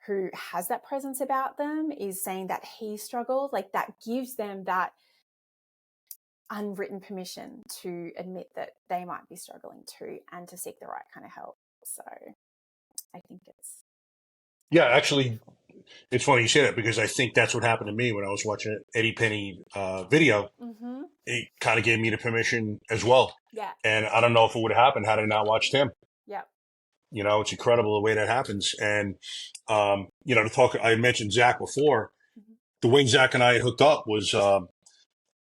who has that presence about them, is saying that he struggled. Like that gives them that unwritten permission to admit that they might be struggling too, and to seek the right kind of help. So I think it's actually, it's funny you say that, because I think that's what happened to me when I was watching an Eddie Penny video. Mm-hmm. It kind of gave me the permission as well. Yeah. And I don't know if it would have happened had I not watched him. Yeah. It's incredible the way that happens. And, to talk, I mentioned Zach before. Mm-hmm. The way Zach and I had hooked up was,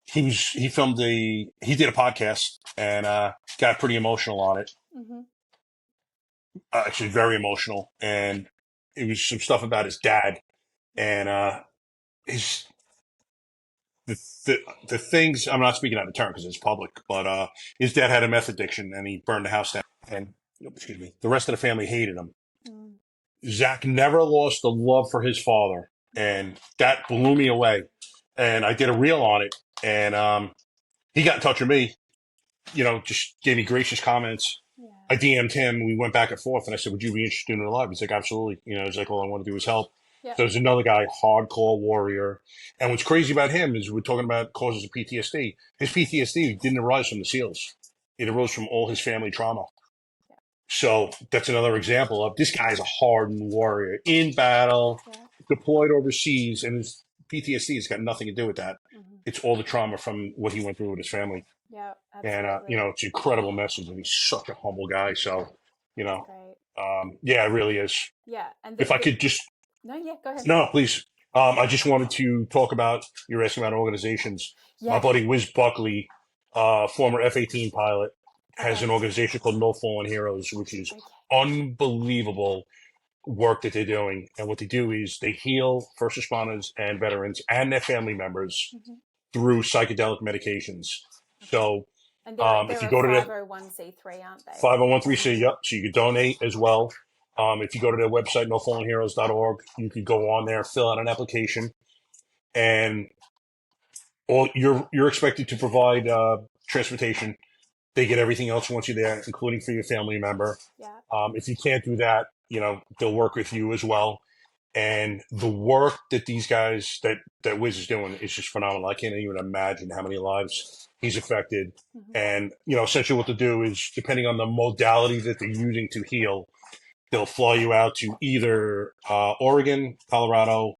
he did a podcast and, got pretty emotional on it. Mm-hmm. Actually very emotional. And it was some stuff about his dad and, the things, I'm not speaking out of turn because it's public, but his dad had a meth addiction and he burned the house down, and the rest of the family hated him. Mm. Zach never lost the love for his father, and that blew me away. And I did a reel on it, and he got in touch with me, just gave me gracious comments. Yeah. I DM'd him. We went back and forth, and I said, "Would you be interested in it live?" He's like, "Absolutely." He's like, "All I want to do is help." Yep. So there's another guy, hardcore warrior. And what's crazy about him is we're talking about causes of PTSD. His PTSD didn't arise from the SEALs. It arose from all his family trauma. Yeah. So that's another example of this guy's a hardened warrior in battle, deployed overseas, and his PTSD has got nothing to do with that. Mm-hmm. It's all the trauma from what he went through with his family. Yeah, absolutely. And, it's an incredible message, and he's such a humble guy. So, yeah, it really is. Yeah. And if I could just... No, yeah, go ahead. No, please. I just wanted to talk about, you're asking about organizations. Yes. My buddy Wiz Buckley, former F-18 pilot, has an organization called No Fallen Heroes, which is unbelievable work that they're doing. And what they do is they heal first responders and veterans and their family members through psychedelic medications. So and they're if you go to 501c3, aren't they? 501c3, yep. So you could donate as well. If you go to their website, nofallenheroes.org, you could go on there, fill out an application, and you're expected to provide transportation. They get everything else once you're there, including for your family member. Yeah. If you can't do that, they'll work with you as well. And the work that these guys, that Wiz is doing is just phenomenal. I can't even imagine how many lives he's affected. Mm-hmm. And, essentially what to do is, depending on the modality that they're using to heal, they'll fly you out to either Oregon, Colorado,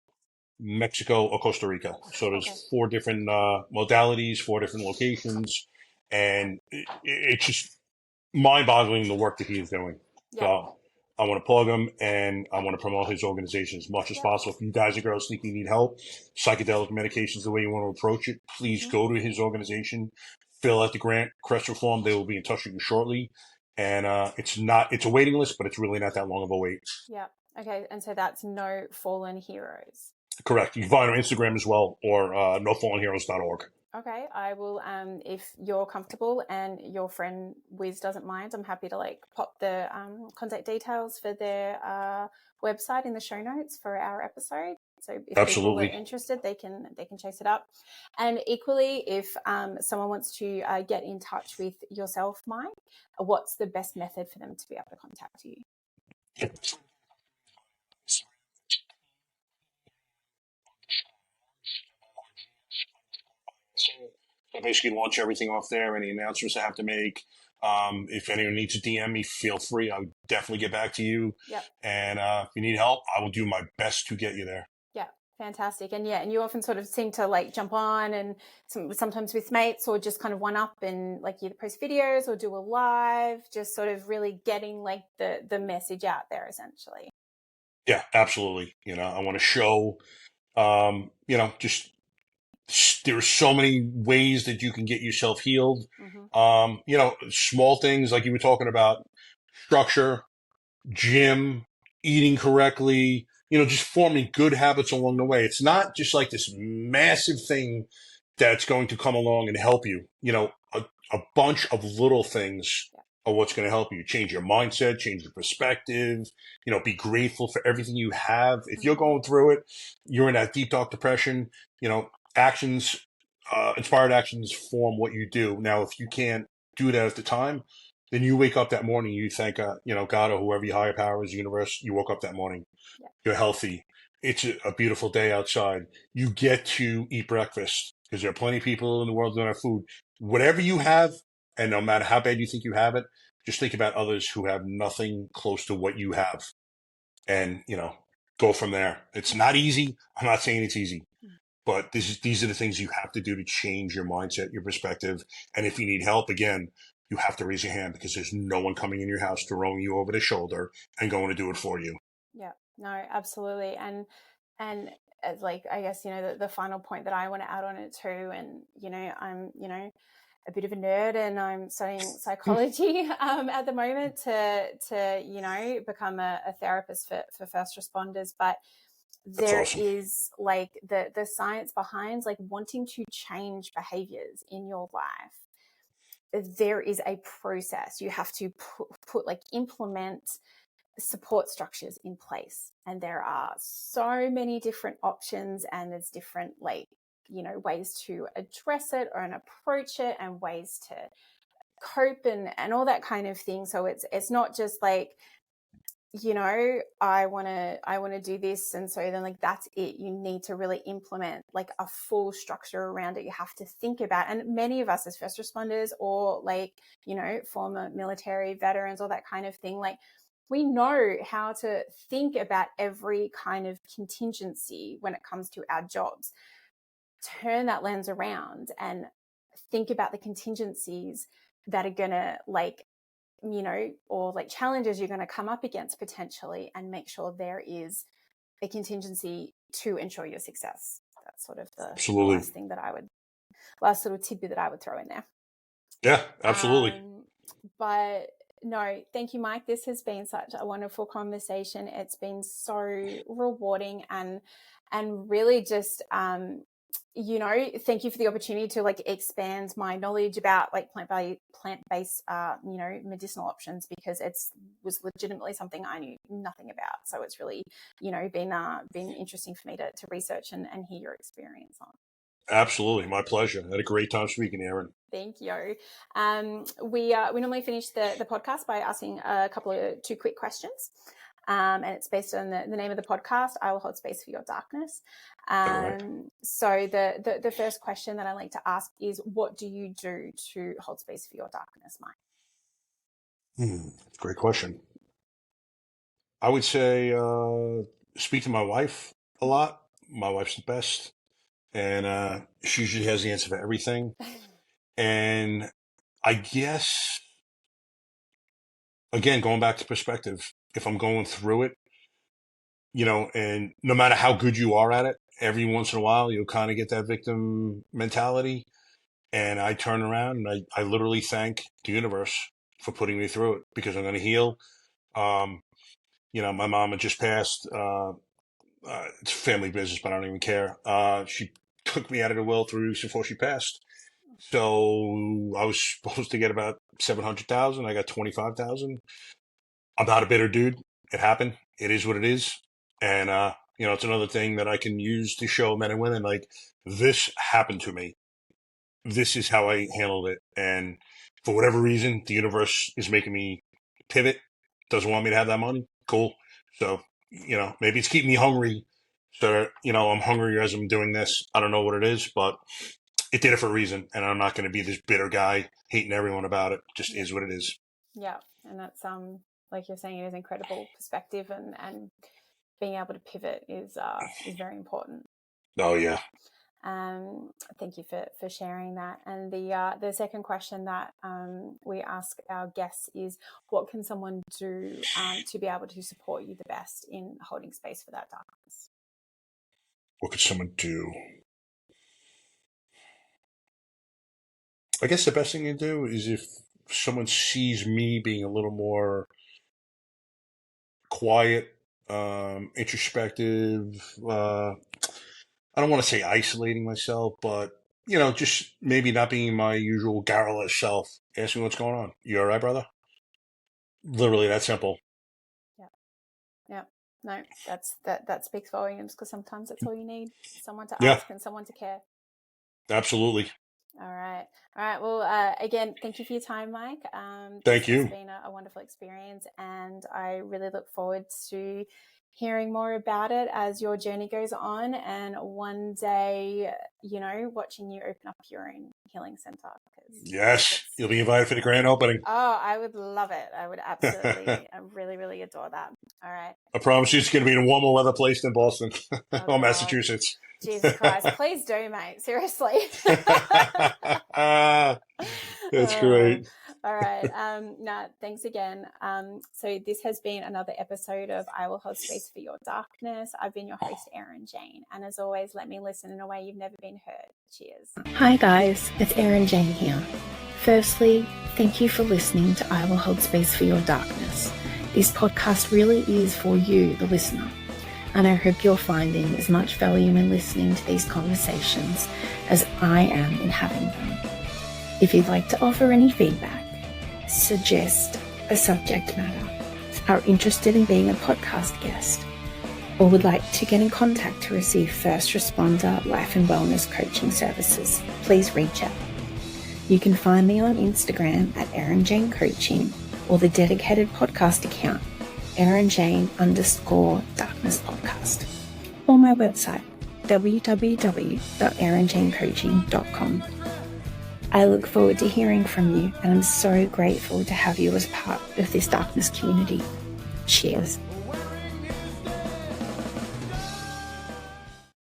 Mexico, or Costa Rica. So there's 4 different modalities, 4 different locations, and it's just mind-boggling the work that he's doing. Yeah. So I want to plug him, and I want to promote his organization as much as possible. If you guys and girls think you need help, psychedelic medication is the way you want to approach it, please go to his organization, fill out the grant, Crest Reform. They will be in touch with you shortly. And it's a waiting list, but it's really not that long of a wait. Yeah. Okay. And so that's No Fallen Heroes. Correct. You can find it on Instagram as well, or nofallenheroes.org. Okay. I will, if you're comfortable and your friend Wiz doesn't mind, I'm happy to pop the contact details for their website in the show notes for our episode. So if people are interested, they can chase it up. And equally, if someone wants to get in touch with yourself, Mike, what's the best method for them to be able to contact you? So basically launch everything off there, any announcements I have to make. If anyone needs to DM me, feel free. I'll definitely get back to you. Yep. And if you need help, I will do my best to get you there. Yeah, fantastic. And you often sort of seem to jump on and sometimes with mates, or just kind of one up and either post videos or do a live, just sort of really getting the message out there essentially. Yeah, absolutely. I want to show, just there are so many ways that you can get yourself healed. Mm-hmm. Small things like you were talking about, structure, gym, eating correctly, just forming good habits along the way. It's not just like this massive thing that's going to come along and help you. A bunch of little things are what's going to help you change your mindset, change your perspective, be grateful for everything you have. If you're going through it, you're in that deep, dark depression, actions, inspired actions form what you do. Now, if you can't do that at the time, then you wake up that morning, you thank, God or whoever your higher power is, universe, you woke up that morning, you're healthy. It's a beautiful day outside. You get to eat breakfast because there are plenty of people in the world who don't have food. Whatever you have, and no matter how bad you think you have it, just think about others who have nothing close to what you have, and go from there. It's not easy. I'm not saying it's easy, but these are the things you have to do to change your mindset, your perspective. And if you need help, again, you have to raise your hand because there's no one coming in your house throwing you over the shoulder and going to do it for you. Yeah, no, absolutely. And as like, I guess, the final point that I want to add on it too. And, I'm, a bit of a nerd and I'm studying psychology at the moment to become a therapist for first responders. But there awesome. is like the science behind like wanting to change behaviors in your life. There is a process. You have to implement support structures in place, and there are so many different options, and there's different ways to address it or approach it, and ways to cope and all that kind of thing. So it's not just like, I want to do this, and so then like that's it. You need to really implement like a full structure around it. You have to think about, and many of us as first responders or former military veterans, all that kind of thing, like we know how to think about every kind of contingency when it comes to our jobs. Turn that lens around and think about the contingencies that are gonna or like challenges you're going to come up against potentially, and make sure there is a contingency to ensure your success. That's sort of the last thing that last little tidbit that I would throw in there. Yeah, absolutely. But no, thank you, Mike. This has been such a wonderful conversation. It's been so rewarding and really just, thank you for the opportunity to like expand my knowledge about like plant-based, medicinal options, because was legitimately something I knew nothing about. So it's really, been interesting for me to research and hear your experience on. Absolutely. My pleasure. I had a great time speaking, Erin. Thank you. We normally finish the podcast by asking two quick questions. And it's based on the name of the podcast, I Will Hold Space for Your Darkness. Right. So the first question that I like to ask is, what do you do to hold space for your darkness, Mike? Great question. I would say speak to my wife a lot. My wife's the best. And she usually has the answer for everything. And I guess, again, going back to perspective, if I'm going through it, and no matter how good you are at it, every once in a while, you'll kind of get that victim mentality. And I turn around and I literally thank the universe for putting me through it, because I'm going to heal. My mom had just passed. It's family business, but I don't even care. She took me out of the will 3 weeks before she passed. So I was supposed to get about 700,000. I got 25,000. I'm not a bitter dude. It happened. It is what it is. And, it's another thing that I can use to show men and women, like, this happened to me. This is how I handled it. And for whatever reason, the universe is making me pivot. Doesn't want me to have that money. Cool. So, maybe it's keeping me hungry. So, I'm hungry as I'm doing this. I don't know what it is, but it did it for a reason. And I'm not going to be this bitter guy hating everyone about it. Just is what it is. Yeah. And that's, like you're saying, it is incredible perspective, and being able to pivot is very important. Oh, yeah. Thank you for sharing that. And the second question that we ask our guests is, what can someone do to be able to support you the best in holding space for that darkness? What could someone do? I guess the best thing to do is if someone sees me being a little more quiet introspective. I don't want to say isolating myself, but just maybe not being my usual garrulous self. Asking what's going on. You all right, brother? Literally that simple. Yeah. No, that speaks volumes, because sometimes that's all you need. Someone to Yeah, ask and someone to care. absolutely. All right. Well, again, thank you for your time, Mike. This Thank has you. been a wonderful experience, and I really look forward to hearing more about it as your journey goes on, and one day, watching you open up your own healing center. Yes, you'll be invited for the grand opening. Oh, I would love it. I would absolutely, I really, really adore that. All right. I promise you it's going to be in a warmer weather place than Boston Oh, or God. Massachusetts. Jesus Christ. Please do, mate. Seriously. That's great. All right. Thanks again. So this has been another episode of I Will Hold Space for Your Darkness. I've been your host, Erin Jane. And as always, let me listen in a way you've never been heard. Cheers. Hi guys, it's Erin Jane here. Firstly, thank you for listening to I Will Hold Space for Your Darkness. This podcast really is for you, the listener, and I hope you're finding as much value in listening to these conversations as I am in having them. If you'd like to offer any feedback, suggest a subject matter, are interested in being a podcast guest, or would like to get in contact to receive first responder life and wellness coaching services, please reach out. You can find me on Instagram at Erin Jane Coaching, or the dedicated podcast account, ErinJane_Darkness Podcast, or my website, www.erinjanecoaching.com. I look forward to hearing from you, and I'm so grateful to have you as part of this darkness community. Cheers.